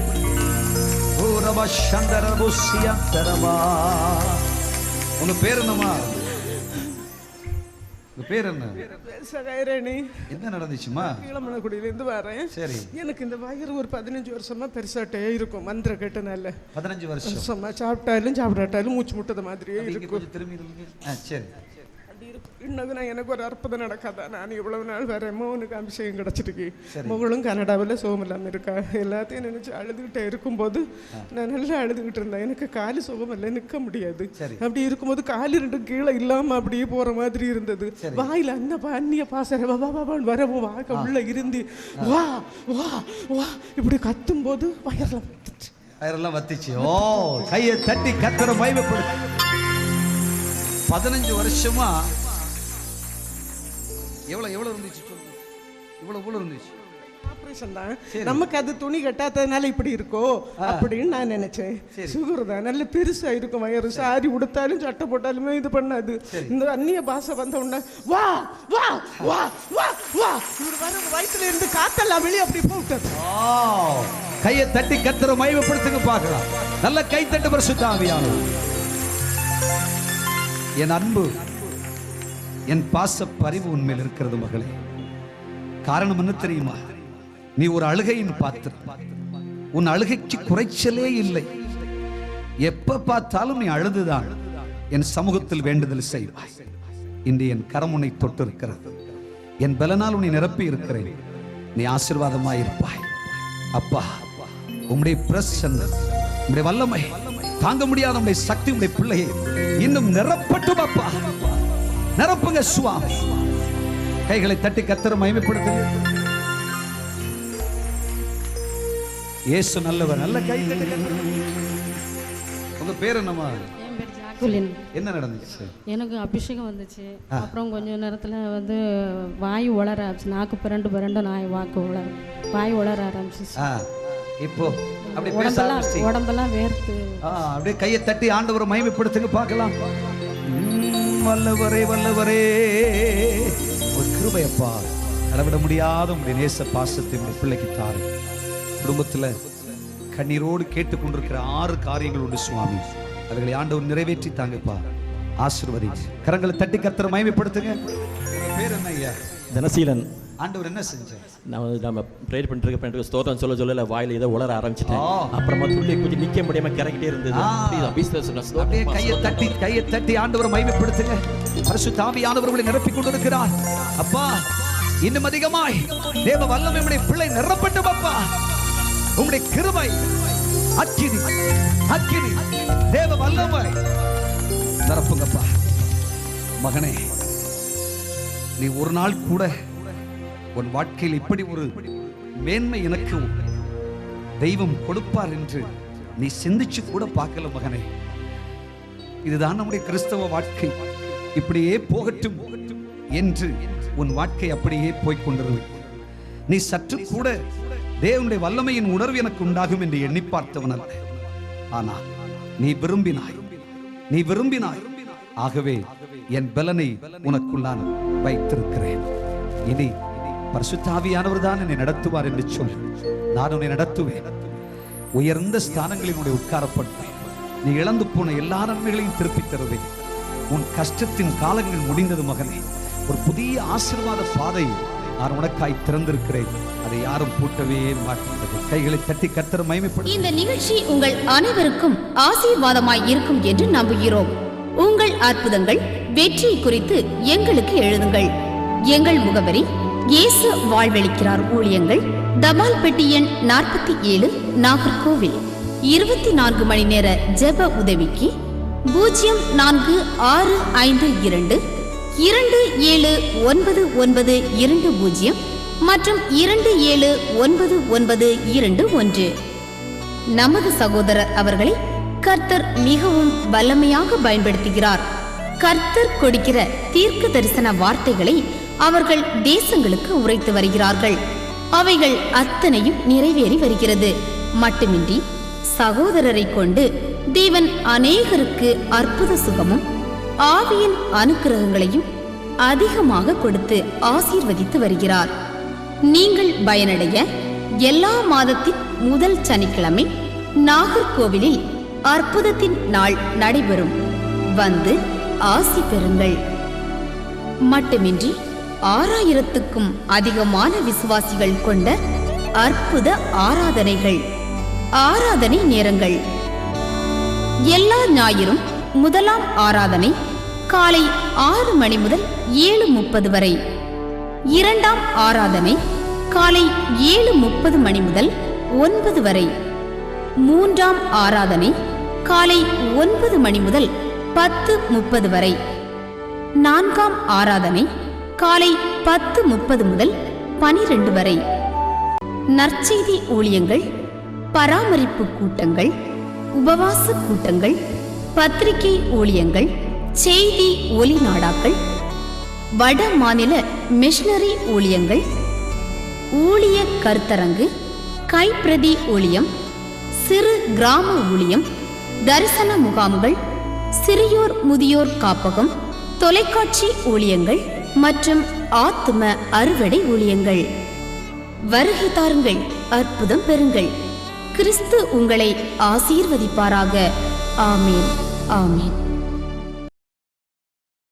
உங்க பேர் என்னமா? பேர் என்ன? சகாயரணி. என்ன நடந்துச்சுமா? கீழமணக்குடியிலேருந்து வரேன். சரி. எனக்கு இந்த வயிறு ஒரு 15 வருஷமா பெருசாட்டே இருக்கும். மந்திர கேட்டனால 15 வருஷமா சாப்பிட்டாலும் சாப்பிடாட்டாலும் மூச்சு முட்டது மாதிரியே இருக்கும். சரி. இன்னது நான் எனக்கு ஒரு அற்புதம் நடக்காதா? நான் இவ்வளவு நாள் வரேன், மோனுக்கு அபிஷேகம் கிடைச்சிருக்கு. மகளும் கனடாவில் சுகம் இல்லாமல் இருக்கா. எல்லாத்தையும் நினைச்சு அழுதுகிட்டே இருக்கும்போது நான் நல்லா அழுதுகிட்டு இருந்தேன். எனக்கு காலு சுகம் இல்லை, நிற்க முடியாது. அப்படி இருக்கும்போது காலு ரெண்டும் கீழே இல்லாம அப்படியே போற மாதிரி இருந்தது. வாயில அந்நிய பாசற வரவும் வாக்க உள்ள இருந்து வா வா வா இப்படி கத்தும் போது வயரெல்லாம் வத்திச்சு. ஓ, கையை தட்டி கர்த்தரை மகிமைப்படுத்து. 15 வருஷமா எவ்வளவு இருந்துச்சு? இவ்வளவு இருந்துச்சு. ஆபரேஷன் தான். நமக்கு அது துணி கட்டாததுனால இப்படி இருக்கோ அப்படின்னு நான் நினைச்சேன். சுகர் தான், நல்ல பெருசா இருக்கும் வயிறு. சாரி உடுத்தாலும் சட்டை போட்டாலுமே இது பண்ணாது. இந்த அந்நிய பாசை வந்த உடனே வா வா வா வா வா இவர் வர வயிற்றுல இருந்து காத்தெல்லாம் வெளியே அப்படி போட்டது. கையை தட்டி கர்த்தரை மகிமைப்படுத்துங்க பார்க்கலாம். நல்ல கை தட்டு பரிசுத்த ஆவியானவர். என் அன்பு, என் பாச பரிவு உண்மையில் இருக்கிறது மகளே. காரணம் என்ன தெரியுமா? நீ ஒரு அழுகையின் பாத்திரம். உன் அழுகைக்கு குறைச்சலே இல்லை. எப்ப பார்த்தாலும் நீ அழுதுதான் என் சமூகத்தில் வேண்டுதல் செய்வாய். இன்று என் கரம் உன்னை தொட்டு இருக்கிறது. என் பலனால் உன்னை நிரப்பி இருக்கிறேன். நீ ஆசீர்வாதமாய் இருப்பாய். அப்பா, உம்முடைய பிரசன்னம், உம்முடைய வல்லமை தாங்க முடியாத உம்முடைய சக்தி உம்முடைய பிள்ளையை இன்னும் நிரப்பட்டும் அப்பா. நிரப்புங்க சுவாமி. கைகளை தட்டி கர்த்தரை மகிமைப்படுத்துங்க. இயேசு நல்லவர். நல்ல கை தட்டி. உங்க பேர் என்னமா? என்ன நடந்துச்சு? எனக்கு அபிஷேகம் வந்துச்சு. அப்புறம் கொஞ்ச நேரத்தில் வாய் உளர ஆரம்பிச்சு. நாக்கு பிறண்டு வாய் உளர ஆரம்பிச்சு. இப்போ அப்படி உடம்பெல்லாம் வேர்த்து அப்படியே கையை தட்டி ஆண்டவரை மகிமைப்படுத்துங்க பார்க்கலாம். வல்லவரே வல்லவரே, ஒரு கிருபையப்பா, அளவிட முடியாத உங்களுடைய நேச பாசத்தை உங்களுடைய பிள்ளைக்கு தாரு. குடும்பத்தில் கண்ணீரோடு கேட்டுக்கொண்டிருக்கிற 6 காரியங்கள் உண்டு சுவாமி. அவர்களை ஆண்டவர் நிறைவேற்றி தாங்கப்பா. ஆசீர்வதி. கரங்களை தட்டி கர்த்தரை மகிமைப்படுத்துங்க. பேர் என்ன ஐயா? தனசீலன். ஆண்டவர் என்ன செஞ்சார்? நம்ம ப்ரேயர் பண்ணிட்டு ஸ்தோத்திரம் சொல்ல வாயில ஏதோ உளர ஆரம்பிச்சிட்டேன். அப்புறமா துள்ளி கொஞ்சம் நிக்க முடியாம கரெக்டே இருந்தது. அப்படியே கையை தட்டி ஆண்டவரை மகிமைப்படுத்துங்க. பரிசுத்த ஆவியானவர் உங்களை நிரப்பிக் கொண்டிருக்கிறார். அப்பா, இன்னும் அதிகமாய் தேவ வல்லமை உம்முடைய பிள்ளை நிரப்பட்டும் அப்பா. உம்முடைய கிருபை அக்கினி அக்கினி தேவ வல்லமை நிரப்புங்கப்பா. மகனே, நீ ஒரு நாள் கூட உன் வாழ்க்கையில் இப்படி ஒரு மேன்மை எனக்கு தெய்வம் கொடுப்பார் என்று நீ சிந்திச்சு கூட பார்க்கல மகனே. இதுதான் நம்முடைய கிறிஸ்தவ வாழ்க்கை. இப்படியே போகட்டும் என்று உன் வாழ்க்கை அப்படியே போய்கொண்டிருந்தது. நீ சற்று கூட தேவனுடைய வல்லமையின் உணர்வு எனக்கு உண்டாகும் என்று எண்ணி பார்த்தவன் அல்ல. ஆனால் நீ விரும்பினாய். ஆகவே என் பலனை உனக்குள் நான் வைத்திருக்கிறேன். இனி பரிசுத்த ஆவியானவர் தான் என்னை நடத்துவார் என்று சொல். நான் உன்னை நடத்துவேன். உயர்ந்த ஸ்தானங்களினுடைய உட்காரப்பட்டாய். நீ இழந்து போன எல்லா நன்மைகளையும் திருப்பி தருவேன். உன் கஷ்டத்தின் காலங்கள் முடிந்தது மகனே. ஒரு புதிய ஆசீர்வாத பாதை நான் உனக்காய் திறந்திருக்கிறேன். அதை யாரும் பூட்டவே மாட்டார்கள். கைகளை தட்டி கர்த்தரை மகிமைப்படுத்து. இந்த நிகழ்ச்சி உங்கள் அனைவருக்கும் ஆசீர்வாதமாய் இருக்கும் என்று நம்புகிறோம். உங்கள் அற்புதங்கள் வெற்றி குறித்து எங்களுக்கு எழுதுங்கள். எங்கள் முகவரி இயேசு வாழ்வளிக்கிறார் ஊழியங்கள், தபால் பெட்டி எண் 47, நாகர்கோவில். 24 மணி நேர ஜெப உதவிக்கு 0465 279920 மற்றும் 279921. நமது சகோதரர் அவர்களை கர்த்தர் மிகவும் வல்லமையாக பயன்படுத்துகிறார். கர்த்தர் கொடுக்கிற தீர்க்க தரிசன வார்த்தைகளை அவர்கள் தேசங்களுக்கு உரைத்து வருகிறார்கள். அவைகள் அத்தனையும் நிறைவேறி வருகிறது. மட்டுமின்றி சகோதரரை கொண்டு தேவன் அநேகருக்கு அற்புத சுகமும் ஆவியின் அனுக்கிரகங்களையும் அதிகமாக கொடுத்து ஆசீர்வதித்து வருகிறார். நீங்கள் பயனடைய எல்லா மாதத்தின் முதல் சனிக்கிழமை நாகர்கோவிலில் அற்புதத்தின் நாள் நடைபெறும். வந்து ஆசி பெறுங்கள். மட்டுமின்றி 6000க்கும் அதிகமான விசுவாசிகள் கொண்ட அற்புத ஆராதனைகள். ஆராதனை நேரங்கள்: எல்லா ஞாயிறும் முதலாம் ஆராதனை காலை 6 மணி முதல் 7:30 வரை. இரண்டாம் ஆராதனை காலை 7:30 மணி முதல் 9 வரை. மூன்றாம் ஆராதனை காலை 9 மணி முதல் 10:30 வரை. நான்காம் ஆராதனை காலை 10:30 முதல் 12 வரை. நற்செய்தி ஊழியங்கள், பராமரிப்பு கூட்டங்கள், உபவாச கூட்டங்கள், பத்திரிகை ஊழியங்கள், செய்தி ஒலி நாடாக்கள், வட மாநில மிஷனரி ஊழியங்கள், ஊழிய கருத்தரங்கு, கைப்பிரதி ஊழியம், சிறு கிராம ஊழியம், தரிசன முகாம்கள், சிறியோர் முதியோர் காப்பகம், தொலைக்காட்சி ஊழியங்கள் மற்றும் ஆத்தும அறுவடை ஊழியங்கள். வருகை தாருங்கள், அற்புதம் பெறுங்கள். கிறிஸ்து உங்களை ஆசீர்வதிப்பாராக. ஆமேன், ஆமேன்.